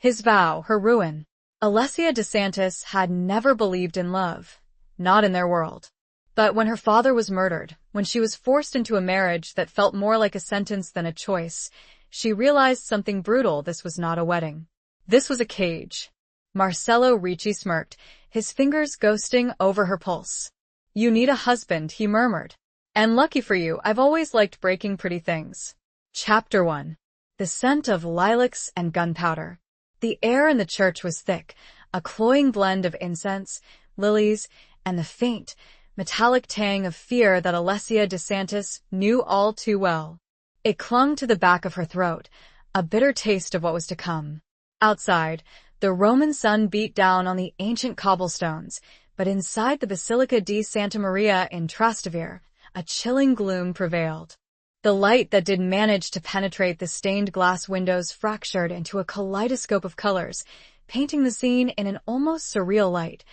His vow, her ruin. Alessia DeSantis had never believed in love. Not in their world. But when her father was murdered, when she was forced into a marriage that felt more like a sentence than a choice, she realized something brutal. This was not a wedding. This was a cage. Marcello Ricci smirked, his fingers ghosting over her pulse. You need a husband, he murmured. And lucky for you, I've always liked breaking pretty things. Chapter 1. The scent of lilacs and gunpowder. The air in the church was thick, a cloying blend of incense, lilies, and the faint, metallic tang of fear that Alessia DeSantis knew all too well. It clung to the back of her throat, a bitter taste of what was to come. Outside, the Roman sun beat down on the ancient cobblestones, but inside the Basilica di Santa Maria in Trastevere, a chilling gloom prevailed. The light that did manage to penetrate the stained glass windows fractured into a kaleidoscope of colors, painting the scene in an almost surreal light,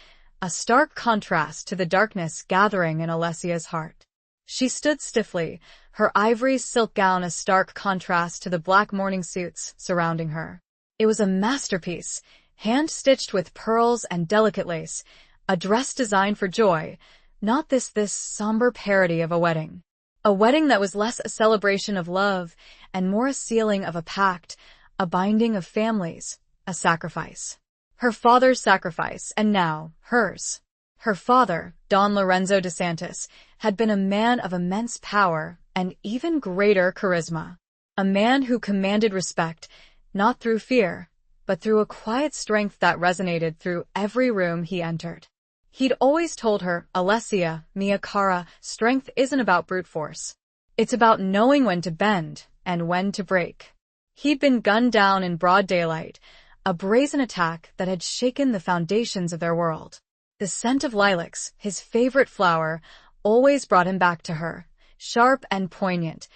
a stark contrast to the darkness gathering in Alessia's heart. She stood stiffly, her ivory silk gown a stark contrast to the black mourning suits surrounding her. It was a masterpiece, hand-stitched with pearls and delicate lace, a dress designed for joy, not this somber parody of a wedding. A wedding that was less a celebration of love and more a sealing of a pact, a binding of families, a sacrifice. Her father's sacrifice, and now, hers. Her father, Don Lorenzo DeSantis, had been a man of immense power and even greater charisma. A man who commanded respect, not through fear, but through a quiet strength that resonated through every room he entered. He'd always told her, Alessia, mia cara, strength isn't about brute force. It's about knowing when to bend and when to break. He'd been gunned down in broad daylight, a brazen attack that had shaken the foundations of their world. The scent of lilacs, his favorite flower, always brought him back to her, sharp and poignant,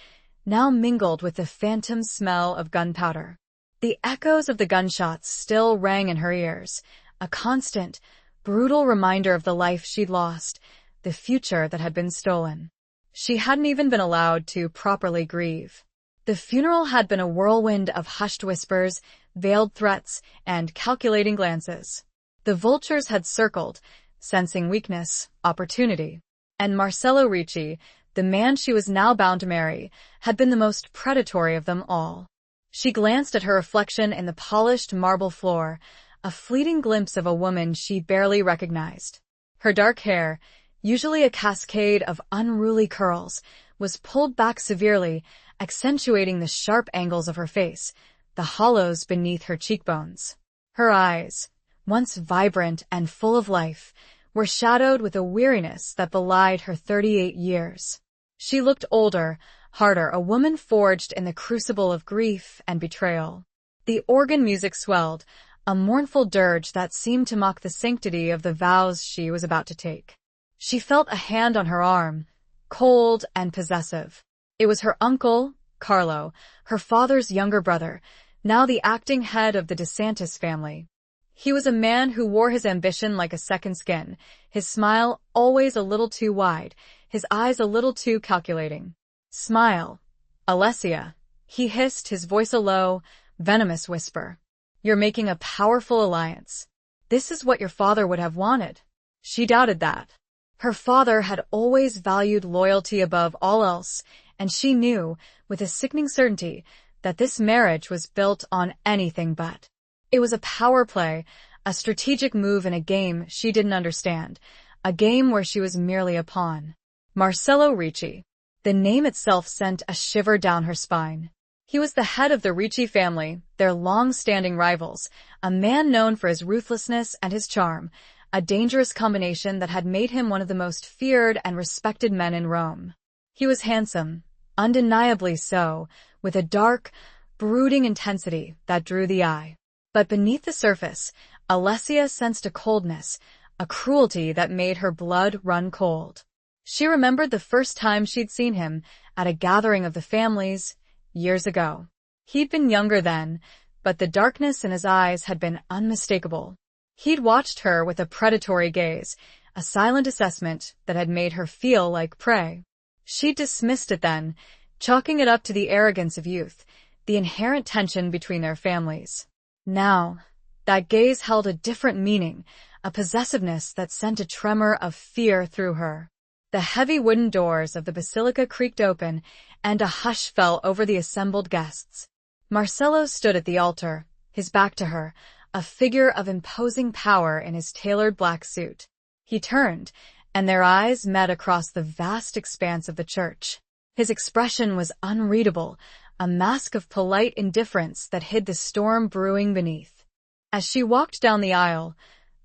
now mingled with the phantom smell of gunpowder. The echoes of the gunshots still rang in her ears, a constant, brutal reminder of the life she'd lost, the future that had been stolen. She hadn't even been allowed to properly grieve. The funeral had been a whirlwind of hushed whispers, veiled threats, and calculating glances. The vultures had circled, sensing weakness, opportunity. And Marcello Ricci, the man she was now bound to marry, had been the most predatory of them all. She glanced at her reflection in the polished marble floor, a fleeting glimpse of a woman she barely recognized. Her dark hair, usually a cascade of unruly curls, was pulled back severely, accentuating the sharp angles of her face, the hollows beneath her cheekbones. Her eyes, once vibrant and full of life, were shadowed with a weariness that belied her 38 years. She looked older, harder, a woman forged in the crucible of grief and betrayal. The organ music swelled, a mournful dirge that seemed to mock the sanctity of the vows she was about to take. She felt a hand on her arm, cold and possessive. It was her uncle, Carlo, her father's younger brother, now the acting head of the DeSantis family. He was a man who wore his ambition like a second skin, his smile always a little too wide, his eyes a little too calculating. Smile, Alessia, he hissed, his voice a low, venomous whisper. You're making a powerful alliance. This is what your father would have wanted. She doubted that. Her father had always valued loyalty above all else, and she knew, with a sickening certainty, that this marriage was built on anything but. It was a power play, a strategic move in a game she didn't understand, a game where she was merely a pawn. Marcello Ricci. The name itself sent a shiver down her spine. He was the head of the Ricci family, their long-standing rivals, a man known for his ruthlessness and his charm, a dangerous combination that had made him one of the most feared and respected men in Rome. He was handsome, undeniably so, with a dark, brooding intensity that drew the eye. But beneath the surface, Alessia sensed a coldness, a cruelty that made her blood run cold. She remembered the first time she'd seen him, at a gathering of the families, years ago. He'd been younger then, but the darkness in his eyes had been unmistakable. He'd watched her with a predatory gaze, a silent assessment that had made her feel like prey. She dismissed it then, chalking it up to the arrogance of youth, the inherent tension between their families. Now, that gaze held a different meaning, a possessiveness that sent a tremor of fear through her. The heavy wooden doors of the basilica creaked open, and a hush fell over the assembled guests. Marcello stood at the altar, his back to her, a figure of imposing power in his tailored black suit. He turned, and their eyes met across the vast expanse of the church. His expression was unreadable, a mask of polite indifference that hid the storm brewing beneath. As she walked down the aisle,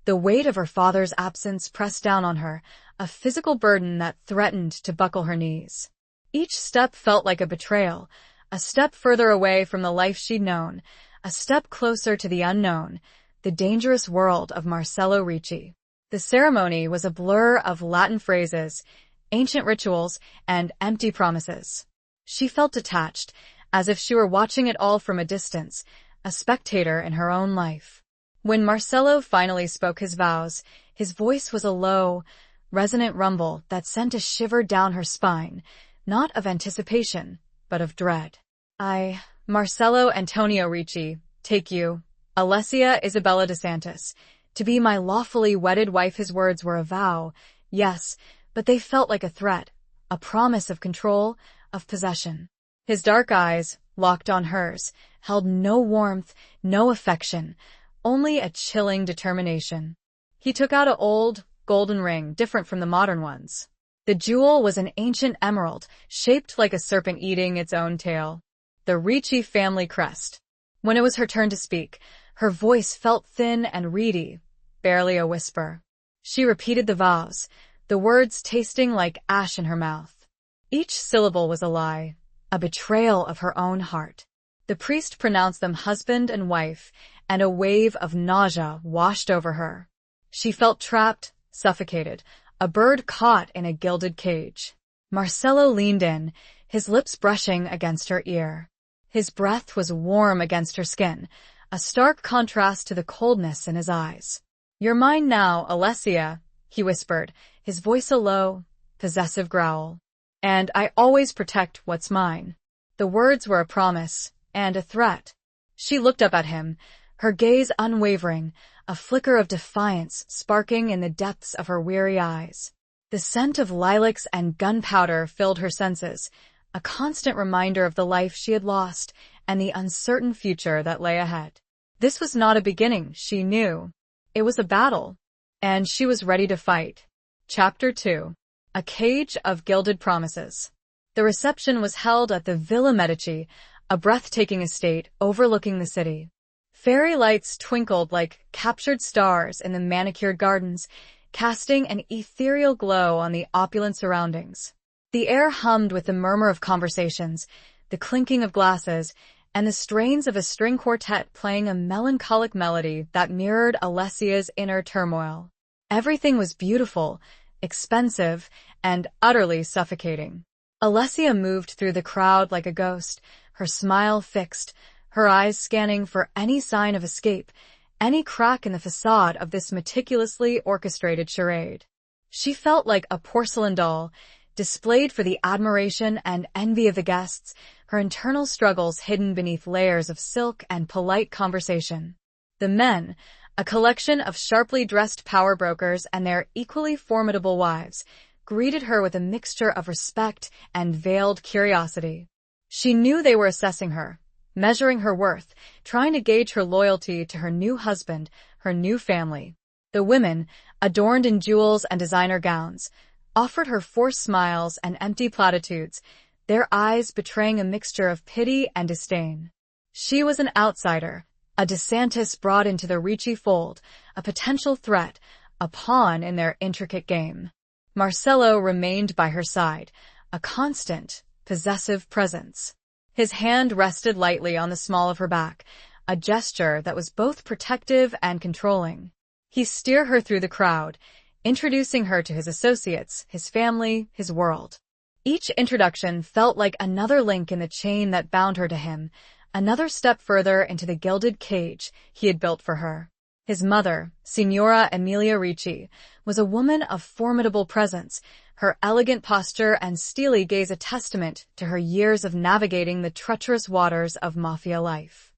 the weight of her father's absence pressed down on her, a physical burden that threatened to buckle her knees. Each step felt like a betrayal, a step further away from the life she'd known, a step closer to the unknown, the dangerous world of Marcello Ricci. The ceremony was a blur of Latin phrases, ancient rituals, and empty promises. She felt detached, as if she were watching it all from a distance, a spectator in her own life. When Marcello finally spoke his vows, his voice was a low, resonant rumble that sent a shiver down her spine, not of anticipation, but of dread. I, Marcello Antonio Ricci, take you, Alessia Isabella DeSantis, to be my lawfully wedded wife. His words were a vow, yes, but they felt like a threat, a promise of control, of possession. His dark eyes, locked on hers, held no warmth, no affection, only a chilling determination. He took out an old, golden ring, different from the modern ones. The jewel was an ancient emerald, shaped like a serpent eating its own tail. The Ricci family crest. When it was her turn to speak, her voice felt thin and reedy, barely a whisper. She repeated the vows, the words tasting like ash in her mouth. Each syllable was a lie, a betrayal of her own heart. The priest pronounced them husband and wife, and a wave of nausea washed over her. She felt trapped, suffocated, a bird caught in a gilded cage. Marcello leaned in, his lips brushing against her ear. His breath was warm against her skin, a stark contrast to the coldness in his eyes. "You're mine now, Alessia," he whispered, his voice a low, possessive growl. "And I always protect what's mine." The words were a promise, and a threat. She looked up at him, her gaze unwavering, a flicker of defiance sparking in the depths of her weary eyes. The scent of lilacs and gunpowder filled her senses, a constant reminder of the life she had lost and the uncertain future that lay ahead. This was not a beginning, she knew. It was a battle, and she was ready to fight. Chapter 2. A Cage of Gilded Promises. The reception was held at the Villa Medici, a breathtaking estate overlooking the city. Fairy lights twinkled like captured stars in the manicured gardens, casting an ethereal glow on the opulent surroundings. The air hummed with the murmur of conversations, the clinking of glasses, and the strains of a string quartet playing a melancholic melody that mirrored Alessia's inner turmoil. Everything was beautiful, expensive, and utterly suffocating. Alessia moved through the crowd like a ghost, her smile fixed, her eyes scanning for any sign of escape, any crack in the facade of this meticulously orchestrated charade. She felt like a porcelain doll, displayed for the admiration and envy of the guests, her internal struggles hidden beneath layers of silk and polite conversation. The men, a collection of sharply dressed power brokers and their equally formidable wives, greeted her with a mixture of respect and veiled curiosity. She knew they were assessing her, measuring her worth, trying to gauge her loyalty to her new husband, her new family. The women, adorned in jewels and designer gowns, offered her forced smiles and empty platitudes, their eyes betraying a mixture of pity and disdain. She was an outsider, a DeSantis brought into the Ricci fold, a potential threat, a pawn in their intricate game. Marcello remained by her side, a constant, possessive presence. His hand rested lightly on the small of her back, a gesture that was both protective and controlling. He steered her through the crowd, introducing her to his associates, his family, his world. Each introduction felt like another link in the chain that bound her to him, another step further into the gilded cage he had built for her. His mother, Signora Emilia Ricci, was a woman of formidable presence, her elegant posture and steely gaze a testament to her years of navigating the treacherous waters of mafia life.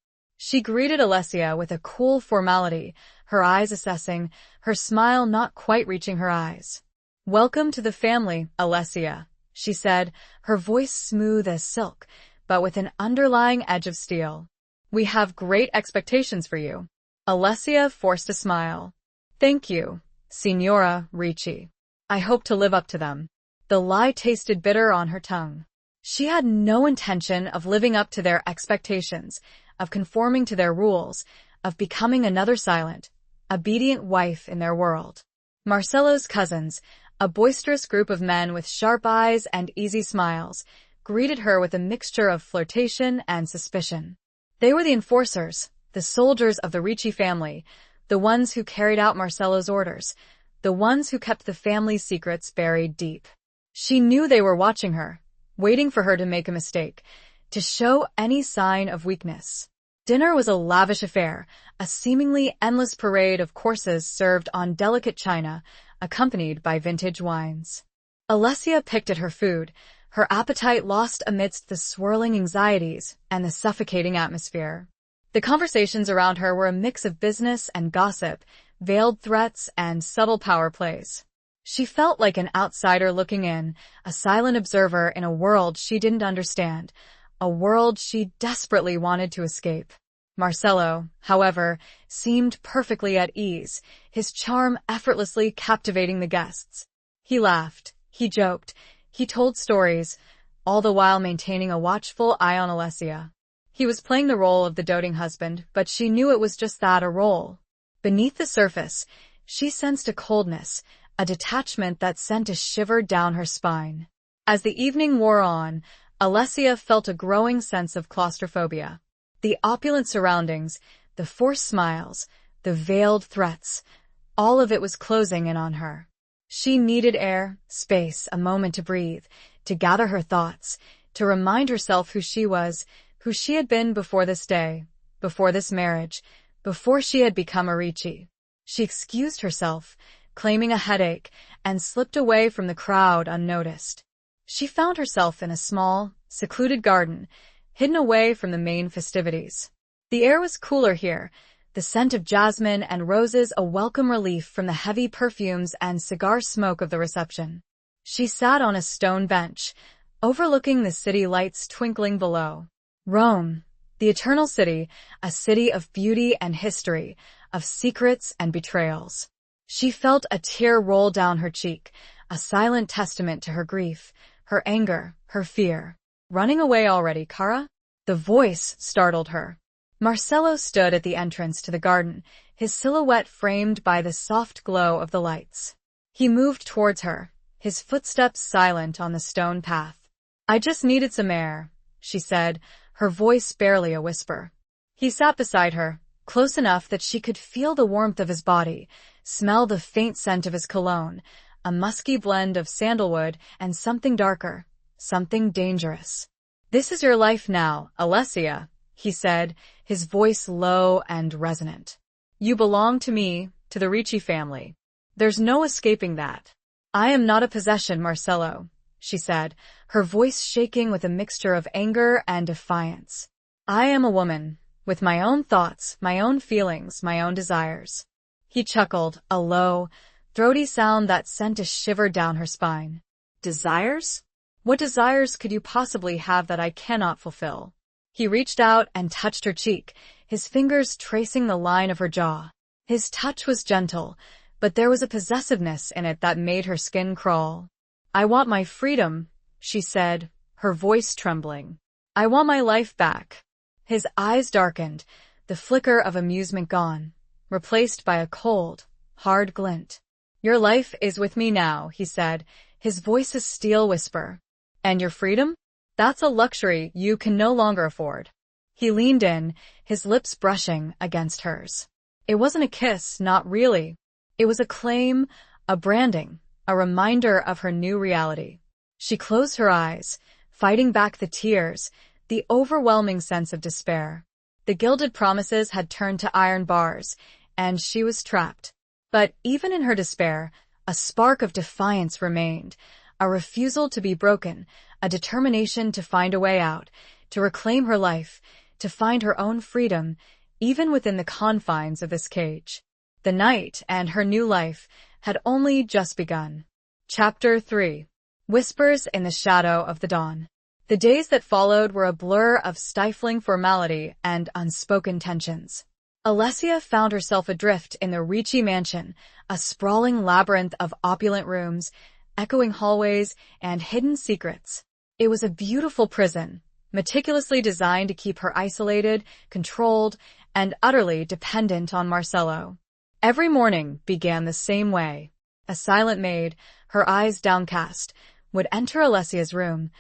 She greeted Alessia with a cool formality, her eyes assessing, her smile not quite reaching her eyes. "Welcome to the family, Alessia," she said, her voice smooth as silk, but with an underlying edge of steel. "We have great expectations for you." Alessia forced a smile. "Thank you, Signora Ricci. I hope to live up to them." The lie tasted bitter on her tongue. She had no intention of living up to their expectations, of conforming to their rules, of becoming another silent, obedient wife in their world. Marcello's cousins, a boisterous group of men with sharp eyes and easy smiles, greeted her with a mixture of flirtation and suspicion. They were the enforcers, the soldiers of the Ricci family, the ones who carried out Marcello's orders, the ones who kept the family's secrets buried deep. She knew they were watching her, waiting for her to make a mistake, to show any sign of weakness. Dinner was a lavish affair, a seemingly endless parade of courses served on delicate china, accompanied by vintage wines. Alessia picked at her food, her appetite lost amidst the swirling anxieties and the suffocating atmosphere. The conversations around her were a mix of business and gossip, veiled threats and subtle power plays. She felt like an outsider looking in, a silent observer in a world she didn't understand, a world she desperately wanted to escape. Marcello, however, seemed perfectly at ease, his charm effortlessly captivating the guests. He laughed, he joked, he told stories, all the while maintaining a watchful eye on Alessia. He was playing the role of the doting husband, but she knew it was just that, a role. Beneath the surface, she sensed a coldness, a detachment that sent a shiver down her spine. As the evening wore on, Alessia felt a growing sense of claustrophobia. The opulent surroundings, the forced smiles, the veiled threats, all of it was closing in on her. She needed air, space, a moment to breathe, to gather her thoughts, to remind herself who she was, who she had been before this day, before this marriage, before she had become a Ricci. She excused herself, claiming a headache, and slipped away from the crowd unnoticed. She found herself in a small, secluded garden, hidden away from the main festivities. The air was cooler here, the scent of jasmine and roses a welcome relief from the heavy perfumes and cigar smoke of the reception. She sat on a stone bench, overlooking the city lights twinkling below. Rome, the eternal city, a city of beauty and history, of secrets and betrayals. She felt a tear roll down her cheek, a silent testament to her grief, her anger, her fear. "Running away already, Cara?" The voice startled her. Marcello stood at the entrance to the garden, his silhouette framed by the soft glow of the lights. He moved towards her, his footsteps silent on the stone path. "I just needed some air," she said, her voice barely a whisper. He sat beside her, close enough that she could feel the warmth of his body, smell the faint scent of his cologne, a musky blend of sandalwood and something darker, something dangerous. "This is your life now, Alessia," he said, his voice low and resonant. "You belong to me, to the Ricci family. There's no escaping that." "I am not a possession, Marcello," she said, her voice shaking with a mixture of anger and defiance. "I am a woman, with my own thoughts, my own feelings, my own desires." He chuckled, a low, throaty sound that sent a shiver down her spine. "Desires? What desires could you possibly have that I cannot fulfill?" He reached out and touched her cheek, his fingers tracing the line of her jaw. His touch was gentle, but there was a possessiveness in it that made her skin crawl. "I want my freedom," she said, her voice trembling. "I want my life back." His eyes darkened, the flicker of amusement gone, replaced by a cold, hard glint. "Your life is with me now," he said, his voice a steel whisper. "And your freedom? That's a luxury you can no longer afford." He leaned in, his lips brushing against hers. It wasn't a kiss, not really. It was a claim, a branding, a reminder of her new reality. She closed her eyes, fighting back the tears, the overwhelming sense of despair. The gilded promises had turned to iron bars, and she was trapped. But even in her despair, a spark of defiance remained, a refusal to be broken, a determination to find a way out, to reclaim her life, to find her own freedom, even within the confines of this cage. The night and her new life had only just begun. Chapter 3. Whispers in the Shadow of the Dawn. The days that followed were a blur of stifling formality and unspoken tensions. Alessia found herself adrift in the Ricci mansion, a sprawling labyrinth of opulent rooms, echoing hallways, and hidden secrets. It was a beautiful prison, meticulously designed to keep her isolated, controlled, and utterly dependent on Marcello. Every morning began the same way. A silent maid, her eyes downcast, would enter Alessia's room,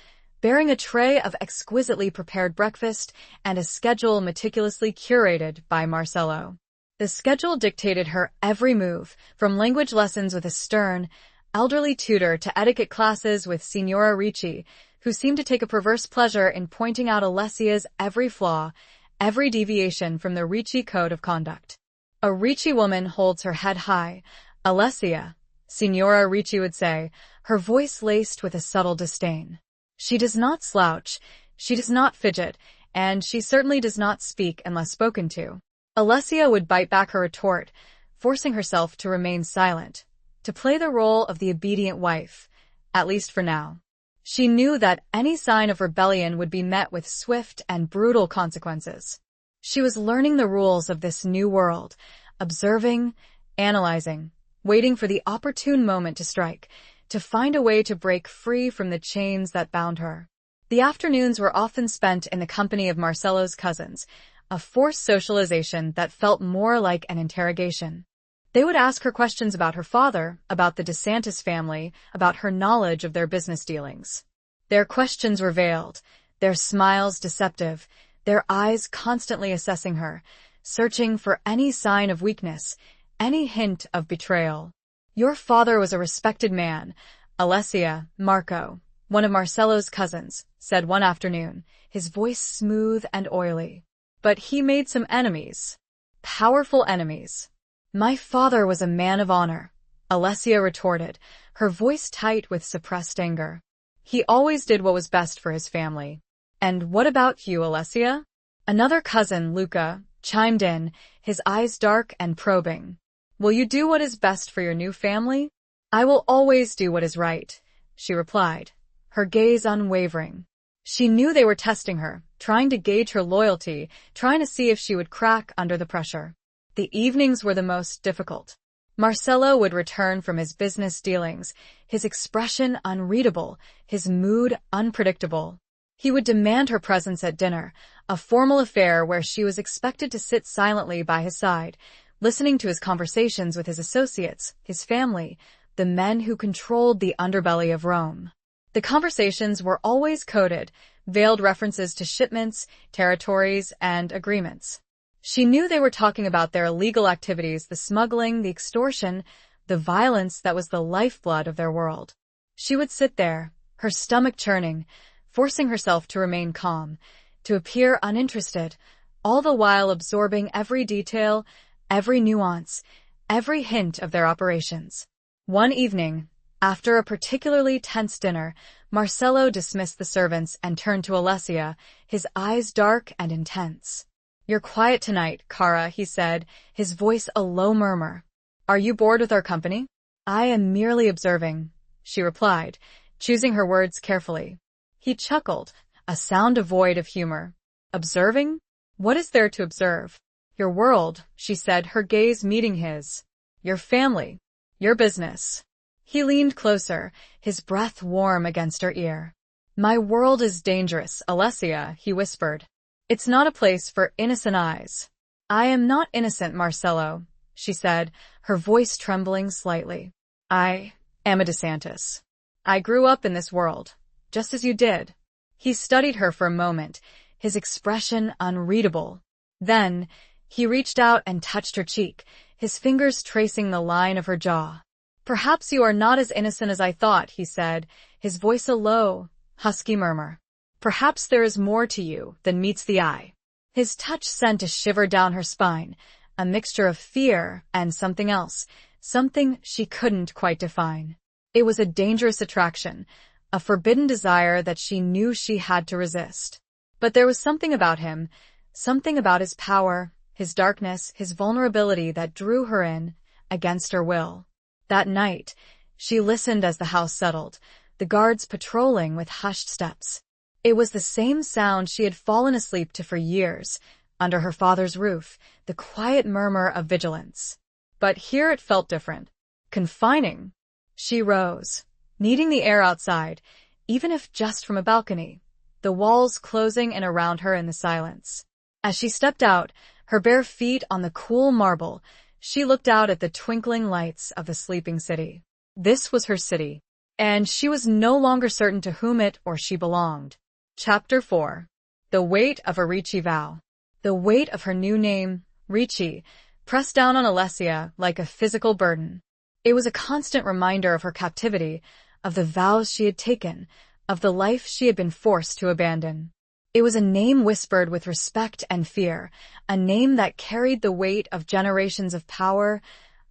bearing a tray of exquisitely prepared breakfast and a schedule meticulously curated by Marcello. The schedule dictated her every move, from language lessons with a stern, elderly tutor to etiquette classes with Signora Ricci, who seemed to take a perverse pleasure in pointing out Alessia's every flaw, every deviation from the Ricci code of conduct. A Ricci woman holds her head high. Alessia, Signora Ricci would say, her voice laced with a subtle disdain. She does not slouch, she does not fidget, and she certainly does not speak unless spoken to. Alessia would bite back her retort, forcing herself to remain silent, to play the role of the obedient wife, at least for now. She knew that any sign of rebellion would be met with swift and brutal consequences. She was learning the rules of this new world, observing, analyzing, waiting for the opportune moment to strike, to find a way to break free from the chains that bound her. The afternoons were often spent in the company of Marcello's cousins, a forced socialization that felt more like an interrogation. They would ask her questions about her father, about the DeSantis family, about her knowledge of their business dealings. Their questions were veiled, their smiles deceptive, their eyes constantly assessing her, searching for any sign of weakness, any hint of betrayal. Your father was a respected man, Alessia, Marco, one of Marcello's cousins, said one afternoon, his voice smooth and oily. But he made some enemies. Powerful enemies. My father was a man of honor, Alessia retorted, her voice tight with suppressed anger. He always did what was best for his family. And what about you, Alessia? Another cousin, Luca, chimed in, his eyes dark and probing. Will you do what is best for your new family? I will always do what is right, she replied, her gaze unwavering. She knew they were testing her, trying to gauge her loyalty, trying to see if she would crack under the pressure. The evenings were the most difficult. Marcello would return from his business dealings, his expression unreadable, his mood unpredictable. He would demand her presence at dinner, a formal affair where she was expected to sit silently by his side, listening to his conversations with his associates, his family, the men who controlled the underbelly of Rome. The conversations were always coded, veiled references to shipments, territories, and agreements. She knew they were talking about their illegal activities, the smuggling, the extortion, the violence that was the lifeblood of their world. She would sit there, her stomach churning, forcing herself to remain calm, to appear uninterested, all the while absorbing every detail, every nuance, every hint of their operations. One evening, after a particularly tense dinner, Marcello dismissed the servants and turned to Alessia, his eyes dark and intense. You're quiet tonight, Cara, he said, his voice a low murmur. Are you bored with our company? I am merely observing, she replied, choosing her words carefully. He chuckled, a sound devoid of humor. Observing? What is there to observe? Your world, she said, her gaze meeting his. Your family. Your business. He leaned closer, his breath warm against her ear. My world is dangerous, Alessia, he whispered. It's not a place for innocent eyes. I am not innocent, Marcello, she said, her voice trembling slightly. I am a DeSantis. I grew up in this world, just as you did. He studied her for a moment, his expression unreadable. Then, he reached out and touched her cheek, his fingers tracing the line of her jaw. Perhaps you are not as innocent as I thought, he said, his voice a low, husky murmur. Perhaps there is more to you than meets the eye. His touch sent a shiver down her spine, a mixture of fear and something else, something she couldn't quite define. It was a dangerous attraction, a forbidden desire that she knew she had to resist. But there was something about him, something about his power, his darkness, his vulnerability that drew her in, against her will. That night, she listened as the house settled, the guards patrolling with hushed steps. It was the same sound she had fallen asleep to for years, under her father's roof, the quiet murmur of vigilance. But here it felt different. Confining. She rose, needing the air outside, even if just from a balcony, the walls closing in around her in the silence. As she stepped out, her bare feet on the cool marble, she looked out at the twinkling lights of the sleeping city. This was her city, and she was no longer certain to whom it or she belonged. Chapter 4. The weight of a Ricci vow. The weight of her new name, Ricci, pressed down on Alessia like a physical burden. It was a constant reminder of her captivity, of the vows she had taken, of the life she had been forced to abandon. It was a name whispered with respect and fear, a name that carried the weight of generations of power,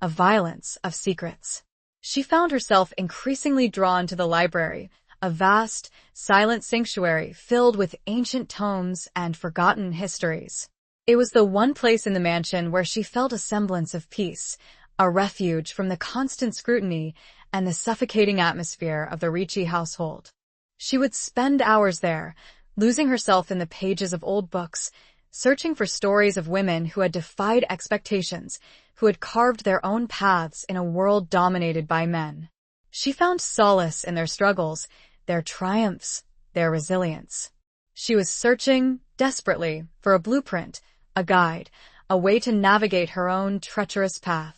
of violence, of secrets. She found herself increasingly drawn to the library, a vast, silent sanctuary filled with ancient tomes and forgotten histories. It was the one place in the mansion where she felt a semblance of peace, a refuge from the constant scrutiny and the suffocating atmosphere of the Ricci household. She would spend hours there, losing herself in the pages of old books, searching for stories of women who had defied expectations, who had carved their own paths in a world dominated by men. She found solace in their struggles, their triumphs, their resilience. She was searching, desperately, for a blueprint, a guide, a way to navigate her own treacherous path.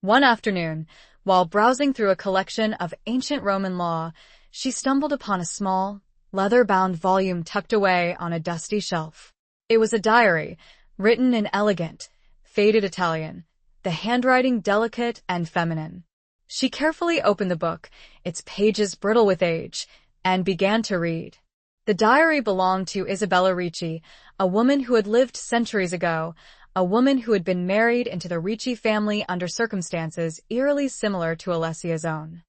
One afternoon, while browsing through a collection of ancient Roman law, she stumbled upon a small, leather-bound volume tucked away on a dusty shelf. It was a diary, written in elegant, faded Italian, the handwriting delicate and feminine. She carefully opened the book, its pages brittle with age, and began to read. The diary belonged to Isabella Ricci, a woman who had lived centuries ago, a woman who had been married into the Ricci family under circumstances eerily similar to Alessia's own.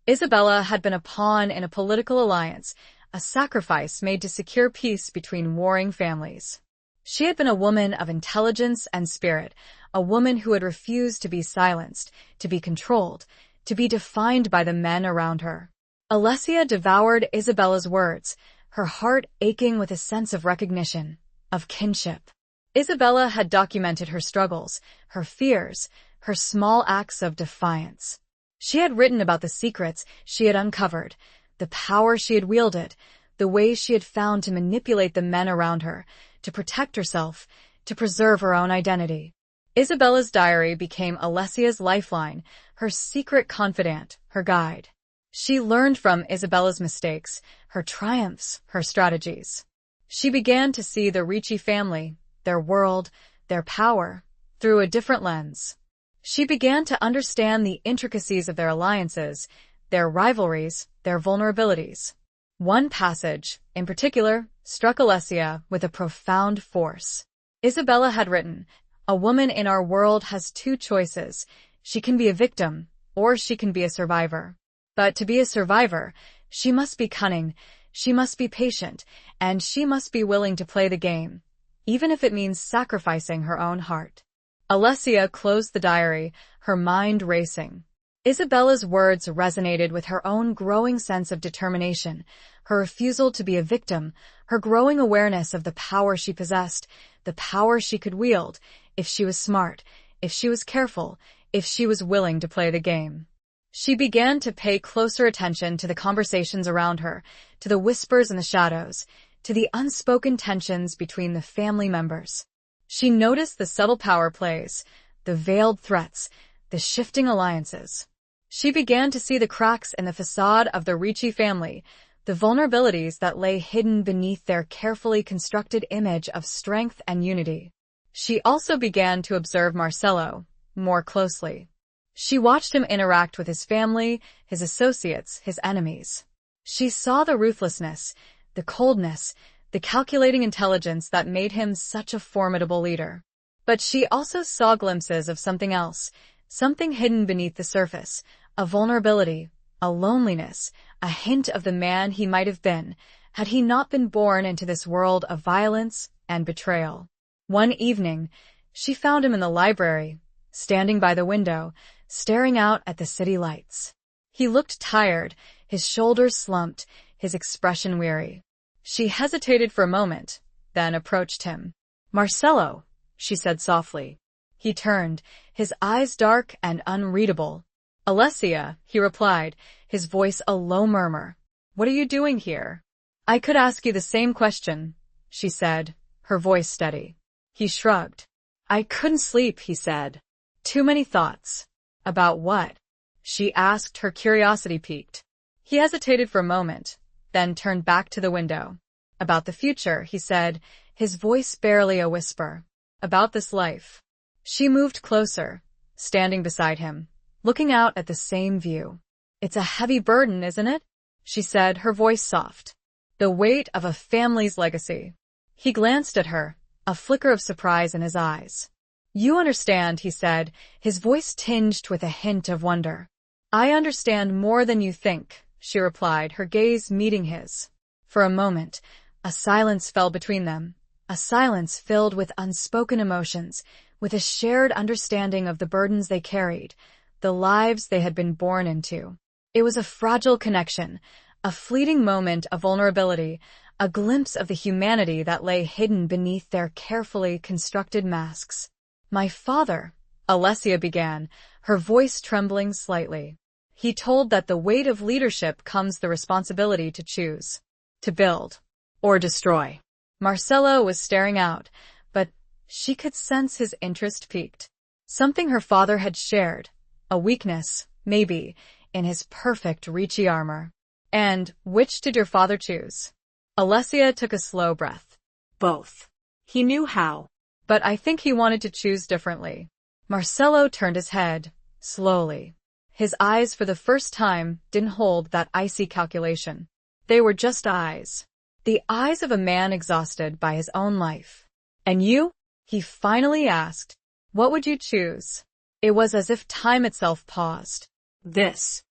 Isabella had been a pawn in a political alliance, a sacrifice made to secure peace between warring families. She had been a woman of intelligence and spirit, a woman who had refused to be silenced, to be controlled, to be defined by the men around her. Alessia devoured Isabella's words, her heart aching with a sense of recognition, of kinship. Isabella had documented her struggles, her fears, her small acts of defiance. She had written about the secrets she had uncovered, the power she had wielded, the ways she had found to manipulate the men around her, to protect herself, to preserve her own identity. Isabella's diary became Alessia's lifeline, her secret confidant, her guide. She learned from Isabella's mistakes, her triumphs, her strategies. She began to see the Ricci family, their world, their power, through a different lens. She began to understand the intricacies of their alliances, their rivalries, their vulnerabilities. One passage, in particular, struck Alessia with a profound force. Isabella had written, "A woman in our world has two choices. She can be a victim, or she can be a survivor. But to be a survivor, she must be cunning, she must be patient, and she must be willing to play the game, even if it means sacrificing her own heart." Alessia closed the diary, her mind racing. Isabella's words resonated with her own growing sense of determination, her refusal to be a victim, her growing awareness of the power she possessed, the power she could wield, if she was smart, if she was careful, if she was willing to play the game. She began to pay closer attention to the conversations around her, to the whispers in the shadows, to the unspoken tensions between the family members. She noticed the subtle power plays, the veiled threats, the shifting alliances. She began to see the cracks in the facade of the Ricci family, the vulnerabilities that lay hidden beneath their carefully constructed image of strength and unity. She also began to observe Marcello more closely. She watched him interact with his family, his associates, his enemies. She saw the ruthlessness, the coldness, the calculating intelligence that made him such a formidable leader. But she also saw glimpses of something else, something hidden beneath the surface, a vulnerability, a loneliness, a hint of the man he might have been, had he not been born into this world of violence and betrayal. One evening, she found him in the library, standing by the window, staring out at the city lights. He looked tired, his shoulders slumped, his expression weary. She hesitated for a moment, then approached him. "Marcello," she said softly. He turned, his eyes dark and unreadable. "Alessia," he replied, his voice a low murmur. "What are you doing here?" "I could ask you the same question," she said, her voice steady. He shrugged. "I couldn't sleep," he said. "Too many thoughts." "About what?" she asked, her curiosity piqued. He hesitated for a moment, then turned back to the window. "About the future," he said, his voice barely a whisper. "About this life." She moved closer, standing beside him, looking out at the same view. "It's a heavy burden, isn't it?" she said, her voice soft. "The weight of a family's legacy." He glanced at her, a flicker of surprise in his eyes. "You understand," he said, his voice tinged with a hint of wonder. "I understand more than you think," she replied, her gaze meeting his. For a moment, a silence fell between them, a silence filled with unspoken emotions, with a shared understanding of the burdens they carried, the lives they had been born into. It was a fragile connection, a fleeting moment of vulnerability, a glimpse of the humanity that lay hidden beneath their carefully constructed masks. "My father," Alessia began, her voice trembling slightly. "He told that the weight of leadership comes the responsibility to choose, to build, or destroy." Marcello was staring out, but she could sense his interest piqued. Something her father had shared, a weakness, maybe, in his perfect Ricci armor. "And which did your father choose?" Alessia took a slow breath. "Both. He knew how. But I think he wanted to choose differently." Marcello turned his head, slowly. His eyes for the first time didn't hold that icy calculation. They were just eyes. The eyes of a man exhausted by his own life. "And you?" he finally asked. "What would you choose?" It was as if time itself paused. This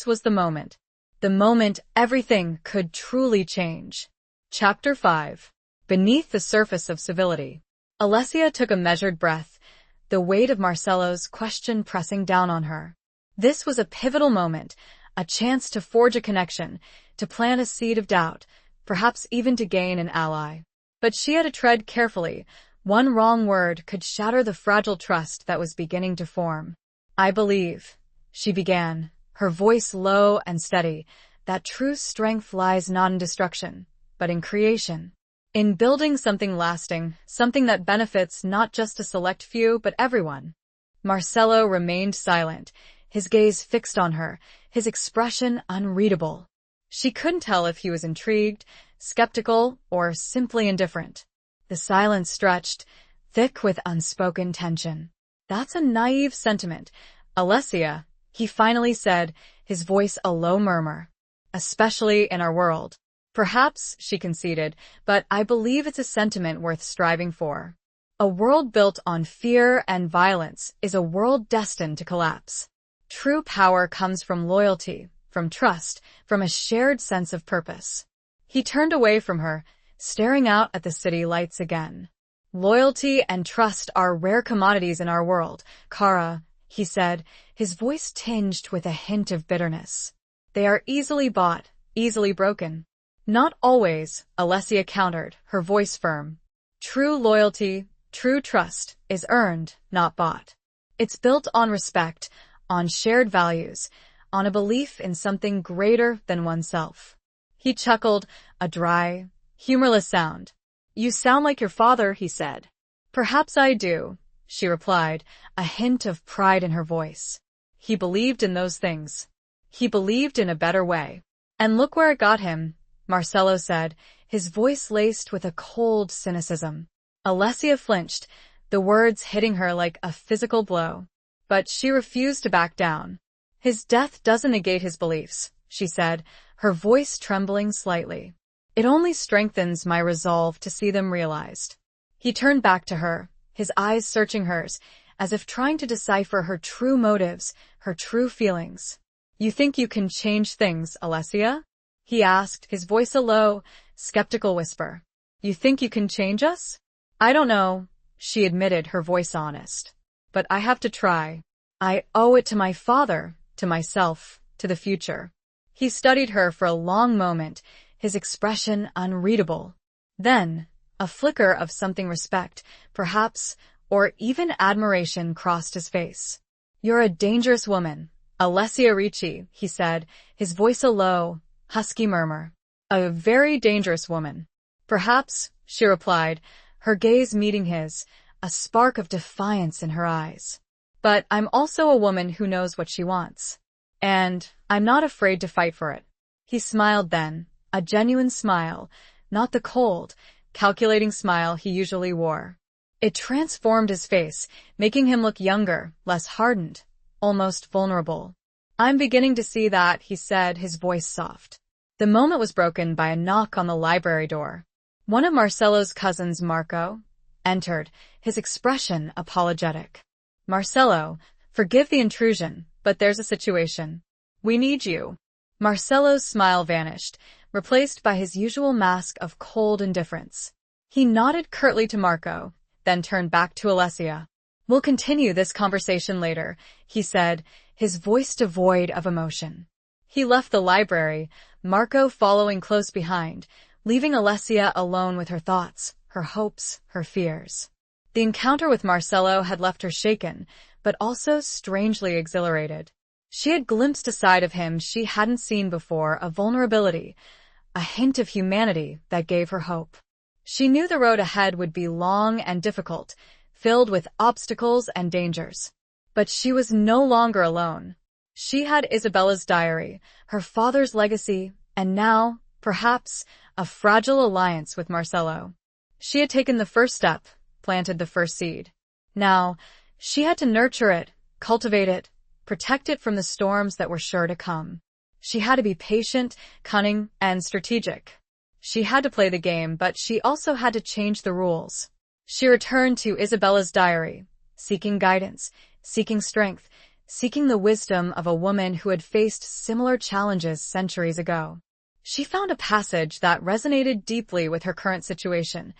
was the moment. The moment everything could truly change. Chapter 5. Beneath the Surface of Civility. Alessia took a measured breath, the weight of Marcello's question pressing down on her. This was a pivotal moment, a chance to forge a connection, to plant a seed of doubt, perhaps even to gain an ally. But she had to tread carefully. One wrong word could shatter the fragile trust that was beginning to form. "I believe," she began, her voice low and steady, "that true strength lies not in destruction, but in creation. In building something lasting, something that benefits not just a select few, but everyone." Marcello remained silent, his gaze fixed on her, his expression unreadable. She couldn't tell if he was intrigued, skeptical, or simply indifferent. The silence stretched, thick with unspoken tension. "That's a naive sentiment, Alessia," he finally said, his voice a low murmur. "Especially in our world." "Perhaps," she conceded, "but I believe it's a sentiment worth striving for. A world built on fear and violence is a world destined to collapse. True power comes from loyalty, from trust, from a shared sense of purpose." He turned away from her, staring out at the city lights again. "Loyalty and trust are rare commodities in our world, Kara," he said, his voice tinged with a hint of bitterness. "They are easily bought, easily broken." "Not always," Alessia countered, her voice firm. "True loyalty, true trust, is earned, not bought. It's built on respect, on shared values, on a belief in something greater than oneself." He chuckled, a dry, humorless sound. "You sound like your father," he said. "Perhaps I do," she replied, a hint of pride in her voice. He believed in those things. He believed in a better way. "And look where it got him," Marcello said, his voice laced with a cold cynicism. Alessia flinched, the words hitting her like a physical blow. But she refused to back down. "His death doesn't negate his beliefs," she said, her voice trembling slightly. "It only strengthens my resolve to see them realized." He turned back to her, his eyes searching hers, as if trying to decipher her true motives, her true feelings. "You think you can change things, Alessia?" he asked, his voice a low, skeptical whisper. "You think you can change us?" "I don't know," she admitted, her voice honest. But I have to try. I owe it to my father, to myself, to the future. He studied her for a long moment, his expression unreadable. Then, a flicker of something respect, perhaps, or even admiration crossed his face. You're a dangerous woman, Alessia Ricci, he said, his voice a low, husky murmur. A very dangerous woman. Perhaps, she replied, her gaze meeting his, a spark of defiance in her eyes. But I'm also a woman who knows what she wants. And I'm not afraid to fight for it. He smiled then, a genuine smile, not the cold, calculating smile he usually wore. It transformed his face, making him look younger, less hardened, almost vulnerable. I'm beginning to see that, he said, his voice soft. The moment was broken by a knock on the library door. One of Marcello's cousins, Marco, entered, his expression apologetic. Marcello, forgive the intrusion, but there's a situation. We need you. Marcello's smile vanished, replaced by his usual mask of cold indifference. He nodded curtly to Marco, then turned back to Alessia. We'll continue this conversation later, he said, his voice devoid of emotion. He left the library, Marco following close behind, leaving Alessia alone with her thoughts, her hopes, her fears. The encounter with Marcello had left her shaken, but also strangely exhilarated. She had glimpsed a side of him she hadn't seen before, a vulnerability, a hint of humanity that gave her hope. She knew the road ahead would be long and difficult, filled with obstacles and dangers. But she was no longer alone. She had Isabella's diary, her father's legacy, and now, perhaps, a fragile alliance with Marcello. She had taken the first step, planted the first seed. Now, she had to nurture it, cultivate it, protect it from the storms that were sure to come. She had to be patient, cunning, and strategic. She had to play the game, but she also had to change the rules. She returned to Isabella's diary, seeking guidance, seeking strength, seeking the wisdom of a woman who had faced similar challenges centuries ago. She found a passage that resonated deeply with her current situation.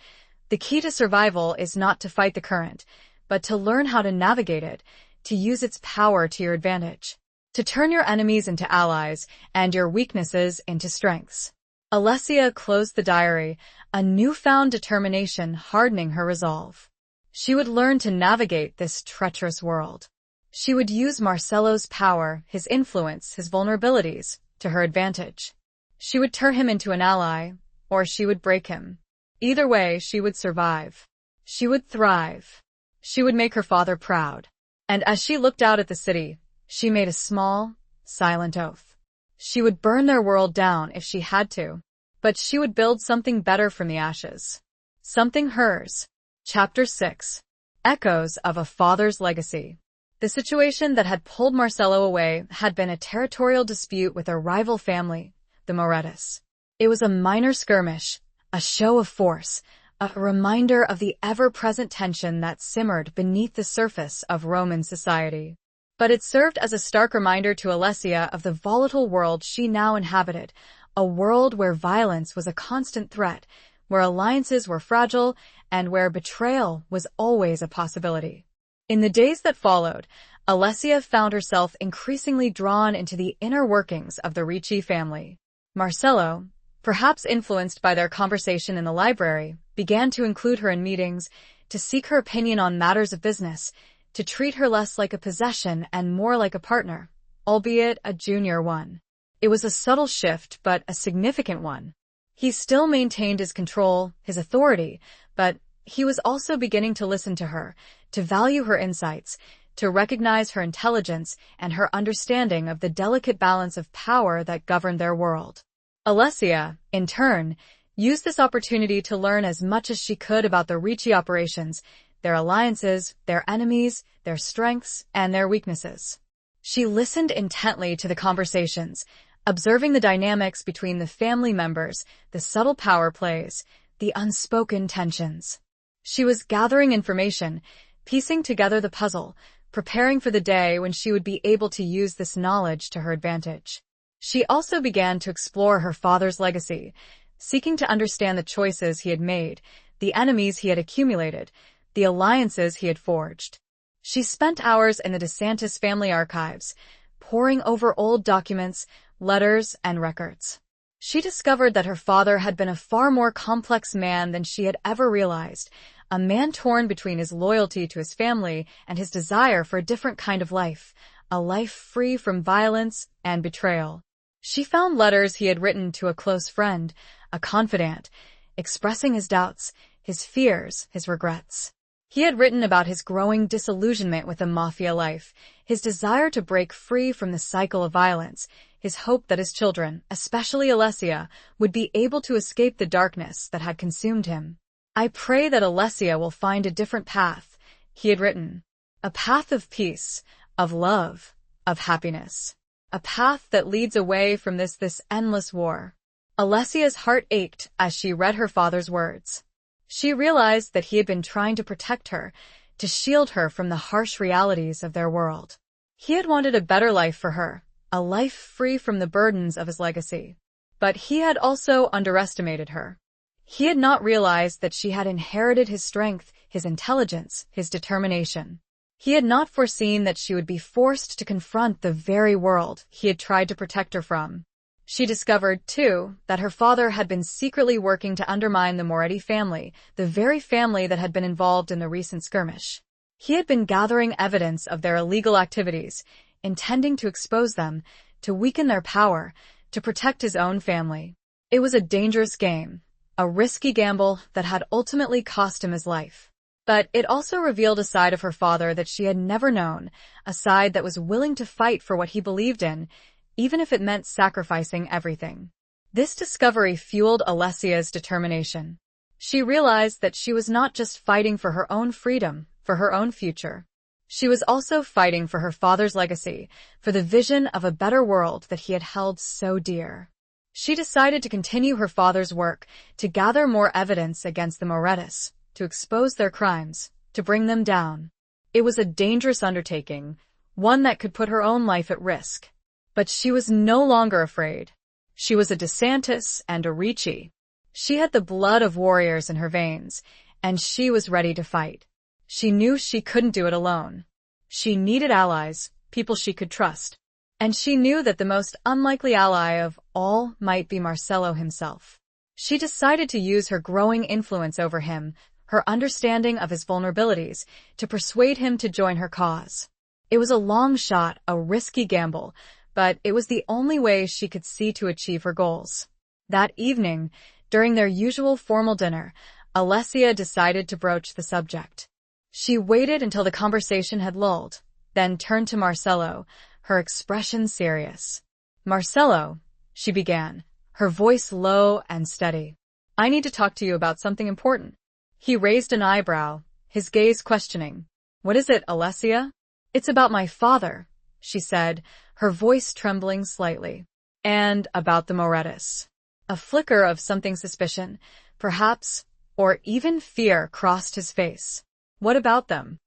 The key to survival is not to fight the current, but to learn how to navigate it, to use its power to your advantage, to turn your enemies into allies and your weaknesses into strengths. Alessia closed the diary, a newfound determination hardening her resolve. She would learn to navigate this treacherous world. She would use Marcello's power, his influence, his vulnerabilities, to her advantage. She would turn him into an ally, or she would break him. Either way, she would survive. She would thrive. She would make her father proud. And as she looked out at the city, she made a small, silent oath. She would burn their world down if she had to, but she would build something better from the ashes. Something hers. Chapter 6. Echoes of a Father's Legacy. The situation that had pulled Marcello away had been a territorial dispute with a rival family, the Morettis. It was a minor skirmish, a show of force, a reminder of the ever-present tension that simmered beneath the surface of Roman society. But it served as a stark reminder to Alessia of the volatile world she now inhabited, a world where violence was a constant threat, where alliances were fragile, and where betrayal was always a possibility. In the days that followed, Alessia found herself increasingly drawn into the inner workings of the Ricci family. Marcello, perhaps influenced by their conversation in the library, began to include her in meetings, to seek her opinion on matters of business, to treat her less like a possession and more like a partner, albeit a junior one. It was a subtle shift, but a significant one. He still maintained his control, his authority, but he was also beginning to listen to her, to value her insights, to recognize her intelligence and her understanding of the delicate balance of power that governed their world. Alessia, in turn, used this opportunity to learn as much as she could about the Ricci operations, their alliances, their enemies, their strengths, and their weaknesses. She listened intently to the conversations, observing the dynamics between the family members, the subtle power plays, the unspoken tensions. She was gathering information, piecing together the puzzle, preparing for the day when she would be able to use this knowledge to her advantage. She also began to explore her father's legacy, seeking to understand the choices he had made, the enemies he had accumulated, the alliances he had forged. She spent hours in the DeSantis family archives, poring over old documents, letters, and records. She discovered that her father had been a far more complex man than she had ever realized, a man torn between his loyalty to his family and his desire for a different kind of life, a life free from violence and betrayal. She found letters he had written to a close friend, a confidant, expressing his doubts, his fears, his regrets. He had written about his growing disillusionment with the mafia life, his desire to break free from the cycle of violence, his hope that his children, especially Alessia, would be able to escape the darkness that had consumed him. "I pray that Alessia will find a different path," he had written. "A path of peace, of love, of happiness. A path that leads away from this endless war." Alessia's heart ached as she read her father's words. She realized that he had been trying to protect her, to shield her from the harsh realities of their world. He had wanted a better life for her, a life free from the burdens of his legacy. But he had also underestimated her. He had not realized that she had inherited his strength, his intelligence, his determination. He had not foreseen that she would be forced to confront the very world he had tried to protect her from. She discovered, too, that her father had been secretly working to undermine the Moretti family, the very family that had been involved in the recent skirmish. He had been gathering evidence of their illegal activities, intending to expose them, to weaken their power, to protect his own family. It was a dangerous game, a risky gamble that had ultimately cost him his life. But it also revealed a side of her father that she had never known, a side that was willing to fight for what he believed in, even if it meant sacrificing everything. This discovery fueled Alessia's determination. She realized that she was not just fighting for her own freedom, for her own future. She was also fighting for her father's legacy, for the vision of a better world that he had held so dear. She decided to continue her father's work, to gather more evidence against the Morettis, to expose their crimes, to bring them down. It was a dangerous undertaking, one that could put her own life at risk. But she was no longer afraid. She was a DeSantis and a Ricci. She had the blood of warriors in her veins, and she was ready to fight. She knew she couldn't do it alone. She needed allies, people she could trust. And she knew that the most unlikely ally of all might be Marcello himself. She decided to use her growing influence over him, her understanding of his vulnerabilities, to persuade him to join her cause. It was a long shot, a risky gamble, but it was the only way she could see to achieve her goals. That evening, during their usual formal dinner, Alessia decided to broach the subject. She waited until the conversation had lulled, then turned to Marcello, her expression serious. "Marcello," she began, her voice low and steady. "I need to talk to you about something important." He raised an eyebrow, his gaze questioning. "What is it, Alessia?" "It's about my father," she said, her voice trembling slightly. "And about the Morettis." A flicker of something suspicion, perhaps, or even fear crossed his face. "What about them?"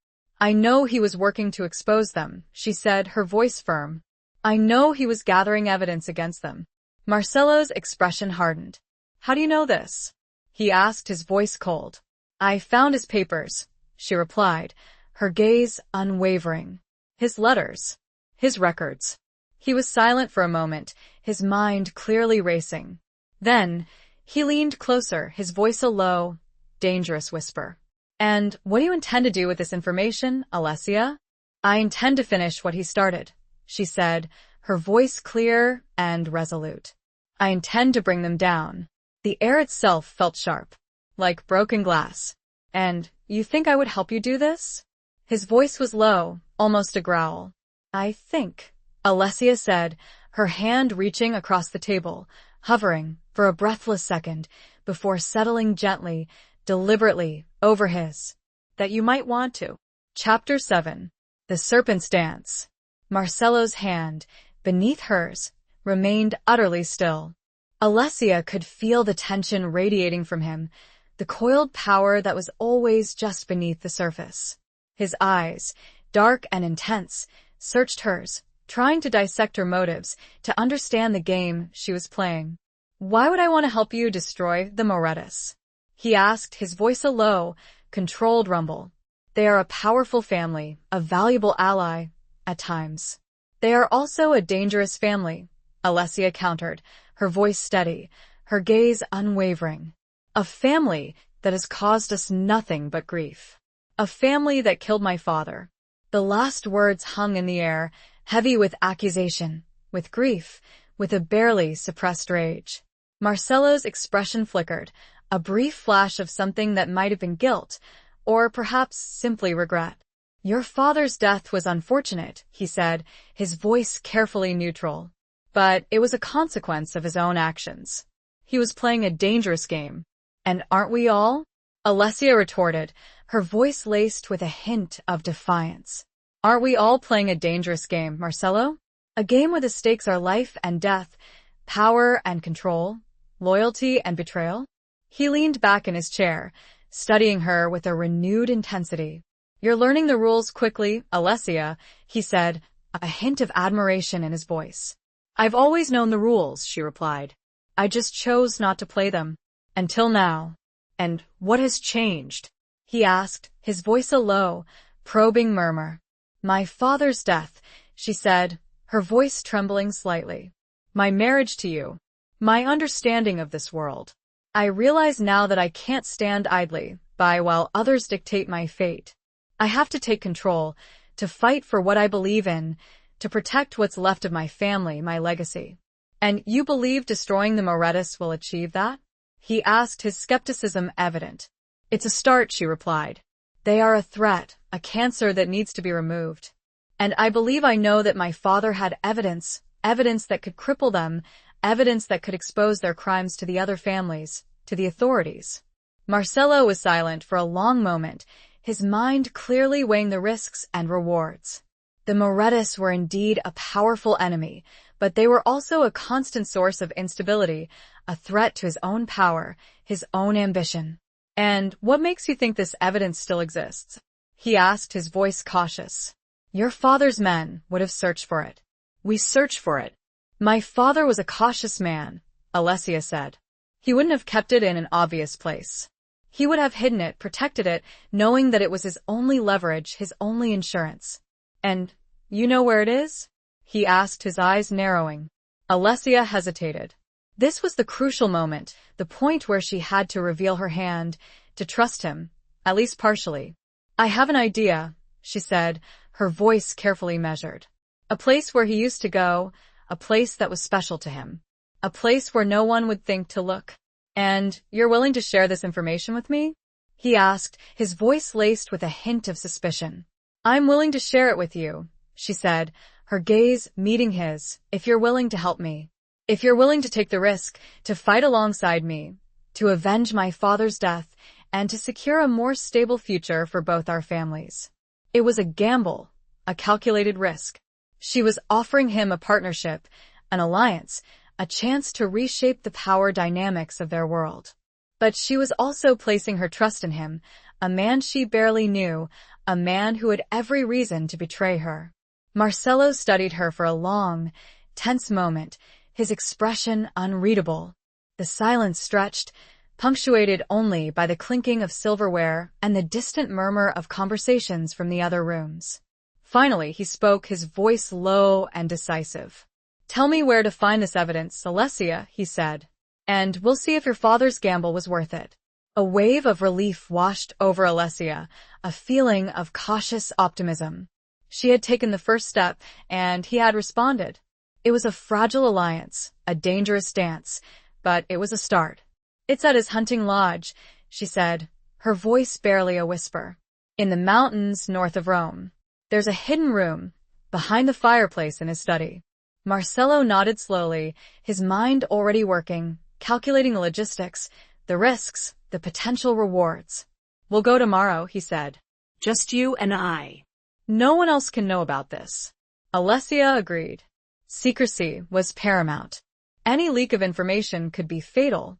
"I know he was working to expose them," she said, her voice firm. "I know he was gathering evidence against them." Marcello's expression hardened. "How do you know this?" he asked, his voice cold. "I found his papers," she replied, her gaze unwavering. "His letters. His records." He was silent for a moment, his mind clearly racing. Then, he leaned closer, his voice a low, dangerous whisper. "And what do you intend to do with this information, Alessia?" "I intend to finish what he started," she said, her voice clear and resolute. "I intend to bring them down." The air itself felt sharp, like broken glass. "And you think I would help you do this?" His voice was low, almost a growl. "I think," Alessia said, her hand reaching across the table, hovering for a breathless second before settling gently, deliberately, over his, "that you might want to." Chapter 7. The Serpent's Dance. Marcello's hand, beneath hers, remained utterly still. Alessia could feel the tension radiating from him, the coiled power that was always just beneath the surface. His eyes, dark and intense, searched hers, trying to dissect her motives, to understand the game she was playing. "Why would I want to help you destroy the Morettis?" he asked, his voice a low, controlled rumble. They are a powerful family, a valuable ally, at times. They are also a dangerous family, Alessia countered, her voice steady, her gaze unwavering. A family that has caused us nothing but grief. A family that killed my father. The last words hung in the air, heavy with accusation, with grief, with a barely suppressed rage. Marcelo's expression flickered, a brief flash of something that might have been guilt, or perhaps simply regret. Your father's death was unfortunate, he said, his voice carefully neutral. But it was a consequence of his own actions. He was playing a dangerous game. And aren't we all? Alessia retorted, her voice laced with a hint of defiance. Aren't we all playing a dangerous game, Marcelo? A game where the stakes are life and death, power and control, loyalty and betrayal? He leaned back in his chair, studying her with a renewed intensity. You're learning the rules quickly, Alessia, he said, a hint of admiration in his voice. I've always known the rules, she replied. I just chose not to play them. Until now. And what has changed? He asked, his voice a low, probing murmur. My father's death, she said, her voice trembling slightly. My marriage to you. My understanding of this world. I realize now that I can't stand idly by while others dictate my fate. I have to take control, to fight for what I believe in, to protect what's left of my family, my legacy. And you believe destroying the Moretus will achieve that? He asked, his skepticism evident. It's a start, she replied. They are a threat, a cancer that needs to be removed. And I believe I know that my father had evidence that could cripple them, evidence that could expose their crimes to the other families, to the authorities. Marcelo was silent for a long moment, his mind clearly weighing the risks and rewards. The Moretus were indeed a powerful enemy, but they were also a constant source of instability, a threat to his own power, his own ambition. And what makes you think this evidence still exists? He asked, his voice cautious. Your father's men would have searched for it. We searched for it. My father was a cautious man, Alessia said. He wouldn't have kept it in an obvious place. He would have hidden it, protected it, knowing that it was his only leverage, his only insurance. And you know where it is? He asked, his eyes narrowing. Alessia hesitated. This was the crucial moment, the point where she had to reveal her hand, to trust him, at least partially. I have an idea, she said, her voice carefully measured. A place where he used to go, a place that was special to him. A place where no one would think to look. And you're willing to share this information with me? He asked, his voice laced with a hint of suspicion. I'm willing to share it with you, she said, her gaze meeting his, if you're willing to help me. If you're willing to take the risk, to fight alongside me, to avenge my father's death, and to secure a more stable future for both our families. It was a gamble, a calculated risk. She was offering him a partnership, an alliance, a chance to reshape the power dynamics of their world. But she was also placing her trust in him, a man she barely knew, a man who had every reason to betray her. Marcelo studied her for a long, tense moment, his expression unreadable. The silence stretched, punctuated only by the clinking of silverware and the distant murmur of conversations from the other rooms. Finally, he spoke, his voice low and decisive. Tell me where to find this evidence, Alessia, he said. And we'll see if your father's gamble was worth it. A wave of relief washed over Alessia, a feeling of cautious optimism. She had taken the first step, and he had responded. It was a fragile alliance, a dangerous dance, but it was a start. It's at his hunting lodge, she said, her voice barely a whisper. In the mountains north of Rome. There's a hidden room, behind the fireplace in his study. Marcelo nodded slowly, his mind already working, calculating the logistics, the risks, the potential rewards. We'll go tomorrow, he said. Just you and I. No one else can know about this. Alessia agreed. Secrecy was paramount. Any leak of information could be fatal.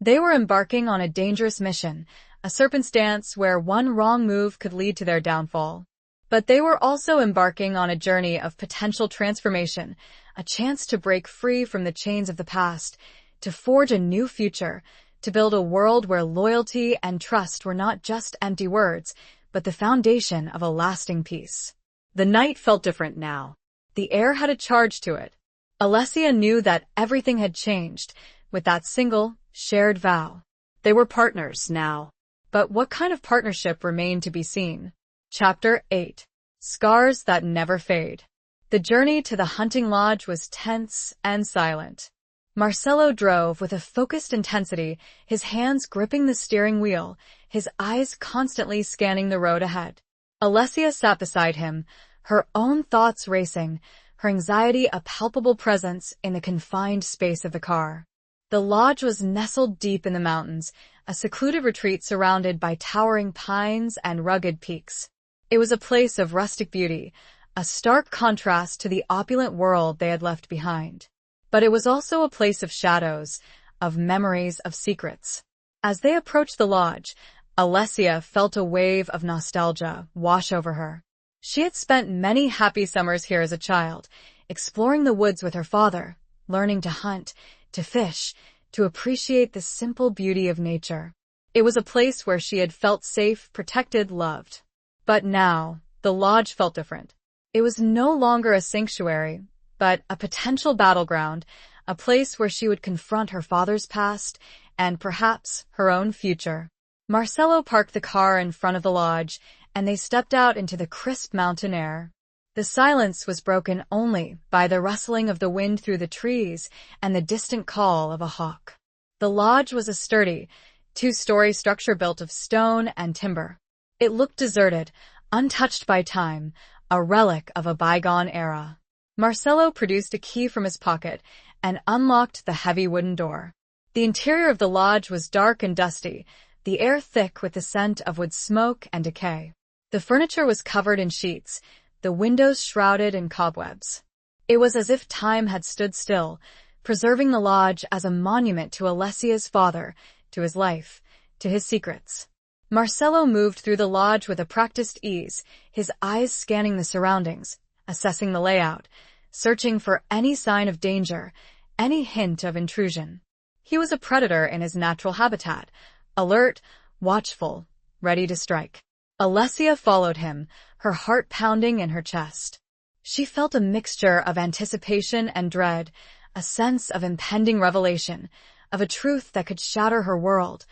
They were embarking on a dangerous mission, a serpent's dance where one wrong move could lead to their downfall. But they were also embarking on a journey of potential transformation, a chance to break free from the chains of the past, to forge a new future, to build a world where loyalty and trust were not just empty words, but the foundation of a lasting peace. The night felt different now. The air had a charge to it. Alessia knew that everything had changed with that single, shared vow. They were partners now. But what kind of partnership remained to be seen? Chapter 8. Scars that never fade. The journey to the hunting lodge was tense and silent. Marcelo drove with a focused intensity, his hands gripping the steering wheel, his eyes constantly scanning the road ahead. Alessia sat beside him, her own thoughts racing, her anxiety a palpable presence in the confined space of the car. The lodge was nestled deep in the mountains, a secluded retreat surrounded by towering pines and rugged peaks. It was a place of rustic beauty, a stark contrast to the opulent world they had left behind. But it was also a place of shadows, of memories, of secrets. As they approached the lodge, Alessia felt a wave of nostalgia wash over her. She had spent many happy summers here as a child, exploring the woods with her father, learning to hunt, to fish, to appreciate the simple beauty of nature. It was a place where she had felt safe, protected, loved. But now, the lodge felt different. It was no longer a sanctuary, but a potential battleground, a place where she would confront her father's past and perhaps her own future. Marcelo parked the car in front of the lodge, and they stepped out into the crisp mountain air. The silence was broken only by the rustling of the wind through the trees and the distant call of a hawk. The lodge was a sturdy, two-story structure built of stone and timber. It looked deserted, untouched by time, a relic of a bygone era. Marcelo produced a key from his pocket and unlocked the heavy wooden door. The interior of the lodge was dark and dusty, the air thick with the scent of wood smoke and decay. The furniture was covered in sheets, the windows shrouded in cobwebs. It was as if time had stood still, preserving the lodge as a monument to Alessia's father, to his life, to his secrets. Marcelo moved through the lodge with a practiced ease, his eyes scanning the surroundings, assessing the layout, searching for any sign of danger, any hint of intrusion. He was a predator in his natural habitat, alert, watchful, ready to strike. Alessia followed him, her heart pounding in her chest. She felt a mixture of anticipation and dread, a sense of impending revelation, of a truth that could shatter her world,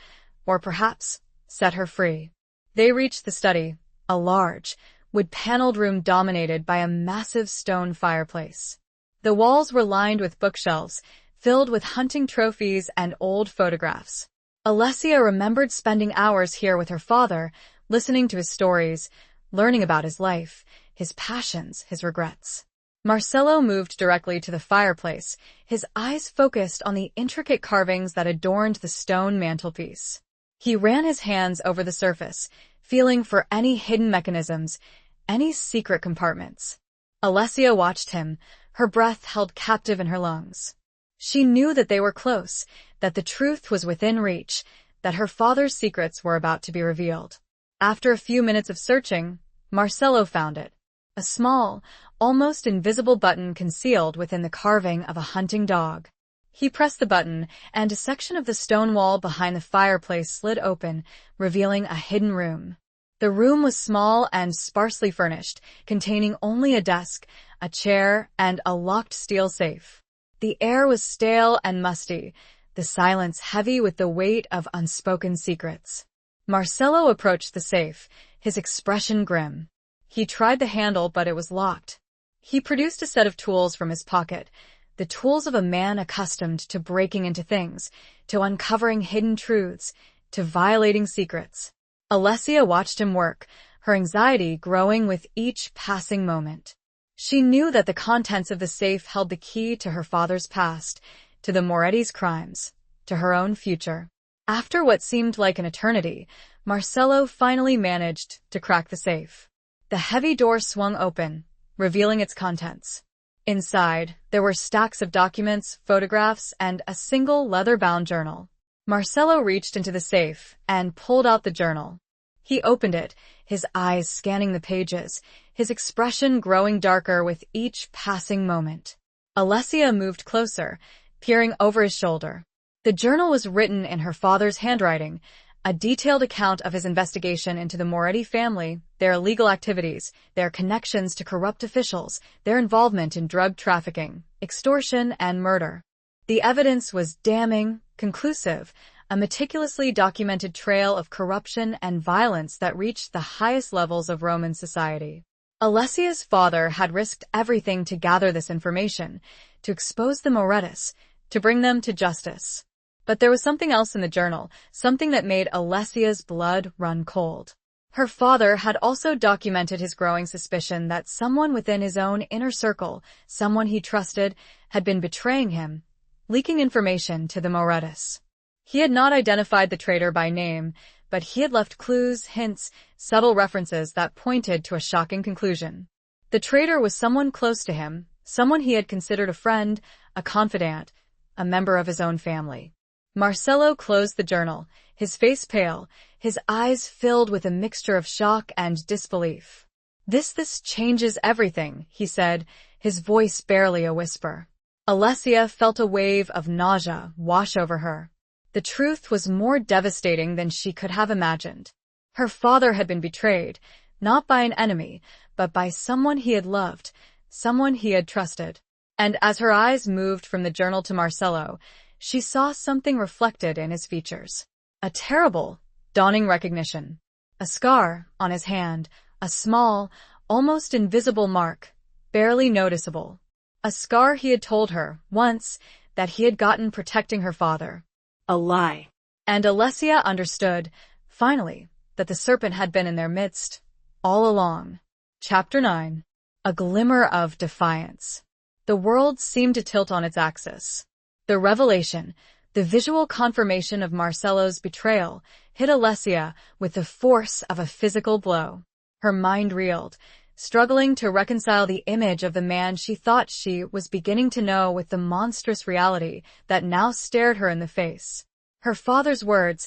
or perhaps set her free. They reached the study, a large, wood-paneled room dominated by a massive stone fireplace. The walls were lined with bookshelves, filled with hunting trophies and old photographs. Alessia remembered spending hours here with her father, listening to his stories, learning about his life, his passions, his regrets. Marcelo moved directly to the fireplace, his eyes focused on the intricate carvings that adorned the stone mantelpiece. He ran his hands over the surface, feeling for any hidden mechanisms, any secret compartments. Alessia watched him, her breath held captive in her lungs. She knew that they were close, that the truth was within reach, that her father's secrets were about to be revealed. After a few minutes of searching, Marcelo found it. A small, almost invisible button concealed within the carving of a hunting dog. He pressed the button, and a section of the stone wall behind the fireplace slid open, revealing a hidden room. The room was small and sparsely furnished, containing only a desk, a chair, and a locked steel safe. The air was stale and musty, the silence heavy with the weight of unspoken secrets. Marcelo approached the safe, his expression grim. He tried the handle, but it was locked. He produced a set of tools from his pocket, the tools of a man accustomed to breaking into things, to uncovering hidden truths, to violating secrets. Alessia watched him work, her anxiety growing with each passing moment. She knew that the contents of the safe held the key to her father's past, to the Moretti's crimes, to her own future. After what seemed like an eternity, Marcelo finally managed to crack the safe. The heavy door swung open, revealing its contents. Inside, there were stacks of documents, photographs, and a single leather-bound journal. Marcelo reached into the safe and pulled out the journal. He opened it, his eyes scanning the pages, his expression growing darker with each passing moment. Alessia moved closer, peering over his shoulder. The journal was written in her father's handwriting, a detailed account of his investigation into the Moretti family, their illegal activities, their connections to corrupt officials, their involvement in drug trafficking, extortion, and murder. The evidence was damning, conclusive, a meticulously documented trail of corruption and violence that reached the highest levels of Roman society. Alessia's father had risked everything to gather this information, to expose the Morettis, to bring them to justice. But there was something else in the journal, something that made Alessia's blood run cold. Her father had also documented his growing suspicion that someone within his own inner circle, someone he trusted, had been betraying him, leaking information to the Morettis. He had not identified the traitor by name, but he had left clues, hints, subtle references that pointed to a shocking conclusion. The traitor was someone close to him, someone he had considered a friend, a confidant, a member of his own family. Marcello closed the journal, his face pale, his eyes filled with a mixture of shock and disbelief. This changes everything, he said, his voice barely a whisper. Alessia felt a wave of nausea wash over her. The truth was more devastating than she could have imagined. Her father had been betrayed, not by an enemy, but by someone he had loved, someone he had trusted. And as her eyes moved from the journal to Marcello, she saw something reflected in his features. A terrible, dawning recognition. A scar on his hand, a small, almost invisible mark, barely noticeable. A scar he had told her, once, that he had gotten protecting her father. A lie. And Alessia understood, finally, that the serpent had been in their midst, all along. Chapter 9. A glimmer of defiance. The world seemed to tilt on its axis. The revelation, the visual confirmation of Marcello's betrayal, hit Alessia with the force of a physical blow. Her mind reeled, struggling to reconcile the image of the man she thought she was beginning to know with the monstrous reality that now stared her in the face. Her father's words,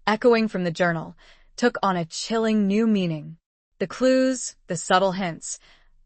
echoing from the journal, took on a chilling new meaning. The clues, the subtle hints,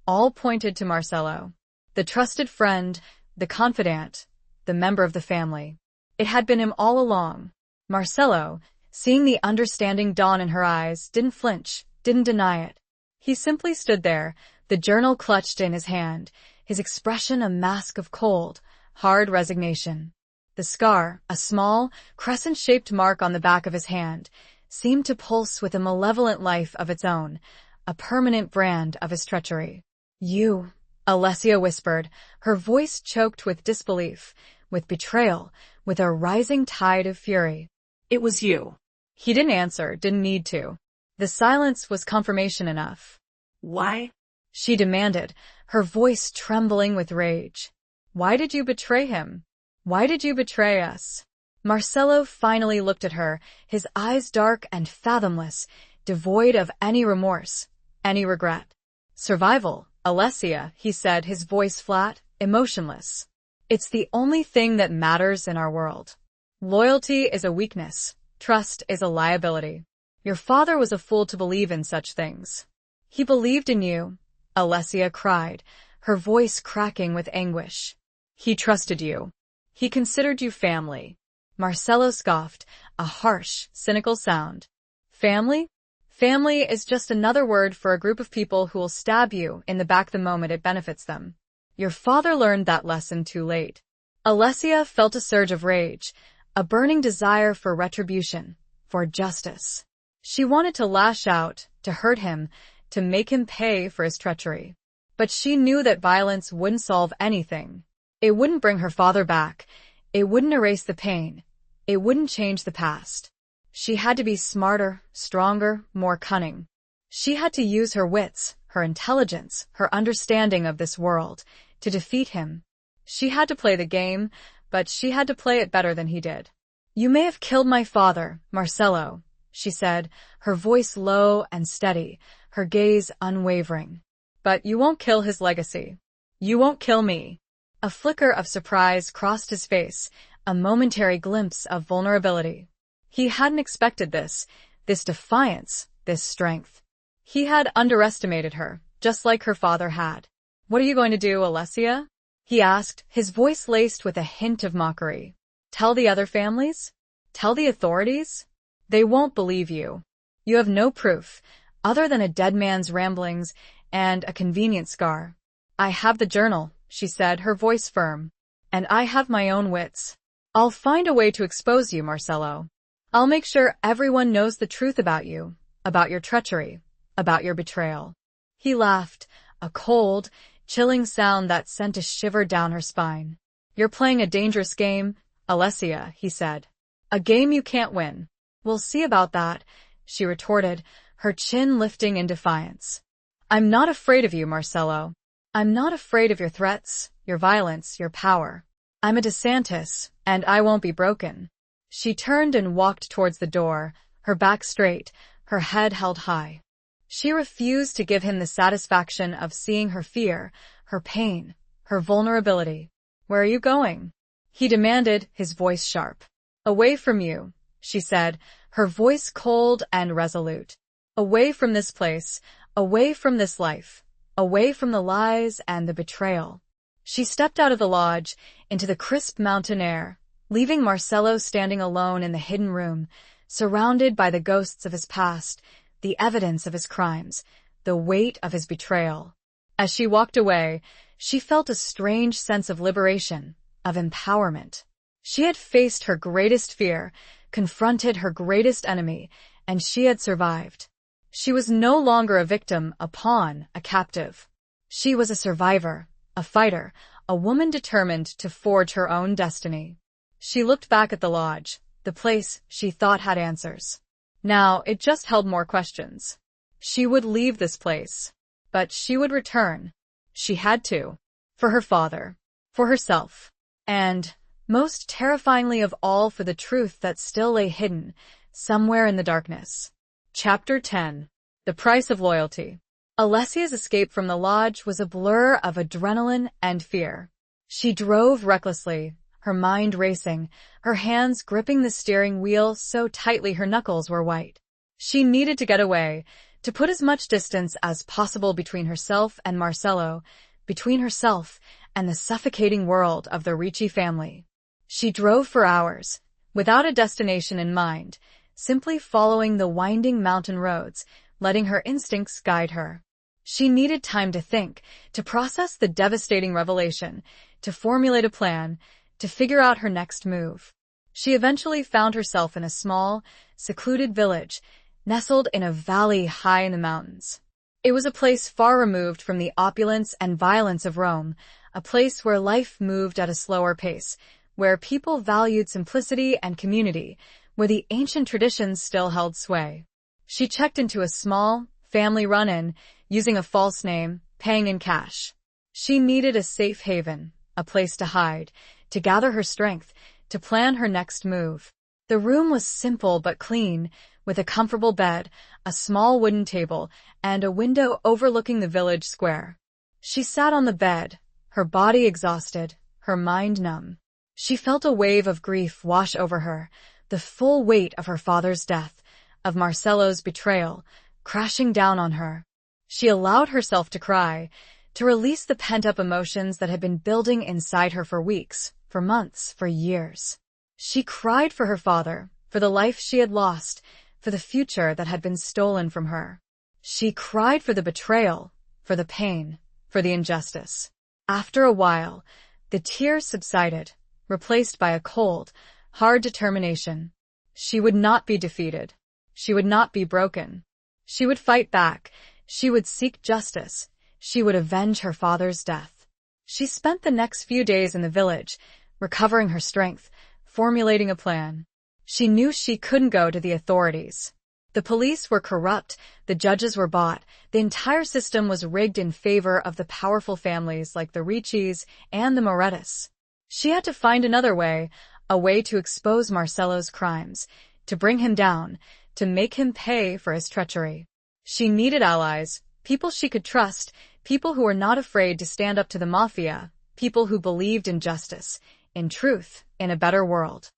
all pointed to Marcello, the trusted friend, the confidant, the member of the family. It had been him all along. Marcello, seeing the understanding dawn in her eyes, didn't flinch, didn't deny it. He simply stood there, the journal clutched in his hand, his expression a mask of cold, hard resignation. The scar, a small, crescent-shaped mark on the back of his hand, seemed to pulse with a malevolent life of its own, a permanent brand of his treachery. "You," Alessia whispered, her voice choked with disbelief, with betrayal, with a rising tide of fury. "It was you." He didn't answer, didn't need to. The silence was confirmation enough. "Why?" she demanded, her voice trembling with rage. "Why did you betray him? Why did you betray us?" Marcello finally looked at her, his eyes dark and fathomless, devoid of any remorse, any regret. "Survival, Alessia," he said, his voice flat, emotionless. "It's the only thing that matters in our world. Loyalty is a weakness. Trust is a liability. Your father was a fool to believe in such things." "He believed in you," Alessia cried, her voice cracking with anguish. "He trusted you. He considered you family." Marcello scoffed, a harsh, cynical sound. "Family? Family is just another word for a group of people who will stab you in the back the moment it benefits them. Your father learned that lesson too late." Alessia felt a surge of rage, a burning desire for retribution, for justice. She wanted to lash out, to hurt him, to make him pay for his treachery. But she knew that violence wouldn't solve anything. It wouldn't bring her father back. It wouldn't erase the pain. It wouldn't change the past. She had to be smarter, stronger, more cunning. She had to use her wits, her intelligence, her understanding of this world, to defeat him. She had to play the game, but she had to play it better than he did. "You may have killed my father, Marcello," she said, her voice low and steady, her gaze unwavering. "But you won't kill his legacy. You won't kill me." A flicker of surprise crossed his face, a momentary glimpse of vulnerability. He hadn't expected this defiance, this strength. He had underestimated her, just like her father had. "What are you going to do, Alessia?" he asked, his voice laced with a hint of mockery. Tell the other families? Tell the authorities? They won't believe you. You have no proof, other than a dead man's ramblings and a convenient scar. I have the journal, she said, her voice firm. And I have my own wits. I'll find a way to expose you, Marcelo. I'll make sure everyone knows the truth about you, about your treachery, about your betrayal. He laughed, a cold, chilling sound that sent a shiver down her spine. You're playing a dangerous game, Alessia, he said. A game you can't win. We'll see about that, she retorted, her chin lifting in defiance. I'm not afraid of you, Marcelo. I'm not afraid of your threats, your violence, your power. I'm a DeSantis, and I won't be broken. She turned and walked towards the door, her back straight, her head held high. She refused to give him the satisfaction of seeing her fear, her pain, her vulnerability. Where are you going? He demanded, his voice sharp. Away from you, she said, her voice cold and resolute. Away from this place, away from this life, away from the lies and the betrayal. She stepped out of the lodge, into the crisp mountain air, leaving Marcelo standing alone in the hidden room, surrounded by the ghosts of his past, the evidence of his crimes, the weight of his betrayal. As she walked away, she felt a strange sense of liberation, of empowerment. She had faced her greatest fear, confronted her greatest enemy, and she had survived. She was no longer a victim, a pawn, a captive. She was a survivor, a fighter, a woman determined to forge her own destiny. She looked back at the lodge, the place she thought had answers. Now it just held more questions. She would leave this place, but she would return. She had to. For her father, for herself, and, most terrifyingly of all, for the truth that still lay hidden, somewhere in the darkness. Chapter 10. The Price of Loyalty. Alessia's escape from the lodge was a blur of adrenaline and fear. She drove recklessly, her mind racing, her hands gripping the steering wheel so tightly her knuckles were white. She needed to get away, to put as much distance as possible between herself and Marcelo, between herself and the suffocating world of the Ricci family. She drove for hours, without a destination in mind, simply following the winding mountain roads, letting her instincts guide her. She needed time to think, to process the devastating revelation, to formulate a plan, to figure out her next move. She eventually found herself in a small, secluded village, nestled in a valley high in the mountains. It was a place far removed from the opulence and violence of Rome, a place where life moved at a slower pace, where people valued simplicity and community, where the ancient traditions still held sway. She checked into a small, family-run inn, using a false name, paying in cash. She needed a safe haven, a place to hide, to gather her strength, to plan her next move. The room was simple but clean, with a comfortable bed, a small wooden table, and a window overlooking the village square. She sat on the bed, her body exhausted, her mind numb. She felt a wave of grief wash over her, the full weight of her father's death, of Marcelo's betrayal, crashing down on her. She allowed herself to cry, to release the pent-up emotions that had been building inside her for weeks, for months, for years. She cried for her father, for the life she had lost, for the future that had been stolen from her. She cried for the betrayal, for the pain, for the injustice. After a while, the tears subsided, replaced by a cold, hard determination. She would not be defeated. She would not be broken. She would fight back. She would seek justice. She would avenge her father's death. She spent the next few days in the village, recovering her strength, formulating a plan. She knew she couldn't go to the authorities. The police were corrupt, the judges were bought, the entire system was rigged in favor of the powerful families like the Riccis and the Morettis. She had to find another way, a way to expose Marcelo's crimes, to bring him down, to make him pay for his treachery. She needed allies, people she could trust, people who were not afraid to stand up to the mafia, people who believed in justice, in truth, in a better world.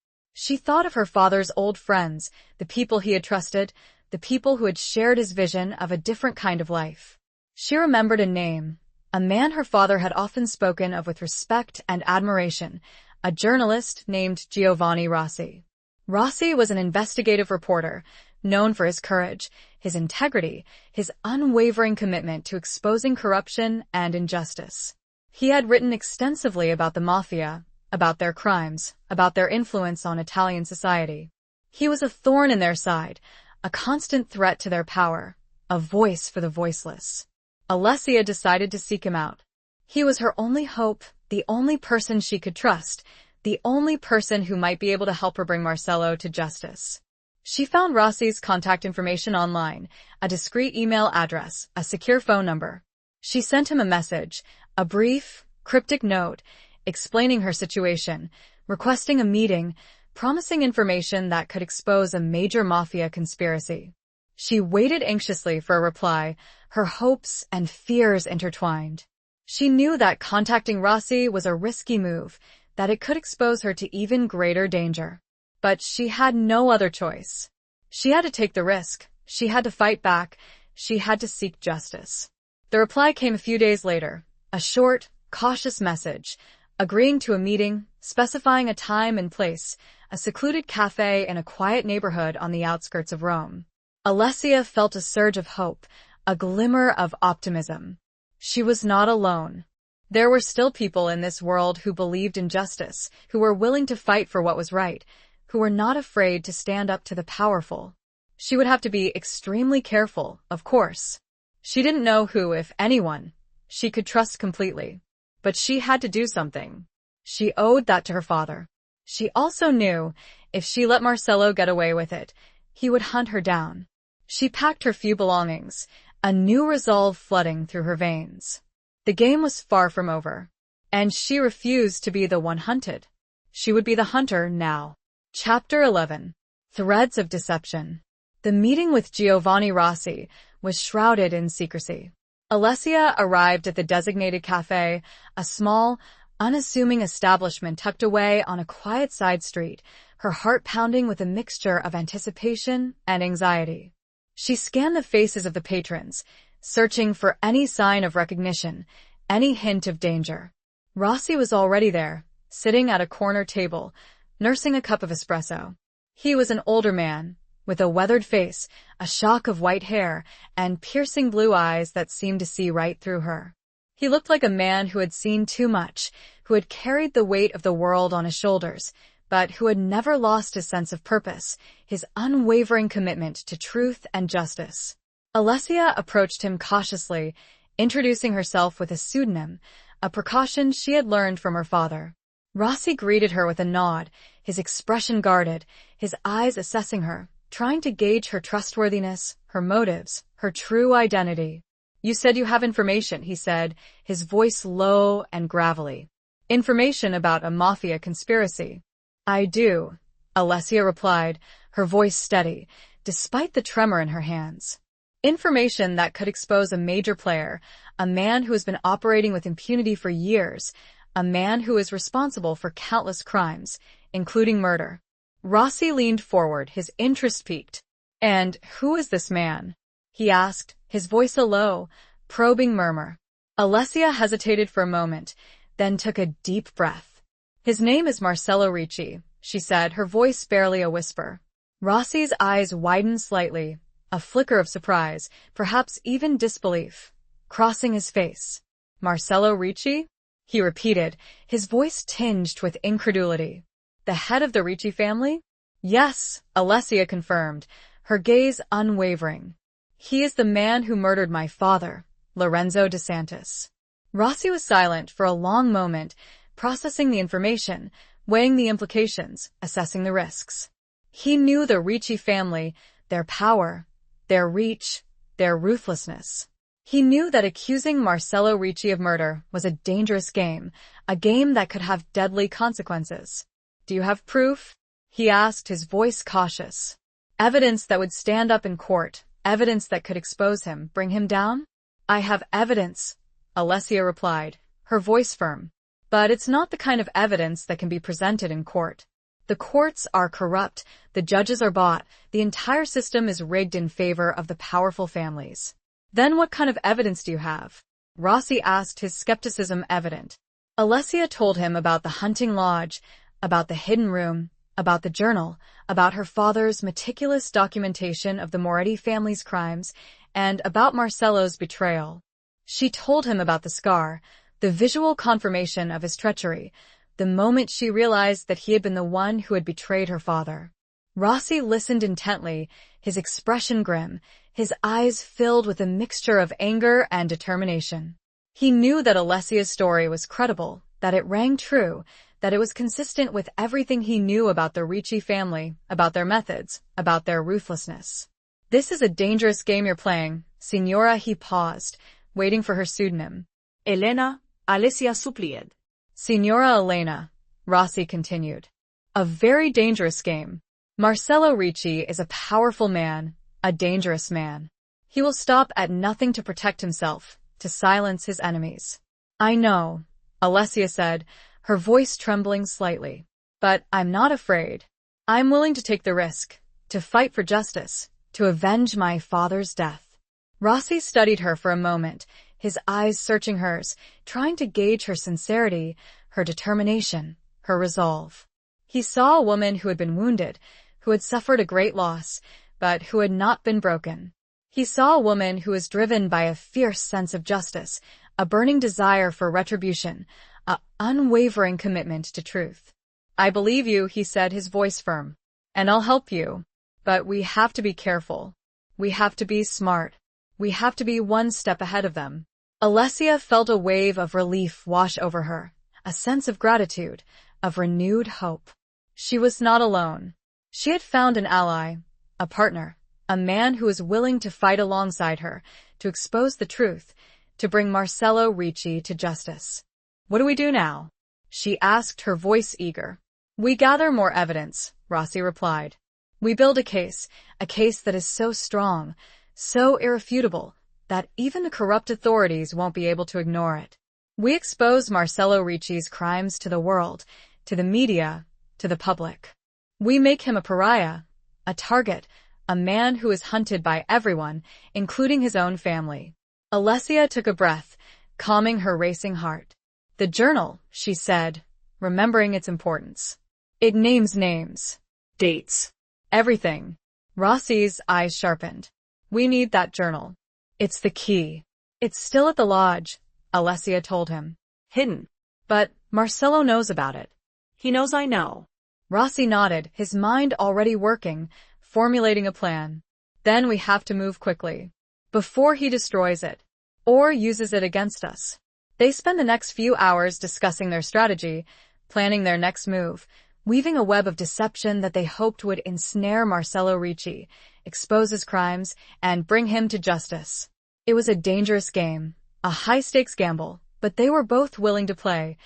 She thought of her father's old friends, the people he had trusted, the people who had shared his vision of a different kind of life. She remembered a name, a man her father had often spoken of with respect and admiration, a journalist named Giovanni Rossi. Rossi was an investigative reporter, known for his courage, his integrity, his unwavering commitment to exposing corruption and injustice. He had written extensively about the mafia, about their crimes, about their influence on Italian society. He was a thorn in their side, a constant threat to their power, a voice for the voiceless. Alessia decided to seek him out. He was her only hope, the only person she could trust, the only person who might be able to help her bring Marcello to justice. She found Rossi's contact information online, a discreet email address, a secure phone number. She sent him a message, a brief, cryptic note, explaining her situation, requesting a meeting, promising information that could expose a major mafia conspiracy. She waited anxiously for a reply, her hopes and fears intertwined. She knew that contacting Rossi was a risky move, that it could expose her to even greater danger. But she had no other choice. She had to take the risk, she had to fight back, she had to seek justice. The reply came a few days later, a short, cautious message, agreeing to a meeting, specifying a time and place, a secluded cafe in a quiet neighborhood on the outskirts of Rome. Alessia felt a surge of hope, a glimmer of optimism. She was not alone. There were still people in this world who believed in justice, who were willing to fight for what was right, who were not afraid to stand up to the powerful. She would have to be extremely careful, of course. She didn't know who, if anyone, she could trust completely. But she had to do something. She owed that to her father. She also knew, if she let Marcello get away with it, he would hunt her down. She packed her few belongings, a new resolve flooding through her veins. The game was far from over, and she refused to be the one hunted. She would be the hunter now. Chapter 11. Threads of Deception. The meeting with Giovanni Rossi was shrouded in secrecy. Alessia arrived at the designated cafe, a small, unassuming establishment tucked away on a quiet side street, her heart pounding with a mixture of anticipation and anxiety. She scanned the faces of the patrons, searching for any sign of recognition, any hint of danger. Rossi was already there, sitting at a corner table, nursing a cup of espresso. He was an older man, with a weathered face, a shock of white hair, and piercing blue eyes that seemed to see right through her. He looked like a man who had seen too much, who had carried the weight of the world on his shoulders, but who had never lost his sense of purpose, his unwavering commitment to truth and justice. Alessia approached him cautiously, introducing herself with a pseudonym, a precaution she had learned from her father. Rossi greeted her with a nod, his expression guarded, his eyes assessing her, trying to gauge her trustworthiness, her motives, her true identity. "You said you have information," he said, his voice low and gravelly. "Information about a mafia conspiracy." "I do," Alessia replied, her voice steady, despite the tremor in her hands. "Information that could expose a major player, a man who has been operating with impunity for years, a man who is responsible for countless crimes, including murder." Rossi leaned forward, his interest piqued. "And who is this man?" he asked, his voice a low, probing murmur. Alessia hesitated for a moment, then took a deep breath. "His name is Marcello Ricci," she said, her voice barely a whisper. Rossi's eyes widened slightly, a flicker of surprise, perhaps even disbelief, crossing his face. "Marcello Ricci?" he repeated, his voice tinged with incredulity. "The head of the Ricci family?" "Yes," Alessia confirmed, her gaze unwavering. "He is the man who murdered my father, Lorenzo DeSantis." Rossi was silent for a long moment, processing the information, weighing the implications, assessing the risks. He knew the Ricci family, their power, their reach, their ruthlessness. He knew that accusing Marcello Ricci of murder was a dangerous game, a game that could have deadly consequences. "Do you have proof?" he asked, his voice cautious. "Evidence that would stand up in court, evidence that could expose him, bring him down?" "I have evidence," Alessia replied, her voice firm. "But it's not the kind of evidence that can be presented in court. The courts are corrupt, the judges are bought, the entire system is rigged in favor of the powerful families." "Then what kind of evidence do you have?" Rossi asked, his skepticism evident. Alessia told him about the hunting lodge, about the hidden room, about the journal, about her father's meticulous documentation of the Moretti family's crimes, and about Marcello's betrayal. She told him about the scar, the visual confirmation of his treachery, the moment she realized that he had been the one who had betrayed her father. Rossi listened intently, his expression grim, his eyes filled with a mixture of anger and determination. He knew that Alessia's story was credible, that it rang true, that it was consistent with everything he knew about the Ricci family, about their methods, about their ruthlessness. "This is a dangerous game you're playing, Signora." He paused, waiting for her pseudonym. Elena, Alessia supplied. "Signora Elena," Rossi continued. "A very dangerous game. Marcello Ricci is a powerful man, a dangerous man. He will stop at nothing to protect himself, to silence his enemies." "I know," Alessia said, her voice trembling slightly. "But I'm not afraid. I'm willing to take the risk, to fight for justice, to avenge my father's death." Rossi studied her for a moment, his eyes searching hers, trying to gauge her sincerity, her determination, her resolve. He saw a woman who had been wounded, who had suffered a great loss, but who had not been broken. He saw a woman who was driven by a fierce sense of justice, a burning desire for retribution, an unwavering commitment to truth. "I believe you," he said, his voice firm, "and I'll help you. But we have to be careful. We have to be smart. We have to be one step ahead of them." Alessia felt a wave of relief wash over her, a sense of gratitude, of renewed hope. She was not alone. She had found an ally, a partner, a man who was willing to fight alongside her, to expose the truth, to bring Marcello Ricci to justice. "What do we do now?" she asked, her voice eager. "We gather more evidence," Rossi replied. "We build a case that is so strong, so irrefutable, that even the corrupt authorities won't be able to ignore it. We expose Marcello Ricci's crimes to the world, to the media, to the public. We make him a pariah, a target, a man who is hunted by everyone, including his own family." Alessia took a breath, calming her racing heart. "The journal," she said, remembering its importance. "It names names. Dates. Everything." Rossi's eyes sharpened. "We need that journal. It's the key." "It's still at the lodge," Alessia told him. Hidden. "But Marcello knows about it." He knows I know. Rossi nodded, his mind already working, formulating a plan. "Then we have to move quickly. Before he destroys it. Or uses it against us." They spent the next few hours discussing their strategy, planning their next move, weaving a web of deception that they hoped would ensnare Marcello Ricci, expose his crimes, and bring him to justice. It was a dangerous game, a high-stakes gamble, but they were both willing to play,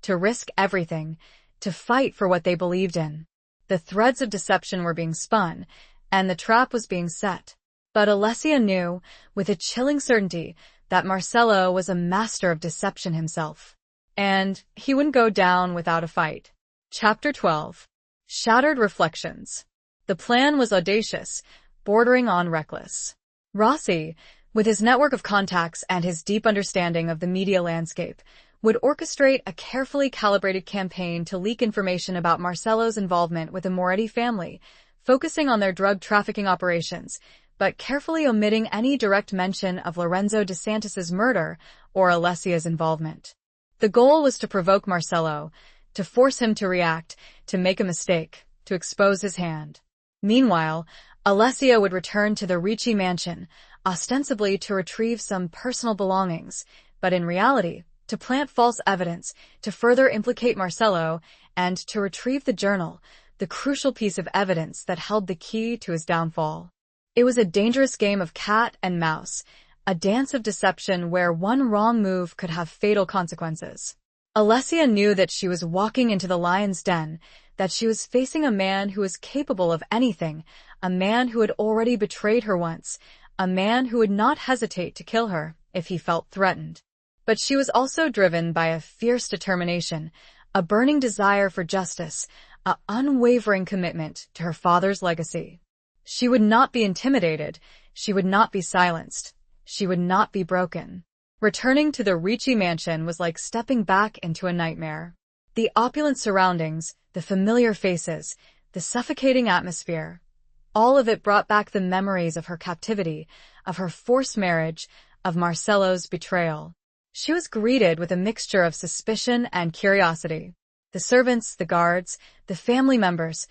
to risk everything, to fight for what they believed in. The threads of deception were being spun, and the trap was being set. But Alessia knew, with a chilling certainty, that Marcello was a master of deception himself. And he wouldn't go down without a fight. Chapter 12. Shattered Reflections. The plan was audacious, bordering on reckless. Rossi, with his network of contacts and his deep understanding of the media landscape, would orchestrate a carefully calibrated campaign to leak information about Marcello's involvement with the Moretti family, focusing on their drug trafficking operations, but carefully omitting any direct mention of Lorenzo DeSantis's murder or Alessia's involvement. The goal was to provoke Marcello, to force him to react, to make a mistake, to expose his hand. Meanwhile, Alessia would return to the Ricci mansion, ostensibly to retrieve some personal belongings, but in reality, to plant false evidence, to further implicate Marcello, and to retrieve the journal, the crucial piece of evidence that held the key to his downfall. It was a dangerous game of cat and mouse, a dance of deception where one wrong move could have fatal consequences. Alessia knew that she was walking into the lion's den, that she was facing a man who was capable of anything, a man who had already betrayed her once, a man who would not hesitate to kill her if he felt threatened. But she was also driven by a fierce determination, a burning desire for justice, an unwavering commitment to her father's legacy. She would not be intimidated, she would not be silenced, she would not be broken. Returning to the Ricci mansion was like stepping back into a nightmare. The opulent surroundings, the familiar faces, the suffocating atmosphere, all of it brought back the memories of her captivity, of her forced marriage, of Marcello's betrayal. She was greeted with a mixture of suspicion and curiosity. The servants, the guards, the family members,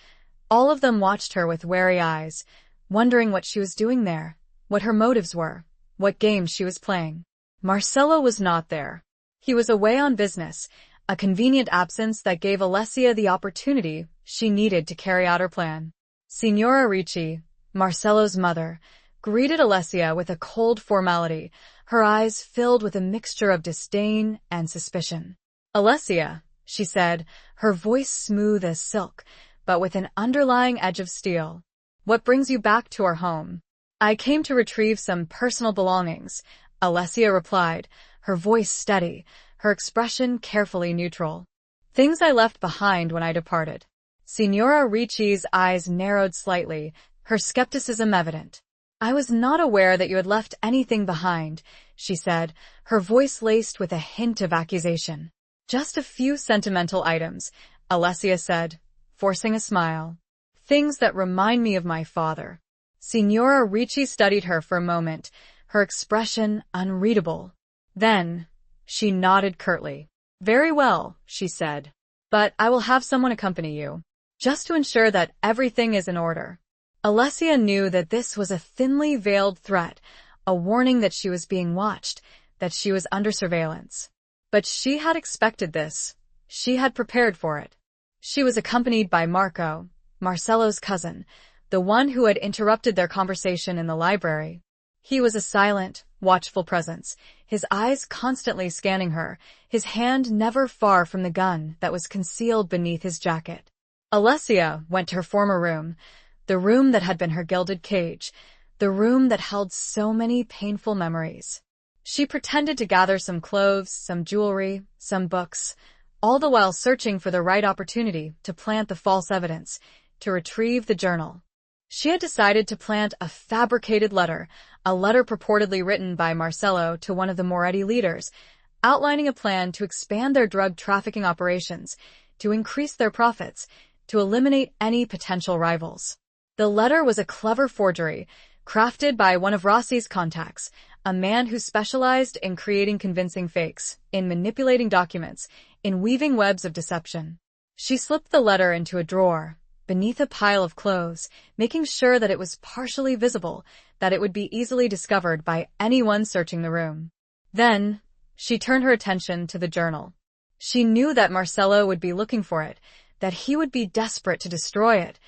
all of them watched her with wary eyes, wondering what she was doing there, what her motives were, what games she was playing. Marcello was not there. He was away on business, a convenient absence that gave Alessia the opportunity she needed to carry out her plan. Signora Ricci, Marcello's mother, greeted Alessia with a cold formality, her eyes filled with a mixture of disdain and suspicion. "Alessia," she said, her voice smooth as silk, but with an underlying edge of steel. "What brings you back to our home?" "I came to retrieve some personal belongings," Alessia replied, her voice steady, her expression carefully neutral. "Things I left behind when I departed." Signora Ricci's eyes narrowed slightly, her skepticism evident. "I was not aware that you had left anything behind," she said, her voice laced with a hint of accusation. "Just a few sentimental items," Alessia said, forcing a smile. "Things that remind me of my father." Signora Ricci studied her for a moment, her expression unreadable. Then, she nodded curtly. "Very well," she said. "But I will have someone accompany you, just to ensure that everything is in order." Alessia knew that this was a thinly veiled threat, a warning that she was being watched, that she was under surveillance. But she had expected this. She had prepared for it. She was accompanied by Marco, Marcello's cousin, the one who had interrupted their conversation in the library. He was a silent, watchful presence, his eyes constantly scanning her, his hand never far from the gun that was concealed beneath his jacket. Alessia went to her former room, the room that had been her gilded cage, the room that held so many painful memories. She pretended to gather some clothes, some jewelry, some books, all the while searching for the right opportunity to plant the false evidence, to retrieve the journal. She had decided to plant a fabricated letter, a letter purportedly written by Marcello to one of the Moretti leaders, outlining a plan to expand their drug trafficking operations, to increase their profits, to eliminate any potential rivals. The letter was a clever forgery, crafted by one of Rossi's contacts, a man who specialized in creating convincing fakes, in manipulating documents, in weaving webs of deception. She slipped the letter into a drawer, beneath a pile of clothes, making sure that it was partially visible, that it would be easily discovered by anyone searching the room. Then, she turned her attention to the journal. She knew that Marcello would be looking for it, that he would be desperate to destroy it,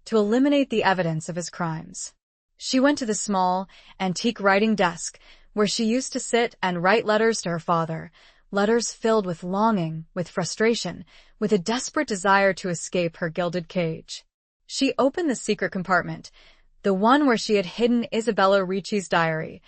to eliminate the evidence of his crimes. She went to the small, antique writing desk, where she used to sit and write letters to her father, letters filled with longing, with frustration, with a desperate desire to escape her gilded cage. She opened the secret compartment, the one where she had hidden Isabella Ricci's diary,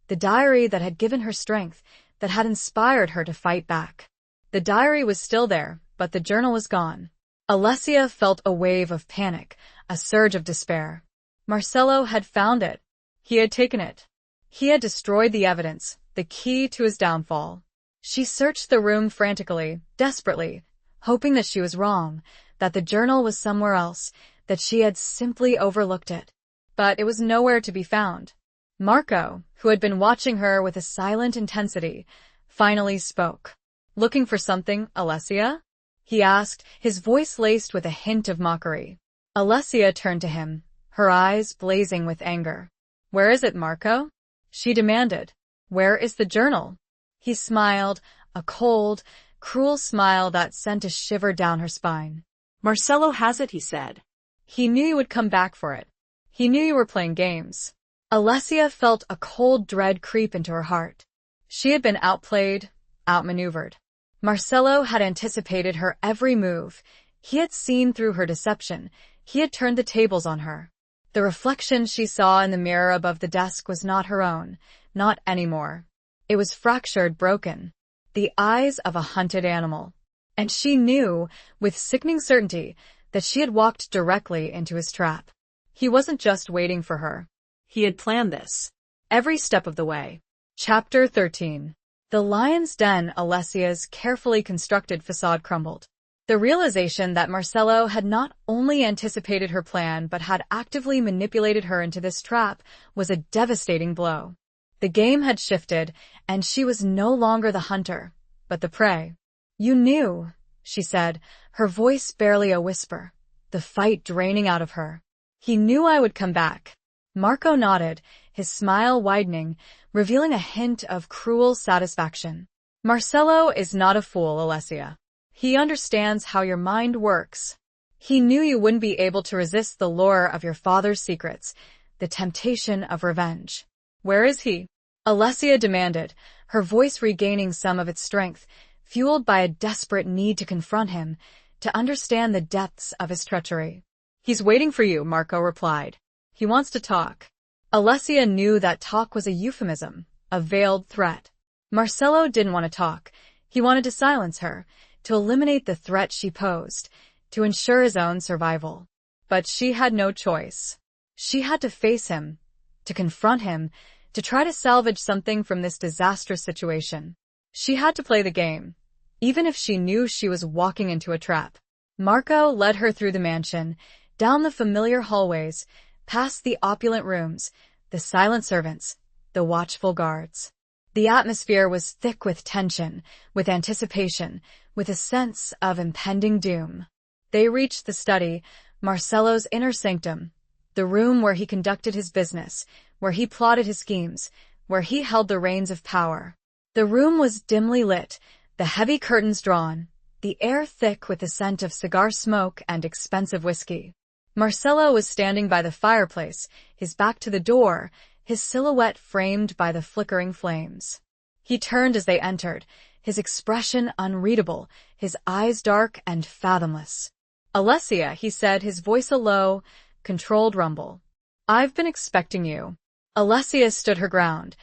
the diary that had given her strength, that had inspired her to fight back. The diary was still there, but the journal was gone. Alessia felt a wave of panic, a surge of despair. Marcello had found it. He had taken it. He had destroyed the evidence, the key to his downfall. She searched the room frantically, desperately, hoping that she was wrong, that the journal was somewhere else, that she had simply overlooked it. But it was nowhere to be found. Marco, who had been watching her with a silent intensity, finally spoke. "Looking for something, Alessia?" he asked, his voice laced with a hint of mockery. Alessia turned to him, her eyes blazing with anger. "Where is it, Marco?" she demanded. "Where is the journal?" He smiled, a cold, cruel smile that sent a shiver down her spine. "Marcello has it," he said. "He knew you would come back for it. He knew you were playing games." Alessia felt a cold dread creep into her heart. She had been outplayed, outmaneuvered. Marcello had anticipated her every move. He had seen through her deception. He had turned the tables on her. The reflection she saw in the mirror above the desk was not her own, not anymore. It was fractured, broken, the eyes of a hunted animal. And she knew, with sickening certainty, that she had walked directly into his trap. He wasn't just waiting for her. He had planned this. Every step of the way. Chapter 13. The lion's den, Alessia's carefully constructed facade crumbled. The realization that Marcelo had not only anticipated her plan but had actively manipulated her into this trap was a devastating blow. The game had shifted, and she was no longer the hunter, but the prey. "You knew," she said, her voice barely a whisper, the fight draining out of her. "He knew I would come back." Marco nodded, his smile widening, revealing a hint of cruel satisfaction. "Marcelo is not a fool, Alessia. He understands how your mind works. He knew you wouldn't be able to resist the lure of your father's secrets, the temptation of revenge." "Where is he?" Alessia demanded, her voice regaining some of its strength, fueled by a desperate need to confront him, to understand the depths of his treachery. "He's waiting for you," Marco replied. "He wants to talk." Alessia knew that talk was a euphemism, a veiled threat. Marcelo didn't want to talk. He wanted to silence her, to eliminate the threat she posed, to ensure his own survival. But she had no choice. She had to face him, to confront him, to try to salvage something from this disastrous situation. She had to play the game, even if she knew she was walking into a trap. Marco led her through the mansion, down the familiar hallways, past the opulent rooms, the silent servants, the watchful guards. The atmosphere was thick with tension, with anticipation, with a sense of impending doom. They reached the study, Marcelo's inner sanctum, the room where he conducted his business, where he plotted his schemes, where he held the reins of power. The room was dimly lit, the heavy curtains drawn, the air thick with the scent of cigar smoke and expensive whiskey. Marcelo was standing by the fireplace, his back to the door, his silhouette framed by the flickering flames. He turned as they entered, his expression unreadable, his eyes dark and fathomless. "Alessia," he said, his voice a low, controlled rumble. "I've been expecting you." Alessia stood her ground,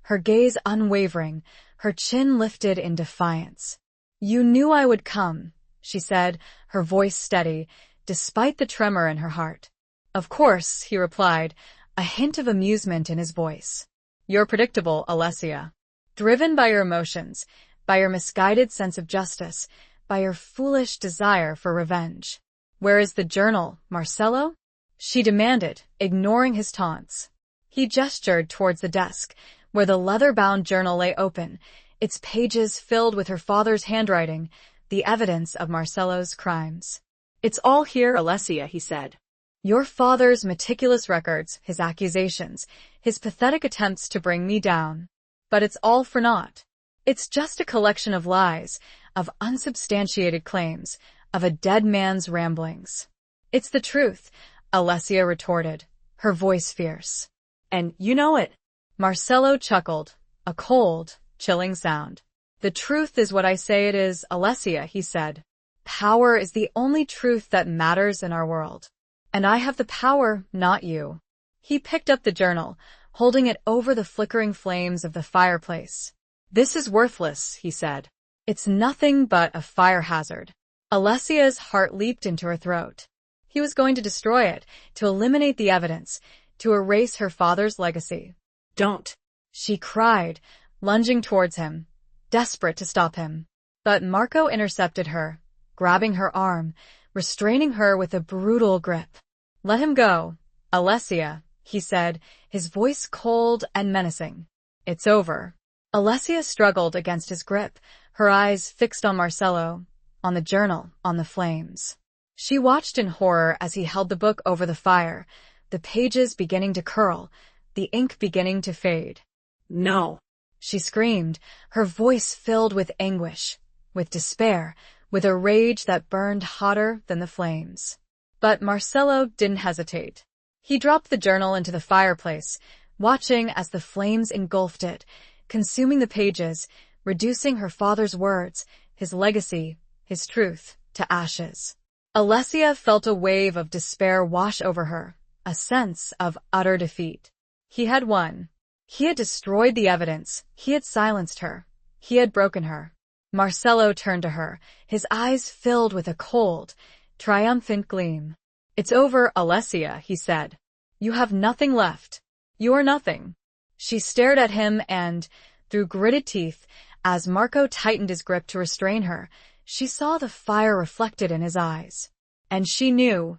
her gaze unwavering, her chin lifted in defiance. "You knew I would come," she said, her voice steady, despite the tremor in her heart. "Of course," he replied, a hint of amusement in his voice. "You're predictable, Alessia. Driven by your emotions, by your misguided sense of justice, by your foolish desire for revenge." "Where is the journal, Marcelo?" she demanded, ignoring his taunts. He gestured towards the desk, where the leather-bound journal lay open, its pages filled with her father's handwriting, the evidence of Marcelo's crimes. "It's all here, Alessia," he said. "Your father's meticulous records, his accusations, his pathetic attempts to bring me down. But it's all for naught. It's just a collection of lies, of unsubstantiated claims, of a dead man's ramblings." "It's the truth," Alessia retorted, her voice fierce. "And you know it." Marcelo chuckled, a cold, chilling sound. "The truth is what I say it is, Alessia," he said. "Power is the only truth that matters in our world. And I have the power, not you." He picked up the journal, holding it over the flickering flames of the fireplace. "This is worthless," he said. "It's nothing but a fire hazard." Alessia's heart leaped into her throat. He was going to destroy it, to eliminate the evidence, to erase her father's legacy. "Don't!" she cried, lunging towards him, desperate to stop him. But Marco intercepted her, grabbing her arm, restraining her with a brutal grip. "Let him go, Alessia," he said, his voice cold and menacing. "It's over." Alessia struggled against his grip, her eyes fixed on Marcelo, on the journal, on the flames. She watched in horror as he held the book over the fire, the pages beginning to curl, the ink beginning to fade. "No!" she screamed, her voice filled with anguish, with despair, with a rage that burned hotter than the flames. But Marcelo didn't hesitate. He dropped the journal into the fireplace, watching as the flames engulfed it, consuming the pages, reducing her father's words, his legacy, his truth, to ashes. Alessia felt a wave of despair wash over her, a sense of utter defeat. He had won. He had destroyed the evidence. He had silenced her. He had broken her. Marcelo turned to her, his eyes filled with a cold, triumphant gleam. "It's over, Alessia," he said. "You have nothing left. You are nothing." She stared at him and, through gritted teeth, As Marco tightened his grip to restrain her, she saw the fire reflected in his eyes. And she knew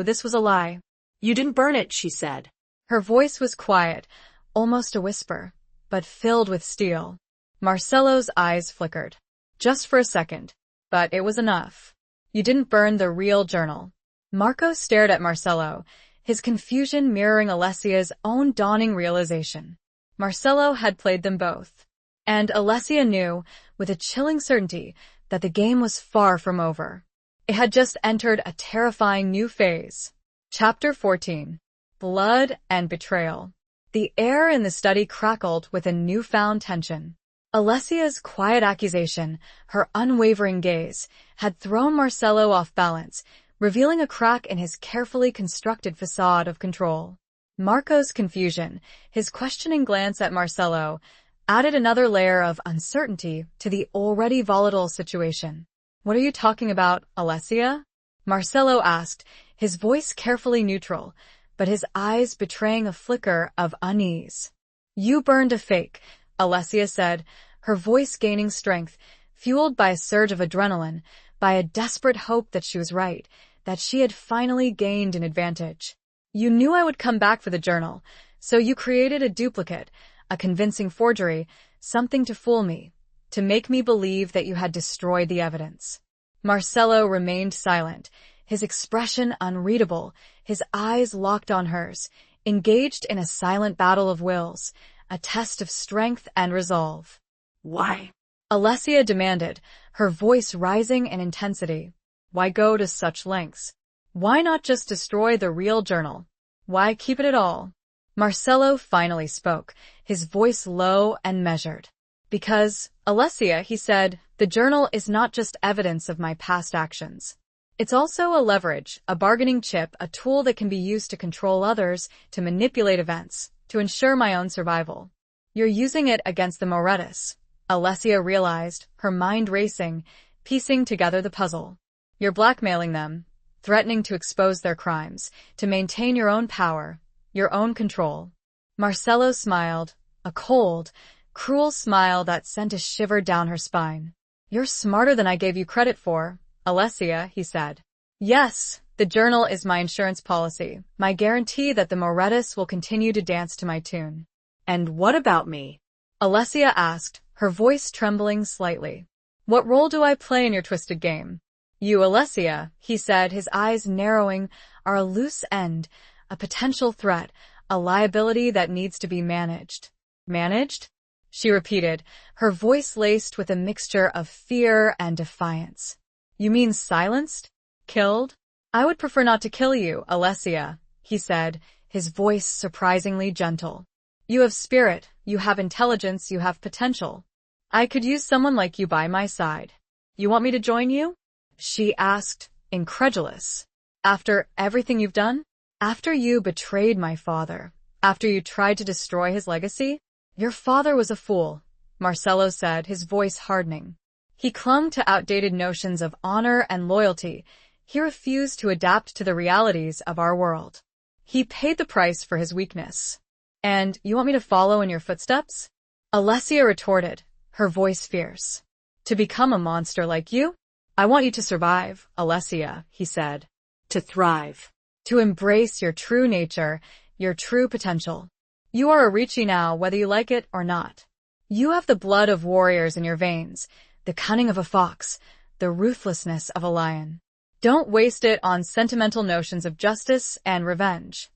this was a lie. You didn't burn it, she said. Her voice was quiet, almost a whisper, but filled with steel. Marcelo's eyes flickered. Just for a second. But it was enough. You didn't burn the real journal. Marco stared at Marcelo, his confusion mirroring Alessia's own dawning realization. Marcelo had played them both. And Alessia knew, with a chilling certainty, that the game was far from over. It had just entered a terrifying new phase. Chapter 14. Blood and Betrayal. The air in the study crackled with a newfound tension. Alessia's quiet accusation, her unwavering gaze, had thrown Marcelo off balance, revealing a crack in his carefully constructed facade of control. Marco's confusion, his questioning glance at Marcelo, added another layer of uncertainty to the already volatile situation. "What are you talking about, Alessia?" Marcelo asked, his voice carefully neutral, but his eyes betraying a flicker of unease. "You burned a fake," Alessia said, her voice gaining strength, fueled by a surge of adrenaline, by a desperate hope that she was right, that she had finally gained an advantage. "You knew I would come back for the journal, so you created a duplicate, a convincing forgery, something to fool me, to make me believe that you had destroyed the evidence." Marcelo remained silent, his expression unreadable, his eyes locked on hers, engaged in a silent battle of wills, a test of strength and resolve. "Why?" Alessia demanded, her voice rising in intensity. "Why go to such lengths? Why not just destroy the real journal? Why keep it at all?" Marcelo finally spoke, his voice low and measured. "Because, Alessia," he said, "the journal is not just evidence of my past actions. It's also a leverage, a bargaining chip, a tool that can be used to control others, to manipulate events, to ensure my own survival. You're using it against the Morettas." Alessia realized, her mind racing, piecing together the puzzle. "You're blackmailing them, threatening to expose their crimes, to maintain your own power, your own control." Marcelo smiled, a cold, cruel smile that sent a shiver down her spine. "You're smarter than I gave you credit for, Alessia," he said. "Yes, the journal is my insurance policy, my guarantee that the Morettas will continue to dance to my tune." "And what about me?" Alessia asked, her voice trembling slightly. "What role do I play in your twisted game?" "You, Alessia," he said, his eyes narrowing, "are a loose end, a potential threat, a liability that needs to be managed." "Managed?" she repeated, her voice laced with a mixture of fear and defiance. "You mean silenced? Killed?" "I would prefer not to kill you, Alessia," he said, his voice surprisingly gentle. "You have spirit, you have intelligence, you have potential. I could use someone like you by my side. You want me to join you?" she asked, incredulous. "After everything you've done? After you betrayed my father? After you tried to destroy his legacy?" "Your father was a fool," Marcelo said, his voice hardening. "He clung to outdated notions of honor and loyalty. He refused to adapt to the realities of our world. He paid the price for his weakness. And you want me to follow in your footsteps?" Alessia retorted, her voice fierce. "To become a monster like you? I want you to survive, Alessia," he said. "To thrive. To embrace your true nature, your true potential. You are a Ricci now, whether you like it or not. You have the blood of warriors in your veins, the cunning of a fox, the ruthlessness of a lion. Don't waste it on sentimental notions of justice and revenge."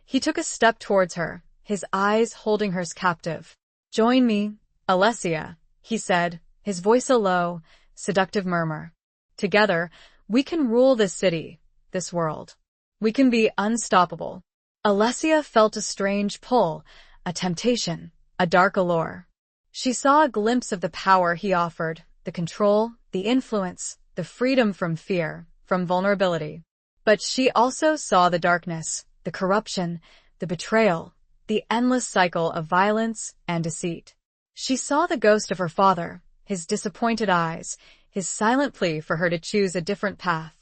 He took a step towards her, his eyes holding hers captive. "Join me, Alessia," he said, his voice a low, seductive murmur. "Together, we can rule this city, this world. We can be unstoppable." Alessia felt a strange pull, a temptation, a dark allure. She saw a glimpse of the power he offered, the control, the influence, the freedom from fear, from vulnerability. But she also saw the darkness, the corruption, the betrayal, the endless cycle of violence and deceit. She saw the ghost of her father, his disappointed eyes, his silent plea for her to choose a different path.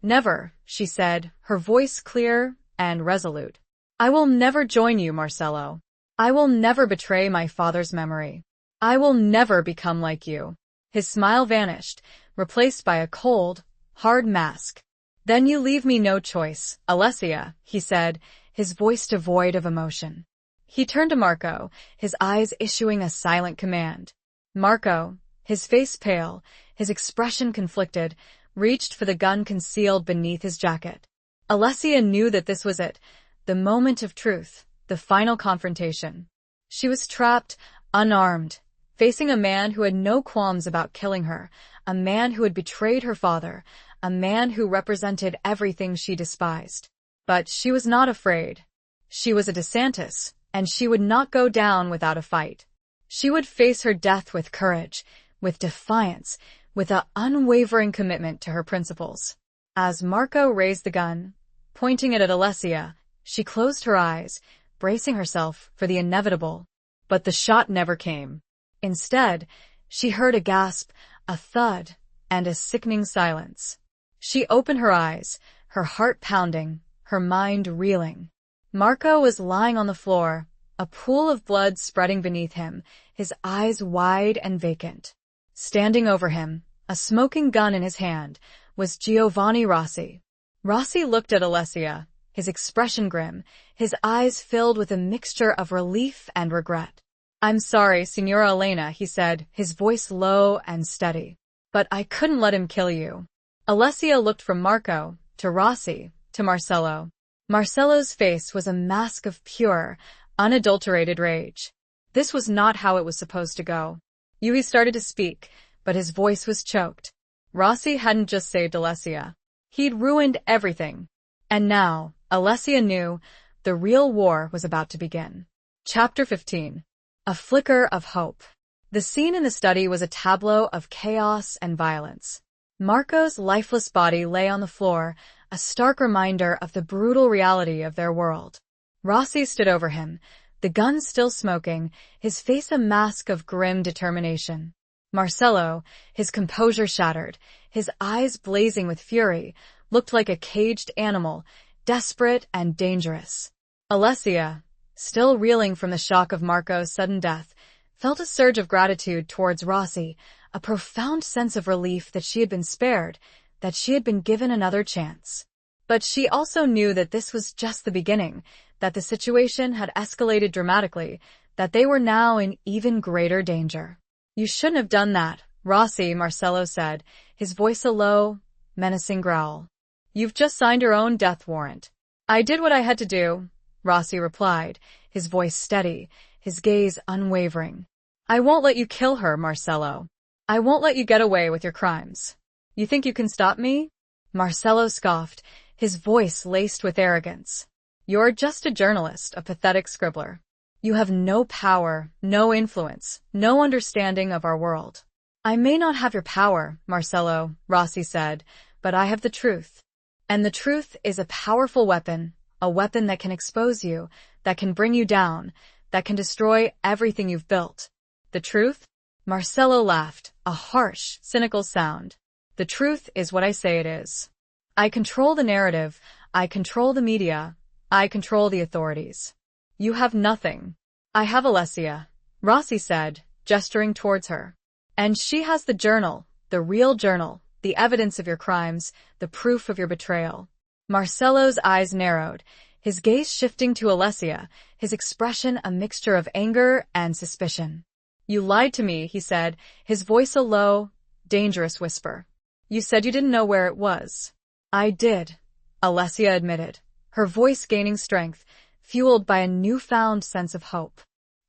"Never," she said, her voice clear and resolute. "I will never join you, Marcelo. I will never betray my father's memory. I will never become like you. His smile vanished, replaced by a cold, hard mask. Then you leave me no choice, Alessia, he said, his voice devoid of emotion. He turned to Marco, his eyes issuing a silent command. Marco, his face pale, his expression conflicted, reached for the gun concealed beneath his jacket. Alessia knew that this was it, the moment of truth, the final confrontation. She was trapped, unarmed, facing a man who had no qualms about killing her, a man who had betrayed her father, a man who represented everything she despised. But she was not afraid. She was a DeSantis, and she would not go down without a fight. She would face her death with courage, with defiance, with an unwavering commitment to her principles. As Marco raised the gun, pointing it at Alessia, she closed her eyes, bracing herself for the inevitable. But the shot never came. Instead, she heard a gasp, a thud, and a sickening silence. She opened her eyes, her heart pounding, her mind reeling. Marco was lying on the floor, a pool of blood spreading beneath him, his eyes wide and vacant. Standing over him, a smoking gun in his hand, was Giovanni Rossi. Rossi looked at Alessia, his expression grim, his eyes filled with a mixture of relief and regret. I'm sorry, Signora Elena, he said, his voice low and steady. But I couldn't let him kill you. Alessia looked from Marco, to Rossi, to Marcello. Marcello's face was a mask of pure, unadulterated rage. This was not how it was supposed to go. Yui started to speak, but his voice was choked. Rossi hadn't just saved Alessia. He'd ruined everything. And now, Alessia knew, the real war was about to begin. Chapter 15. A flicker of hope. The scene in the study was a tableau of chaos and violence. Marco's lifeless body lay on the floor, a stark reminder of the brutal reality of their world. Rossi stood over him, the gun still smoking, his face a mask of grim determination. Marcello, his composure shattered, his eyes blazing with fury, looked like a caged animal, desperate and dangerous. Alessia, still reeling from the shock of Marco's sudden death, felt a surge of gratitude towards Rossi, a profound sense of relief that she had been spared, that she had been given another chance. But she also knew that this was just the beginning, that the situation had escalated dramatically, that they were now in even greater danger. You shouldn't have done that, Rossi, Marcello said, his voice a low, menacing growl. You've just signed your own death warrant. I did what I had to do, Rossi replied, his voice steady, his gaze unwavering. I won't let you kill her, Marcello. I won't let you get away with your crimes. You think you can stop me? Marcello scoffed, his voice laced with arrogance. You're just a journalist, a pathetic scribbler. You have no power, no influence, no understanding of our world. I may not have your power, Marcello, Rossi said, but I have the truth. And the truth is a powerful weapon, a weapon that can expose you, that can bring you down, that can destroy everything you've built. The truth? Marcello laughed, a harsh, cynical sound. The truth is what I say it is. I control the narrative, I control the media, I control the authorities. You have nothing. I have Alessia, Rossi said, gesturing towards her. And she has the journal, the real journal, the evidence of your crimes, the proof of your betrayal. Marcello's eyes narrowed, his gaze shifting to Alessia, his expression a mixture of anger and suspicion. You lied to me, he said, his voice a low, dangerous whisper. You said you didn't know where it was. I did, Alessia admitted, her voice gaining strength, fueled by a newfound sense of hope.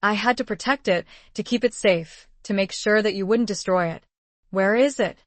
I had to protect it, to keep it safe, to make sure that you wouldn't destroy it. Where is it?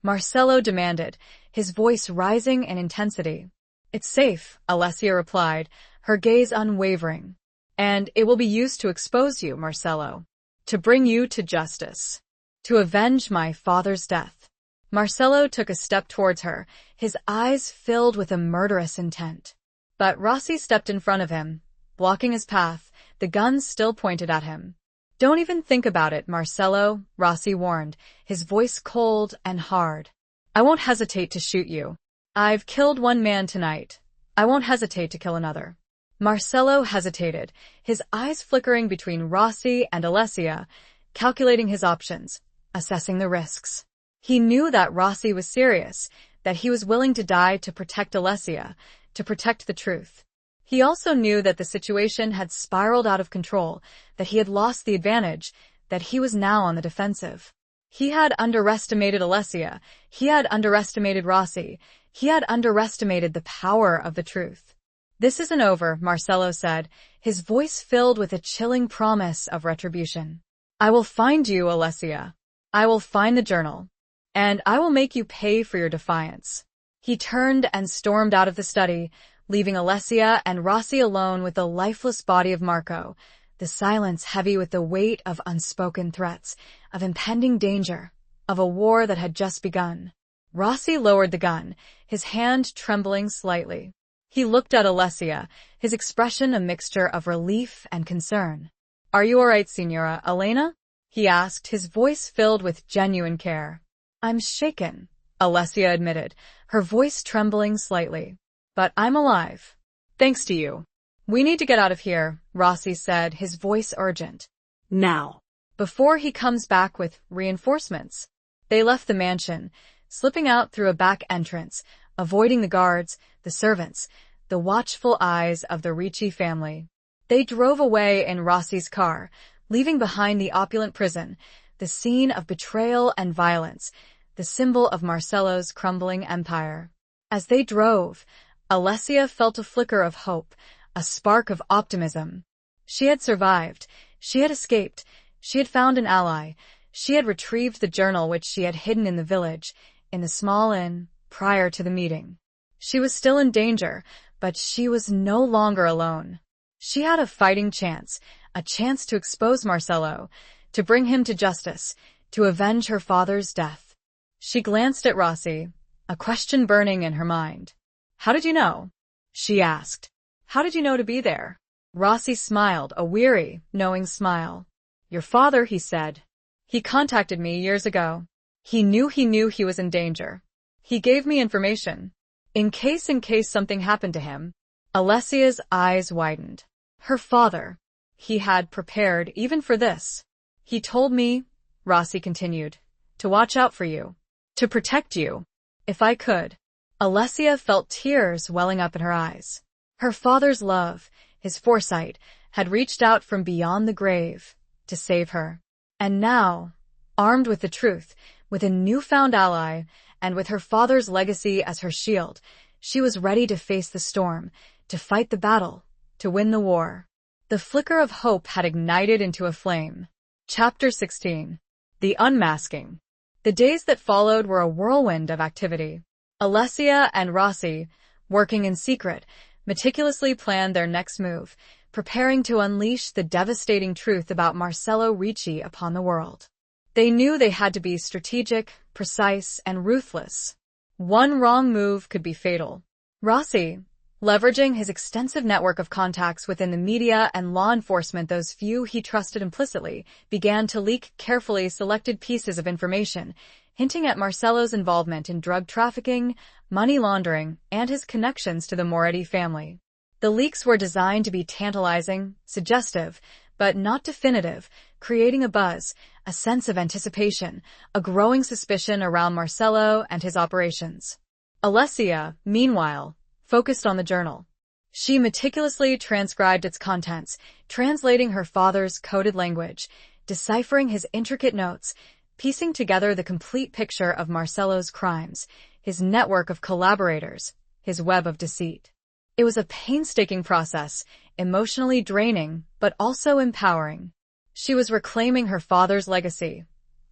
Marcello demanded, his voice rising in intensity. It's safe, Alessia replied, her gaze unwavering. And it will be used to expose you, Marcello. To bring you to justice. To avenge my father's death. Marcello took a step towards her, his eyes filled with a murderous intent. But Rossi stepped in front of him, blocking his path, the gun still pointed at him. Don't even think about it, Marcello, Rossi warned, his voice cold and hard. I won't hesitate to shoot you. I've killed one man tonight. I won't hesitate to kill another. Marcello hesitated, his eyes flickering between Rossi and Alessia, calculating his options, assessing the risks. He knew that Rossi was serious, that he was willing to die to protect Alessia, to protect the truth. He also knew that the situation had spiraled out of control, that he had lost the advantage, that he was now on the defensive. He had underestimated Alessia, he had underestimated Rossi, he had underestimated the power of the truth. "This isn't over," Marcello said, his voice filled with a chilling promise of retribution. "I will find you, Alessia. I will find the journal. And I will make you pay for your defiance." He turned and stormed out of the study, leaving Alessia and Rossi alone with the lifeless body of Marco, the silence heavy with the weight of unspoken threats, of impending danger, of a war that had just begun. Rossi lowered the gun, his hand trembling slightly. He looked at Alessia, his expression a mixture of relief and concern. "Are you all right, Signora Elena?" he asked, his voice filled with genuine care. "I'm shaken," Alessia admitted, her voice trembling slightly. "But I'm alive. Thanks to you." "We need to get out of here," Rossi said, his voice urgent. "Now." "Before he comes back with reinforcements." They left the mansion, slipping out through a back entrance, avoiding the guards, the servants, the watchful eyes of the Ricci family. They drove away in Rossi's car, leaving behind the opulent prison, the scene of betrayal and violence, the symbol of Marcello's crumbling empire. As they drove, Alessia felt a flicker of hope, a spark of optimism. She had survived, she had escaped, she had found an ally, she had retrieved the journal which she had hidden in the village, in the small inn, prior to the meeting. She was still in danger, but she was no longer alone. She had a fighting chance, a chance to expose Marcello, to bring him to justice, to avenge her father's death. She glanced at Rossi, a question burning in her mind. "How did you know?" she asked. "How did you know to be there?" Rossi smiled, a weary, knowing smile. "Your father," he said. "He contacted me years ago. He knew he was in danger. He gave me information. In case something happened to him." Alessia's eyes widened. Her father. He had prepared even for this. "He told me," Rossi continued, "to watch out for you. To protect you. If I could." Alessia felt tears welling up in her eyes. Her father's love, his foresight, had reached out from beyond the grave to save her. And now, armed with the truth, with a newfound ally, and with her father's legacy as her shield, she was ready to face the storm, to fight the battle, to win the war. The flicker of hope had ignited into a flame. Chapter 16. The Unmasking. The days that followed were a whirlwind of activity. Alessia and Rossi, working in secret, meticulously planned their next move, preparing to unleash the devastating truth about Marcello Ricci upon the world. They knew they had to be strategic, precise, and ruthless. One wrong move could be fatal. Rossi, leveraging his extensive network of contacts within the media and law enforcement, those few he trusted implicitly, began to leak carefully selected pieces of information, hinting at Marcello's involvement in drug trafficking, money laundering, and his connections to the Moretti family. The leaks were designed to be tantalizing, suggestive, but not definitive, creating a buzz, a sense of anticipation, a growing suspicion around Marcello and his operations. Alessia, meanwhile, focused on the journal. She meticulously transcribed its contents, translating her father's coded language, deciphering his intricate notes, piecing together the complete picture of Marcello's crimes, his network of collaborators, his web of deceit. It was a painstaking process, emotionally draining, but also empowering. She was reclaiming her father's legacy,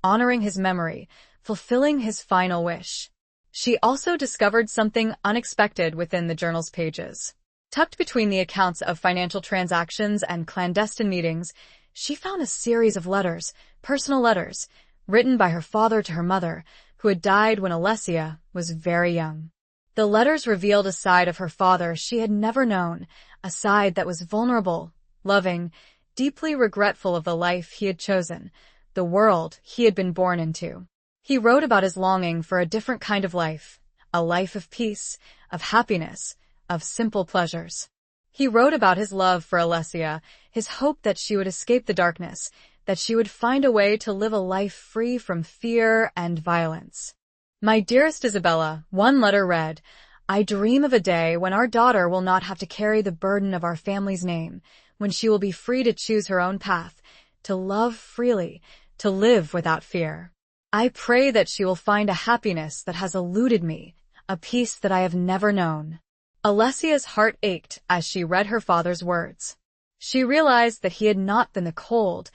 honoring his memory, fulfilling his final wish. She also discovered something unexpected within the journal's pages. Tucked between the accounts of financial transactions and clandestine meetings, she found a series of letters, personal letters, written by her father to her mother, who had died when Alessia was very young. The letters revealed a side of her father she had never known, a side that was vulnerable, loving, deeply regretful of the life he had chosen, the world he had been born into. He wrote about his longing for a different kind of life, a life of peace, of happiness, of simple pleasures. He wrote about his love for Alessia, his hope that she would escape the darkness, that she would find a way to live a life free from fear and violence. My dearest Isabella, one letter read, I dream of a day when our daughter will not have to carry the burden of our family's name, when she will be free to choose her own path, to love freely, to live without fear. I pray that she will find a happiness that has eluded me, a peace that I have never known. Alessia's heart ached as she read her father's words. She realized that he had not been the cold,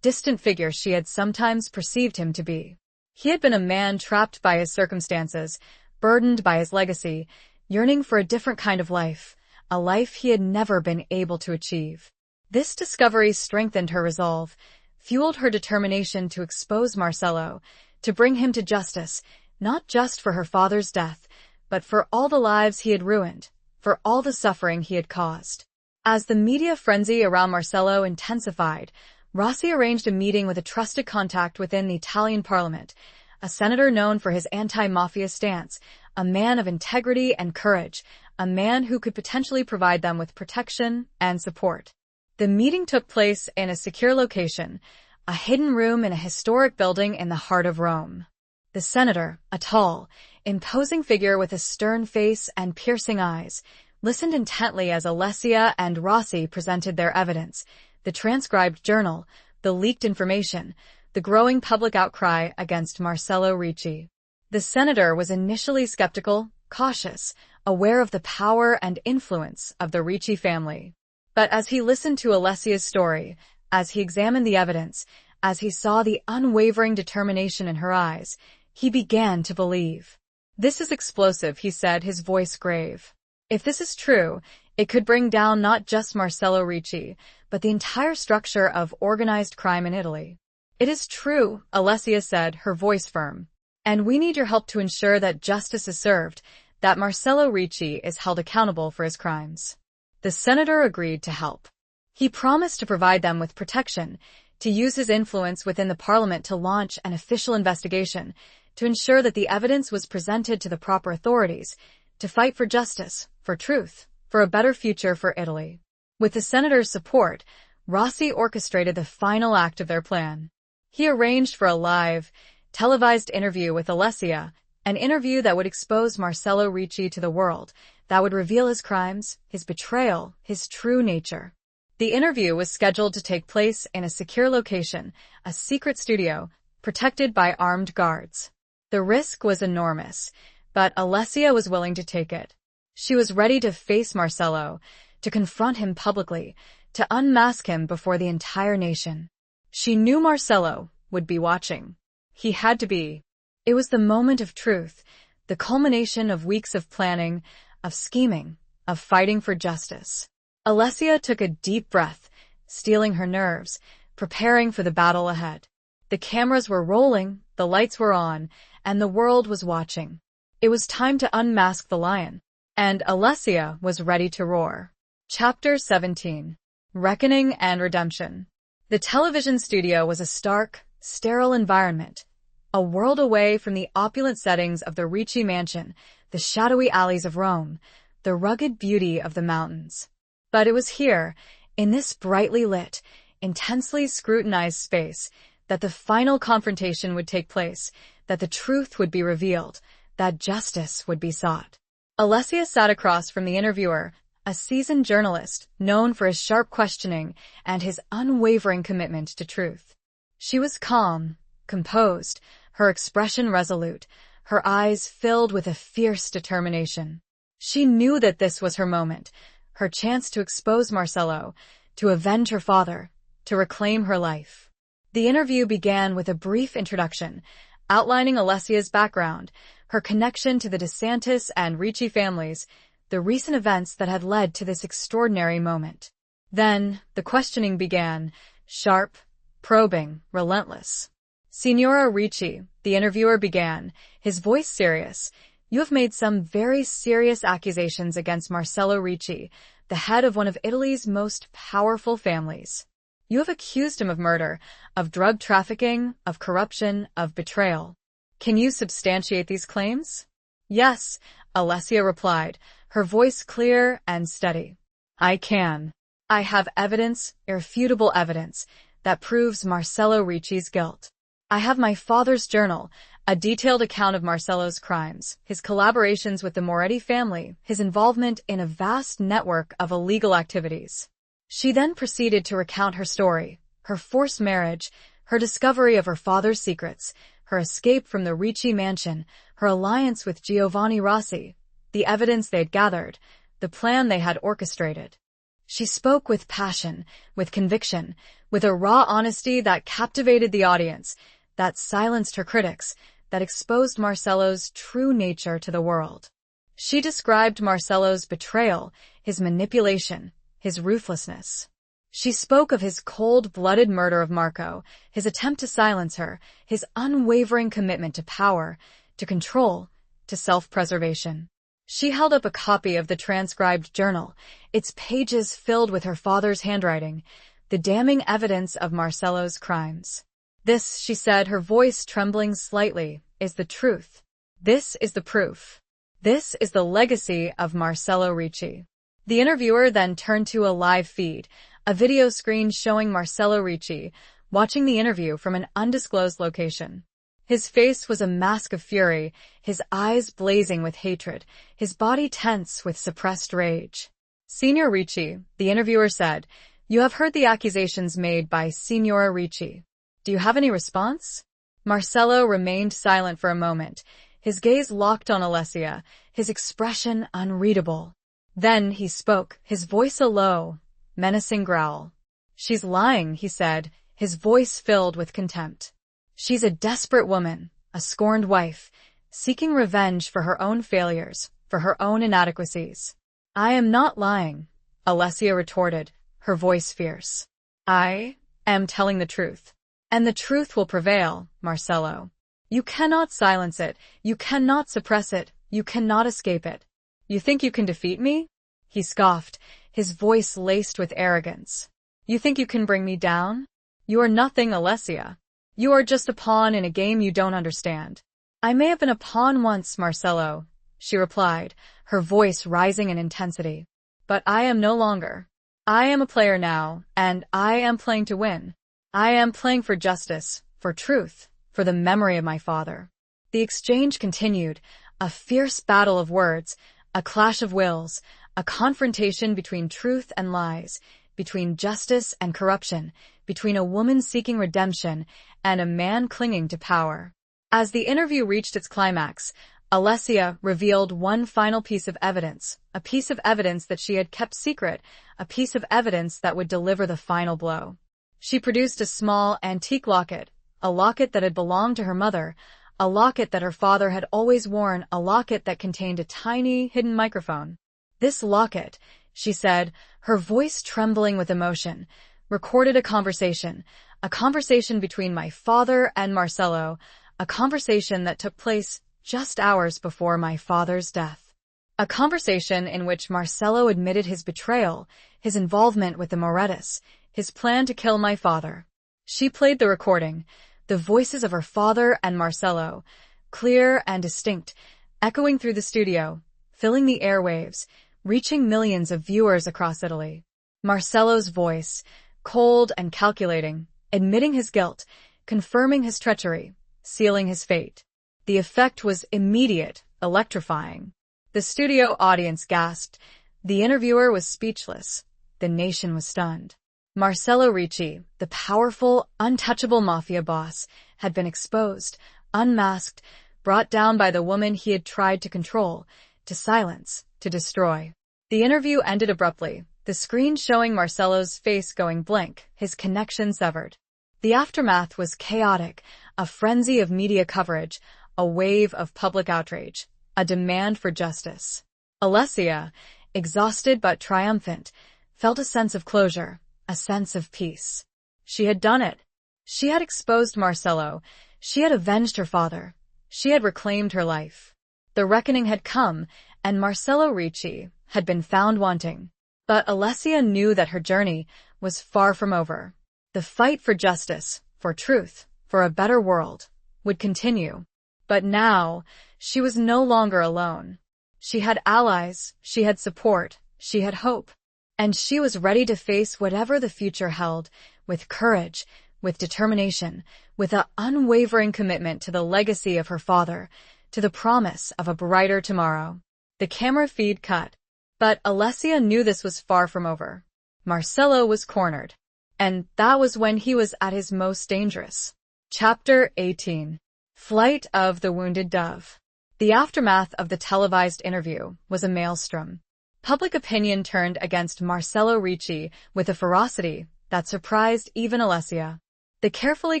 distant figure she had sometimes perceived him to be. He had been a man trapped by his circumstances, burdened by his legacy, yearning for a different kind of life, a life he had never been able to achieve. This discovery strengthened her resolve, fueled her determination to expose Marcello, to bring him to justice, not just for her father's death, but for all the lives he had ruined, for all the suffering he had caused. As the media frenzy around Marcello intensified, Rossi arranged a meeting with a trusted contact within the Italian parliament, a senator known for his anti-mafia stance, a man of integrity and courage, a man who could potentially provide them with protection and support. The meeting took place in a secure location, a hidden room in a historic building in the heart of Rome. The senator, a tall, imposing figure with a stern face and piercing eyes, listened intently as Alessia and Rossi presented their evidence, the transcribed journal, the leaked information, the growing public outcry against Marcello Ricci. The senator was initially skeptical, cautious, aware of the power and influence of the Ricci family. But as he listened to Alessia's story, as he examined the evidence, as he saw the unwavering determination in her eyes, he began to believe. This is explosive, he said, his voice grave. If this is true, it could bring down not just Marcello Ricci, but the entire structure of organized crime in Italy. It is true, Alessia said, her voice firm. And we need your help to ensure that justice is served, that Marcello Ricci is held accountable for his crimes. The senator agreed to help. He promised to provide them with protection, to use his influence within the parliament to launch an official investigation, to ensure that the evidence was presented to the proper authorities, to fight for justice, for truth, for a better future for Italy. With the senator's support, Rossi orchestrated the final act of their plan. He arranged for a live, televised interview with Alessia, an interview that would expose Marcello Ricci to the world, that would reveal his crimes, his betrayal, his true nature. The interview was scheduled to take place in a secure location, a secret studio, protected by armed guards. The risk was enormous, but Alessia was willing to take it. She was ready to face Marcello, to confront him publicly, to unmask him before the entire nation. She knew Marcello would be watching. He had to be. It was the moment of truth, the culmination of weeks of planning, of scheming, of fighting for justice. Alessia took a deep breath, steeling her nerves, preparing for the battle ahead. The cameras were rolling, the lights were on, and the world was watching. It was time to unmask the lion, and Alessia was ready to roar. Chapter 17. Reckoning and Redemption. The television studio was a stark, sterile environment, a world away from the opulent settings of the Ricci mansion, the shadowy alleys of Rome, the rugged beauty of the mountains. But it was here, in this brightly lit, intensely scrutinized space, that the final confrontation would take place, that the truth would be revealed, that justice would be sought. Alessia sat across from the interviewer, a seasoned journalist known for his sharp questioning and his unwavering commitment to truth. She was calm, composed, her expression resolute, her eyes filled with a fierce determination. She knew that this was her moment, her chance to expose Marcello, to avenge her father, to reclaim her life. The interview began with a brief introduction, outlining Alessia's background, her connection to the DeSantis and Ricci families, the recent events that had led to this extraordinary moment. Then, the questioning began, sharp, probing, relentless. Signora Ricci, the interviewer began, his voice serious, you have made some very serious accusations against Marcello Ricci, the head of one of Italy's most powerful families. You have accused him of murder, of drug trafficking, of corruption, of betrayal. Can you substantiate these claims? Yes, Alessia replied, her voice clear and steady. I can. I have evidence, irrefutable evidence, that proves Marcello Ricci's guilt. I have my father's journal, a detailed account of Marcello's crimes, his collaborations with the Moretti family, his involvement in a vast network of illegal activities. She then proceeded to recount her story, her forced marriage, her discovery of her father's secrets, her escape from the Ricci mansion, her alliance with Giovanni Rossi, the evidence they had gathered, the plan they had orchestrated. She spoke with passion, with conviction, with a raw honesty that captivated the audience, that silenced her critics, that exposed Marcello's true nature to the world. She described Marcello's betrayal, his manipulation, his ruthlessness. She spoke of his cold-blooded murder of Marco, his attempt to silence her, his unwavering commitment to power, to control, to self-preservation. She held up a copy of the transcribed journal, its pages filled with her father's handwriting, the damning evidence of Marcello's crimes. This, she said, her voice trembling slightly, is the truth. This is the proof. This is the legacy of Marcello Ricci. The interviewer then turned to a live feed, a video screen showing Marcello Ricci watching the interview from an undisclosed location. His face was a mask of fury, his eyes blazing with hatred, his body tense with suppressed rage. "Signor Ricci," the interviewer said, "you have heard the accusations made by Signora Ricci. Do you have any response?" Marcello remained silent for a moment, his gaze locked on Alessia, his expression unreadable. Then he spoke, his voice a low, menacing growl. "She's lying," he said, his voice filled with contempt. "She's a desperate woman, a scorned wife, seeking revenge for her own failures, for her own inadequacies." "I am not lying," Alessia retorted, her voice fierce. "I am telling the truth. And the truth will prevail, Marcello. You cannot silence it, you cannot suppress it, you cannot escape it. You think you can defeat me?" He scoffed, his voice laced with arrogance. "You think you can bring me down? You are nothing, Alessia. You are just a pawn in a game you don't understand." "I may have been a pawn once, Marcello," she replied, her voice rising in intensity. "But I am no longer. I am a player now, and I am playing to win. I am playing for justice, for truth, for the memory of my father." The exchange continued, a fierce battle of words, a clash of wills, a confrontation between truth and lies, between justice and corruption, between a woman seeking redemption and a man clinging to power. As the interview reached its climax, Alessia revealed one final piece of evidence, a piece of evidence that she had kept secret, a piece of evidence that would deliver the final blow. She produced a small, antique locket, a locket that had belonged to her mother, a locket that her father had always worn, a locket that contained a tiny, hidden microphone. "This locket," she said, her voice trembling with emotion, "recorded a conversation between my father and Marcello, a conversation that took place just hours before my father's death. A conversation in which Marcello admitted his betrayal, his involvement with the Morettis, his plan to kill my father." She played the recording, the voices of her father and Marcello, clear and distinct, echoing through the studio, filling the airwaves, reaching millions of viewers across Italy. Marcello's voice, cold and calculating, admitting his guilt, confirming his treachery, sealing his fate. The effect was immediate, electrifying. The studio audience gasped. The interviewer was speechless. The nation was stunned. Marcello Ricci, the powerful, untouchable mafia boss, had been exposed, unmasked, brought down by the woman he had tried to control, to silence, to destroy. The interview ended abruptly, the screen showing Marcello's face going blank, his connection severed. The aftermath was chaotic, a frenzy of media coverage, a wave of public outrage, a demand for justice. Alessia, exhausted but triumphant, felt a sense of closure, a sense of peace. She had done it. She had exposed Marcello. She had avenged her father. She had reclaimed her life. The reckoning had come, and Marcello Ricci had been found wanting. But Alessia knew that her journey was far from over. The fight for justice, for truth, for a better world, would continue. But now, she was no longer alone. She had allies, she had support, she had hope. and she was ready to face whatever the future held, with courage, with determination, with an unwavering commitment to the legacy of her father, to the promise of a brighter tomorrow. The camera feed cut. But Alessia knew this was far from over. Marcello was cornered. And that was when he was at his most dangerous. Chapter 18. Flight of the Wounded Dove. The aftermath of the televised interview was a maelstrom. Public opinion turned against Marcello Ricci with a ferocity that surprised even Alessia. The carefully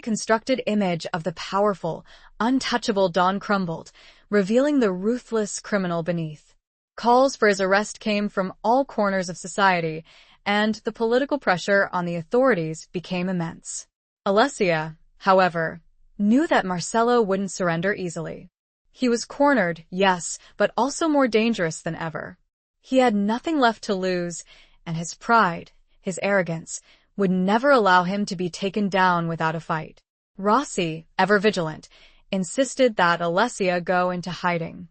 constructed image of the powerful, untouchable Don crumbled, revealing the ruthless criminal beneath. Calls for his arrest came from all corners of society, and the political pressure on the authorities became immense. Alessia, however, knew that Marcello wouldn't surrender easily. He was cornered, yes, but also more dangerous than ever. He had nothing left to lose, and his pride, his arrogance, would never allow him to be taken down without a fight. Rossi, ever vigilant, insisted that Alessia go into hiding.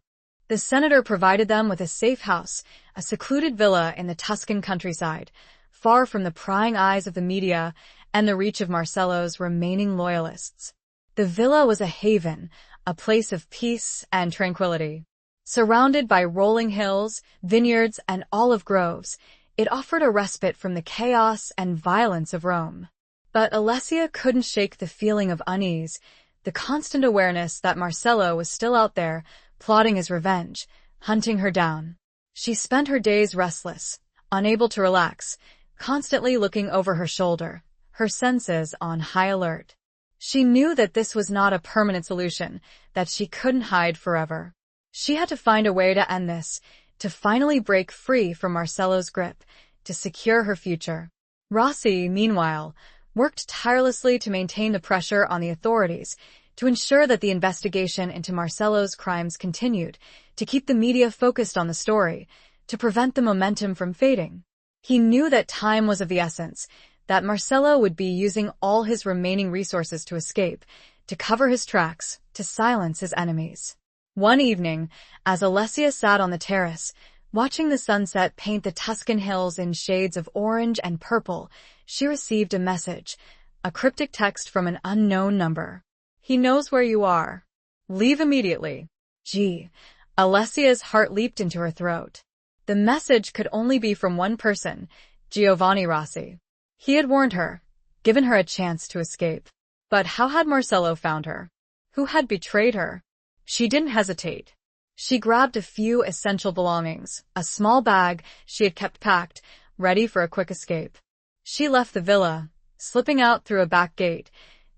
The senator provided them with a safe house, a secluded villa in the Tuscan countryside, far from the prying eyes of the media and the reach of Marcello's remaining loyalists. The villa was a haven, a place of peace and tranquility. Surrounded by rolling hills, vineyards, and olive groves, it offered a respite from the chaos and violence of Rome. But Alessia couldn't shake the feeling of unease, the constant awareness that Marcello was still out there, plotting his revenge, hunting her down. She spent her days restless, unable to relax, constantly looking over her shoulder, her senses on high alert. She knew that this was not a permanent solution, that she couldn't hide forever. She had to find a way to end this, to finally break free from Marcello's grip, to secure her future. Rossi, meanwhile, worked tirelessly to maintain the pressure on the authorities, to ensure that the investigation into Marcello's crimes continued, to keep the media focused on the story, to prevent the momentum from fading. He knew that time was of the essence, that Marcello would be using all his remaining resources to escape, to cover his tracks, to silence his enemies. One evening, as Alessia sat on the terrace, watching the sunset paint the Tuscan hills in shades of orange and purple, she received a message, a cryptic text from an unknown number. "He knows where you are. Leave immediately." Gee, Alessia's heart leaped into her throat. The message could only be from one person, Giovanni Rossi. He had warned her, given her a chance to escape. But how had Marcello found her? Who had betrayed her? She didn't hesitate. She grabbed a few essential belongings, a small bag she had kept packed, ready for a quick escape. She left the villa, slipping out through a back gate,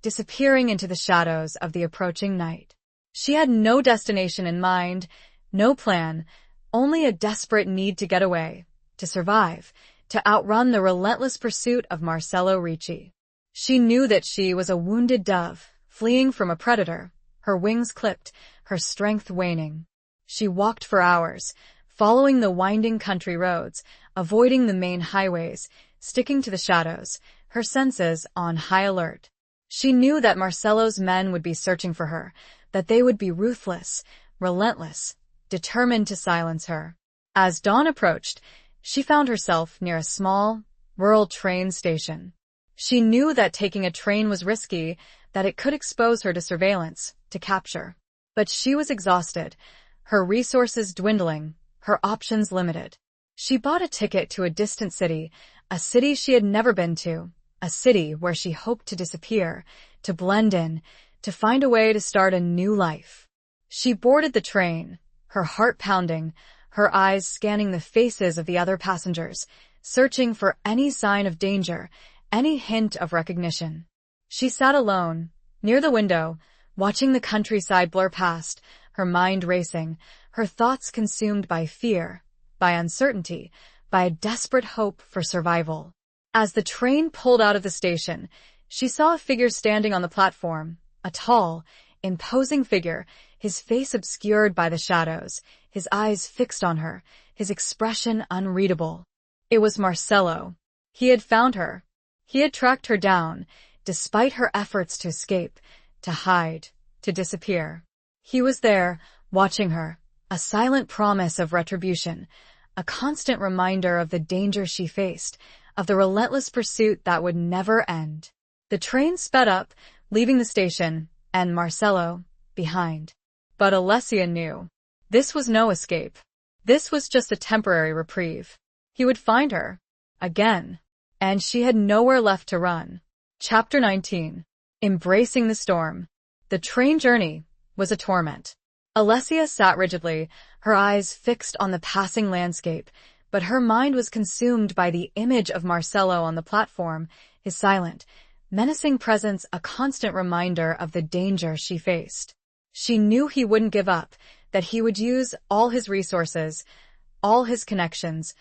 disappearing into the shadows of the approaching night. She had no destination in mind, no plan, only a desperate need to get away, to survive, to outrun the relentless pursuit of Marcello Ricci. She knew that she was a wounded dove, fleeing from a predator, her wings clipped, her strength waning. She walked for hours, following the winding country roads, avoiding the main highways, sticking to the shadows, her senses on high alert. She knew that Marcello's men would be searching for her, that they would be ruthless, relentless, determined to silence her. As dawn approached, she found herself near a small, rural train station. She knew that taking a train was risky, that it could expose her to surveillance, to capture. But she was exhausted, her resources dwindling, her options limited. She bought a ticket to a distant city, a city she had never been to, a city where she hoped to disappear, to blend in, to find a way to start a new life. She boarded the train, her heart pounding, her eyes scanning the faces of the other passengers, searching for any sign of danger, any hint of recognition. She sat alone, near the window, watching the countryside blur past, her mind racing, her thoughts consumed by fear, by uncertainty, by a desperate hope for survival. As the train pulled out of the station, she saw a figure standing on the platform, a tall, imposing figure, his face obscured by the shadows, his eyes fixed on her, his expression unreadable. It was Marcello. He had found her. He had tracked her down, despite her efforts to escape, to hide, to disappear. He was there, watching her, a silent promise of retribution, a constant reminder of the danger she faced, of the relentless pursuit that would never end. The train sped up, leaving the station, and Marcello behind. But Alessia knew. This was no escape. This was just a temporary reprieve. He would find her. Again. And she had nowhere left to run. Chapter 19. Embracing the storm. The train journey was a torment. Alessia sat rigidly, her eyes fixed on the passing landscape, but her mind was consumed by the image of Marcello on the platform, his silent, menacing presence a constant reminder of the danger she faced. She knew he wouldn't give up, that he would use all his resources, all his connections,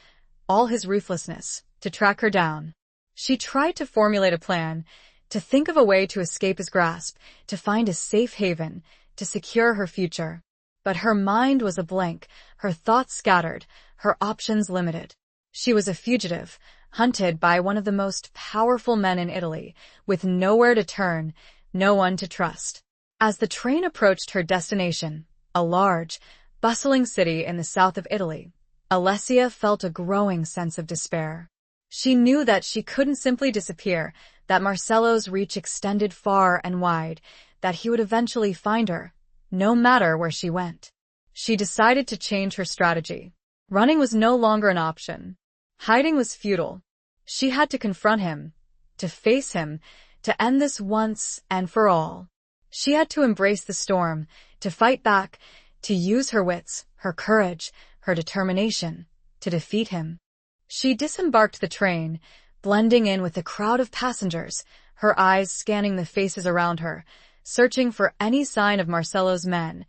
all his ruthlessness to track her down. She tried to formulate a plan, to think of a way to escape his grasp, to find a safe haven, to secure her future. But her mind was a blank, her thoughts scattered, her options limited. She was a fugitive, hunted by one of the most powerful men in Italy, with nowhere to turn, no one to trust. As the train approached her destination, a large, bustling city in the south of Italy, Alessia felt a growing sense of despair. She knew that she couldn't simply disappear, that Marcello's reach extended far and wide, that he would eventually find her, no matter where she went. She decided to change her strategy. Running was no longer an option. Hiding was futile. She had to confront him, to face him, to end this once and for all. She had to embrace the storm, to fight back, to use her wits, her courage, her determination, to defeat him. She disembarked the train, blending in with the crowd of passengers, her eyes scanning the faces around her, searching for any sign of Marcello's men,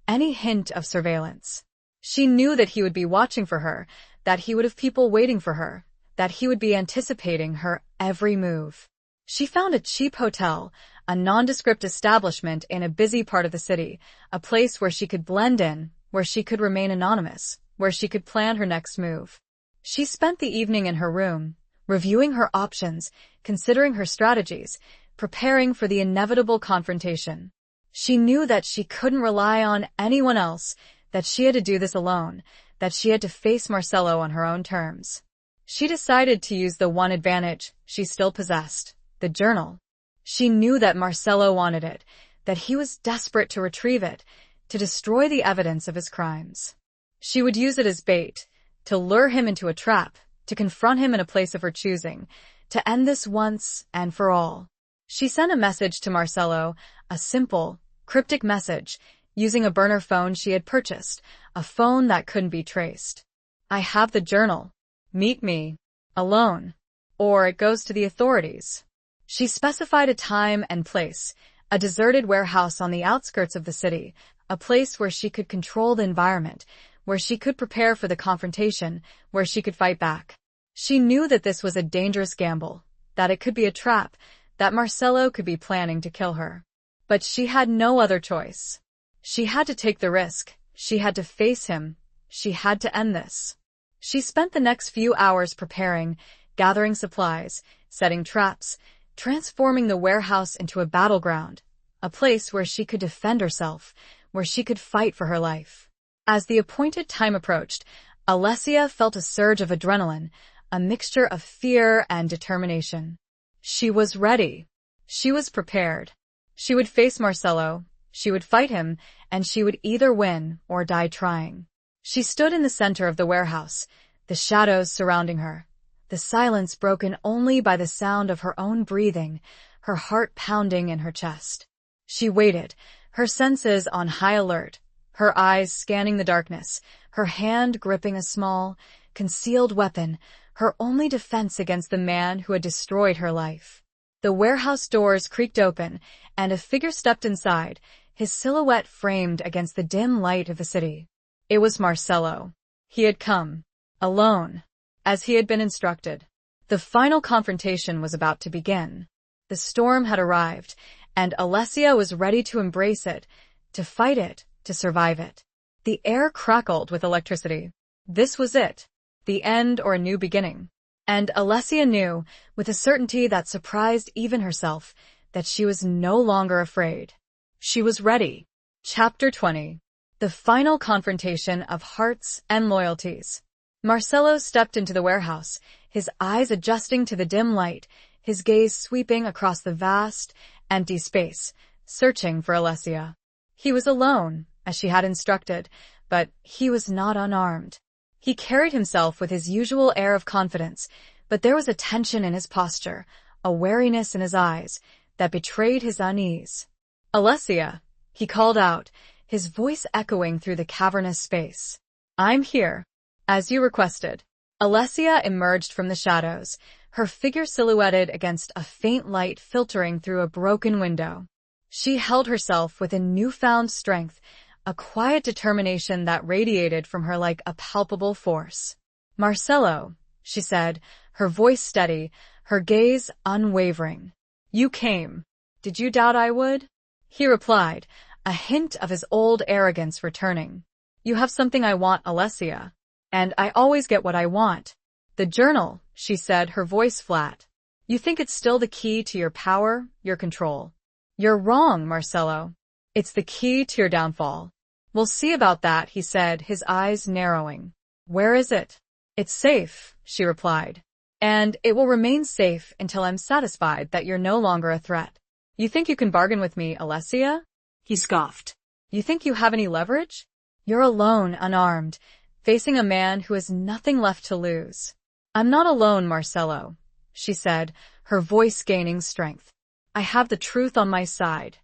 any hint of surveillance. She knew that he would be watching for her, that he would have people waiting for her, that he would be anticipating her every move. She found a cheap hotel, a nondescript establishment in a busy part of the city, a place where she could blend in, where she could remain anonymous, where she could plan her next move. She spent the evening in her room, reviewing her options, considering her strategies, preparing for the inevitable confrontation. She knew that she couldn't rely on anyone else, that she had to do this alone, that she had to face Marcello on her own terms. She decided to use the one advantage she still possessed, the journal. She knew that Marcello wanted it, that he was desperate to retrieve it, to destroy the evidence of his crimes. She would use it as bait, to lure him into a trap, to confront him in a place of her choosing, to end this once and for all. She sent a message to Marcello, a simple, cryptic message, using a burner phone she had purchased, a phone that couldn't be traced. I have the journal. Meet me. Alone. Or it goes to the authorities. She specified a time and place, a deserted warehouse on the outskirts of the city, a place where she could control the environment, where she could prepare for the confrontation, where she could fight back. She knew that this was a dangerous gamble, that it could be a trap, that Marcello could be planning to kill her. But she had no other choice. She had to take the risk, she had to face him, she had to end this. She spent the next few hours preparing, gathering supplies, setting traps, transforming the warehouse into a battleground, a place where she could defend herself, where she could fight for her life. As the appointed time approached, Alessia felt a surge of adrenaline, a mixture of fear and determination. She was ready. She was prepared. She would face Marcello, she would fight him, and she would either win or die trying. She stood in the center of the warehouse, the shadows surrounding her, the silence broken only by the sound of her own breathing, her heart pounding in her chest. She waited, her senses on high alert, her eyes scanning the darkness, her hand gripping a small, concealed weapon, her only defense against the man who had destroyed her life. The warehouse doors creaked open, and a figure stepped inside, his silhouette framed against the dim light of the city. It was Marcello. He had come, alone, as he had been instructed. The final confrontation was about to begin. The storm had arrived, and Alessia was ready to embrace it, to fight it, to survive it. The air crackled with electricity. This was it, the end or a new beginning. And Alessia knew, with a certainty that surprised even herself, that she was no longer afraid. She was ready. Chapter 20. The final confrontation of hearts and loyalties. Marcelo stepped into the warehouse, his eyes adjusting to the dim light, his gaze sweeping across the vast, empty space, searching for Alessia. He was alone, as she had instructed, but he was not unarmed. He carried himself with his usual air of confidence, but there was a tension in his posture, a wariness in his eyes, that betrayed his unease. "Alessia," he called out, his voice echoing through the cavernous space. "I'm here, as you requested." Alessia emerged from the shadows, her figure silhouetted against a faint light filtering through a broken window. She held herself with a newfound strength, a quiet determination that radiated from her like a palpable force. "Marcelo," she said, her voice steady, her gaze unwavering. "You came. Did you doubt I would?" He replied, a hint of his old arrogance returning. "You have something I want, Alessia. And I always get what I want." "The journal," she said, her voice flat. "You think it's still the key to your power, your control. You're wrong, Marcelo. It's the key to your downfall." "We'll see about that," he said, his eyes narrowing. "Where is it?" "It's safe," she replied. "And it will remain safe until I'm satisfied that you're no longer a threat." "You think you can bargain with me, Alessia?" He scoffed. "You think you have any leverage? You're alone, unarmed, facing a man who has nothing left to lose." "I'm not alone, Marcelo," she said, her voice gaining strength. "I have the truth on my side.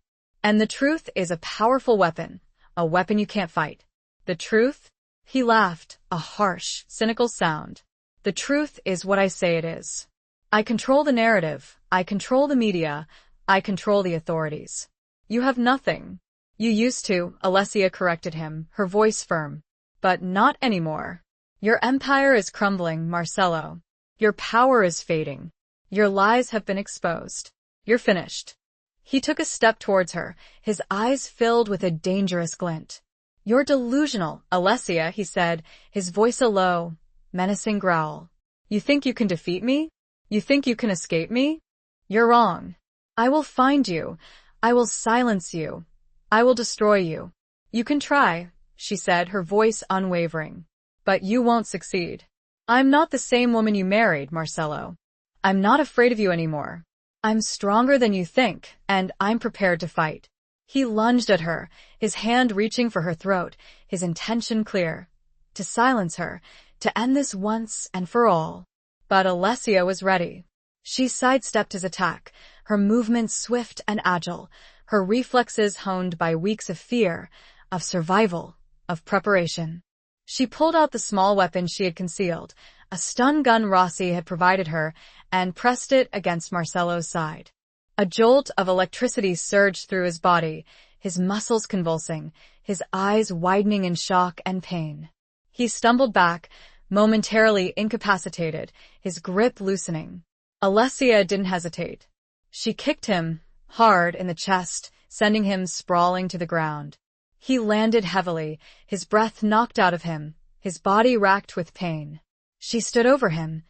And the truth is a powerful weapon, a weapon you can't fight." "The truth?" He laughed, a harsh, cynical sound. "The truth is what I say it is. I control the narrative, I control the media, I control the authorities. You have nothing." "You used to," Alessia corrected him, her voice firm. "But not anymore. Your empire is crumbling, Marcelo. Your power is fading. Your lies have been exposed. You're finished." He took a step towards her, his eyes filled with a dangerous glint. "You're delusional, Alessia," he said, his voice a low, menacing growl. "You think you can defeat me? You think you can escape me? You're wrong. I will find you. I will silence you. I will destroy you. You can try," she said, her voice unwavering. "But you won't succeed. I'm not the same woman you married, Marcelo. I'm not afraid of you anymore. I'm stronger than you think, and I'm prepared to fight." He lunged at her, his hand reaching for her throat, his intention clear. To silence her, to end this once and for all. But Alessia was ready. She sidestepped his attack, her movements swift and agile, her reflexes honed by weeks of fear, of survival, of preparation. She pulled out the small weapon she had concealed, a stun gun Rossi had provided her, and pressed it against Marcelo's side. A jolt of electricity surged through his body, his muscles convulsing, his eyes widening in shock and pain. He stumbled back, momentarily incapacitated, his grip loosening. Alessia didn't hesitate. She kicked him, hard in the chest, sending him sprawling to the ground. He landed heavily, his breath knocked out of him, his body racked with pain. She stood over him,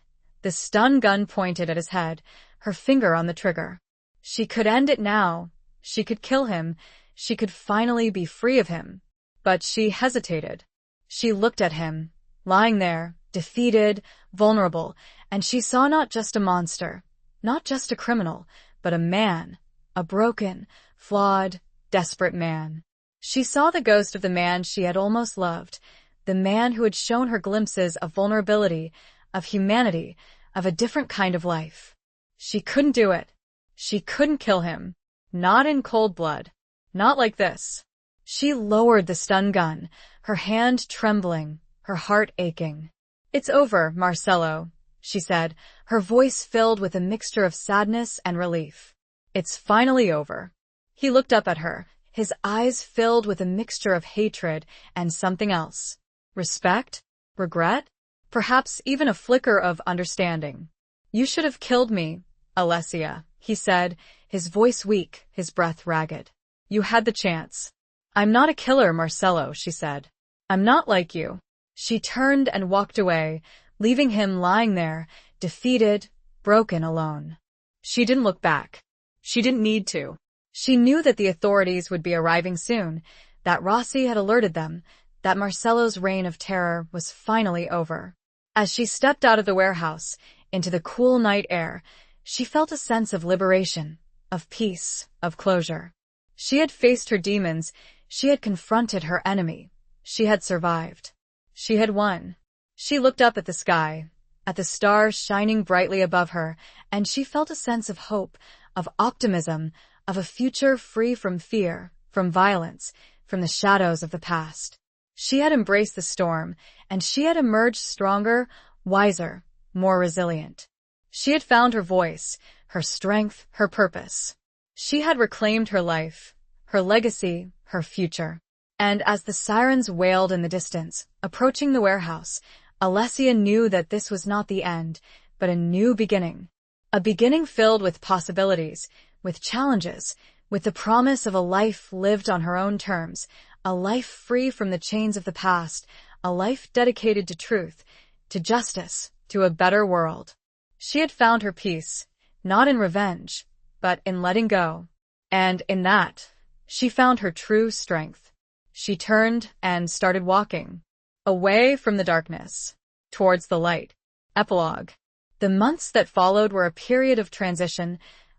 the stun gun pointed at his head, her finger on the trigger. She could end it now. She could kill him. She could finally be free of him. But she hesitated. She looked at him, lying there, defeated, vulnerable, and she saw not just a monster, not just a criminal, but a man, a broken, flawed, desperate man. She saw the ghost of the man she had almost loved, the man who had shown her glimpses of vulnerability, of humanity, of a different kind of life. She couldn't do it. She couldn't kill him. Not in cold blood. Not like this. She lowered the stun gun, her hand trembling, her heart aching. "It's over, Marcelo," she said, her voice filled with a mixture of sadness and relief. "It's finally over." He looked up at her, his eyes filled with a mixture of hatred and something else. Respect? Regret? Perhaps even a flicker of understanding. "You should have killed me, Alessia," he said, his voice weak, his breath ragged. "You had the chance." "I'm not a killer, Marcelo," she said. "I'm not like you." She turned and walked away, leaving him lying there, defeated, broken, alone. She didn't look back. She didn't need to. She knew that the authorities would be arriving soon, that Rossi had alerted them, that Marcelo's reign of terror was finally over. As she stepped out of the warehouse into the cool night air, she felt a sense of liberation, of peace, of closure. She had faced her demons, she had confronted her enemy, she had survived. She had won. She looked up at the sky, at the stars shining brightly above her, and she felt a sense of hope, of optimism, of a future free from fear, from violence, from the shadows of the past. She had embraced the storm, and she had emerged stronger, wiser, more resilient. She had found her voice, her strength, her purpose. She had reclaimed her life, her legacy, her future. And as the sirens wailed in the distance, approaching the warehouse, Alessia knew that this was not the end, but a new beginning. A beginning filled with possibilities, with challenges, with the promise of a life lived on her own terms, a life free from the chains of the past, a life dedicated to truth, to justice, to a better world. She had found her peace, not in revenge, but in letting go. And in that, she found her true strength. She turned and started walking, away from the darkness, towards the light. Epilogue. The months that followed were a period of transition,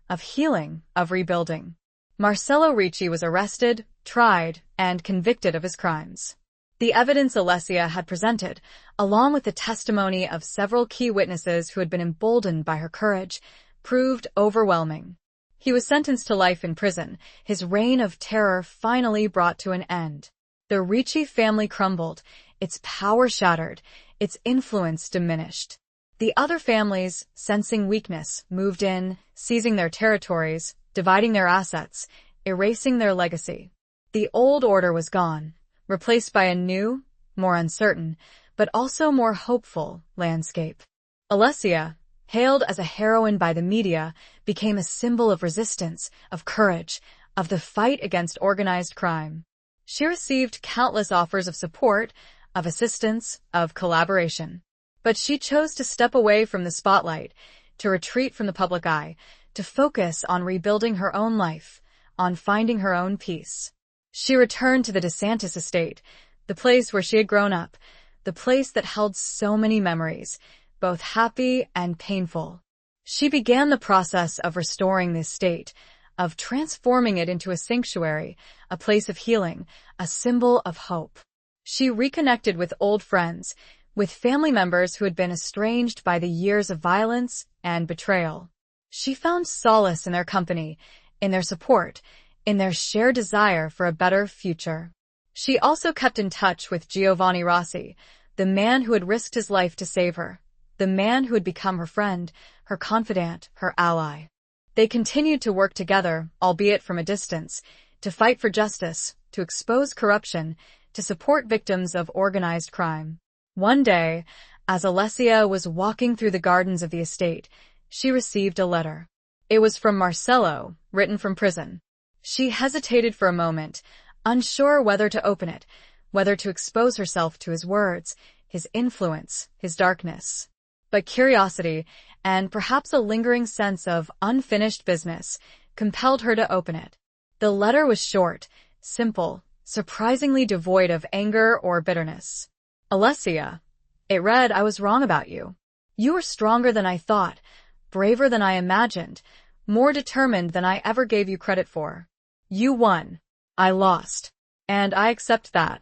of healing, of rebuilding. Marcello Ricci was arrested, tried, and convicted of his crimes. The evidence Alessia had presented, along with the testimony of several key witnesses who had been emboldened by her courage, proved overwhelming. He was sentenced to life in prison, his reign of terror finally brought to an end. The Ricci family crumbled, its power shattered, its influence diminished. The other families, sensing weakness, moved in, seizing their territories, dividing their assets, erasing their legacy. The old order was gone, replaced by a new, more uncertain, but also more hopeful landscape. Alessia, hailed as a heroine by the media, became a symbol of resistance, of courage, of the fight against organized crime. She received countless offers of support, of assistance, of collaboration. But she chose to step away from the spotlight, to retreat from the public eye, to focus on rebuilding her own life, on finding her own peace. She returned to the DeSantis estate, the place where she had grown up, the place that held so many memories, both happy and painful. She began the process of restoring the estate, of transforming it into a sanctuary, a place of healing, a symbol of hope. She reconnected with old friends, with family members who had been estranged by the years of violence and betrayal. She found solace in their company, in their support, in their shared desire for a better future. She also kept in touch with Giovanni Rossi, the man who had risked his life to save her, the man who had become her friend, her confidant, her ally. They continued to work together, albeit from a distance, to fight for justice, to expose corruption, to support victims of organized crime. One day, as Alessia was walking through the gardens of the estate, she received a letter. It was from Marcello, written from prison. She hesitated for a moment, unsure whether to open it, whether to expose herself to his words, his influence, his darkness. But curiosity, and perhaps a lingering sense of unfinished business, compelled her to open it. The letter was short, simple, surprisingly devoid of anger or bitterness. Alessia, it read, I was wrong about you. You were stronger than I thought, braver than I imagined, more determined than I ever gave you credit for. You won. I lost. And I accept that.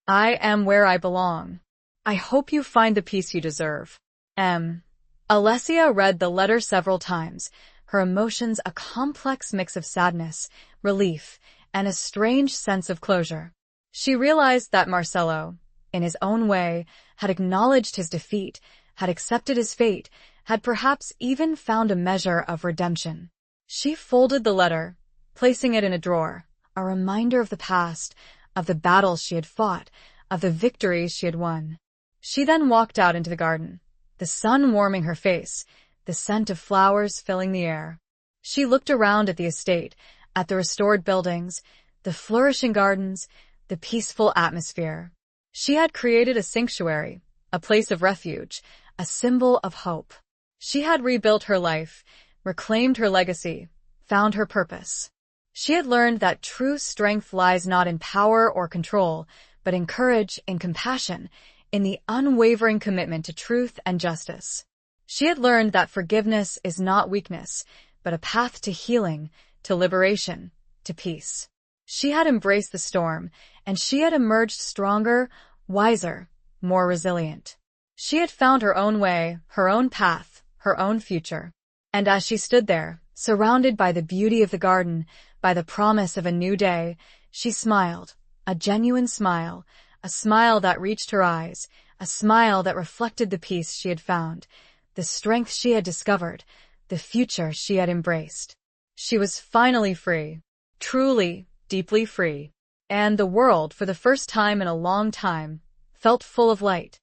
I am where I belong. I hope you find the peace you deserve. M. Alessia read the letter several times, her emotions a complex mix of sadness, relief, and a strange sense of closure. She realized that Marcello, in his own way, had acknowledged his defeat, had accepted his fate, had perhaps even found a measure of redemption. She folded the letter, placing it in a drawer, a reminder of the past, of the battles she had fought, of the victories she had won. She then walked out into the garden, the sun warming her face, the scent of flowers filling the air. She looked around at the estate, at the restored buildings, the flourishing gardens, the peaceful atmosphere. She had created a sanctuary, a place of refuge, a symbol of hope. She had rebuilt her life, reclaimed her legacy, found her purpose. She had learned that true strength lies not in power or control, but in courage, in compassion, in the unwavering commitment to truth and justice. She had learned that forgiveness is not weakness, but a path to healing, to liberation, to peace. She had embraced the storm, and she had emerged stronger, wiser, more resilient. She had found her own way, her own path, her own future. And as she stood there, surrounded by the beauty of the garden, by the promise of a new day, she smiled, a genuine smile, a smile that reached her eyes, a smile that reflected the peace she had found, the strength she had discovered, the future she had embraced. She was finally free, truly, deeply free, and the world, for the first time in a long time, felt full of light.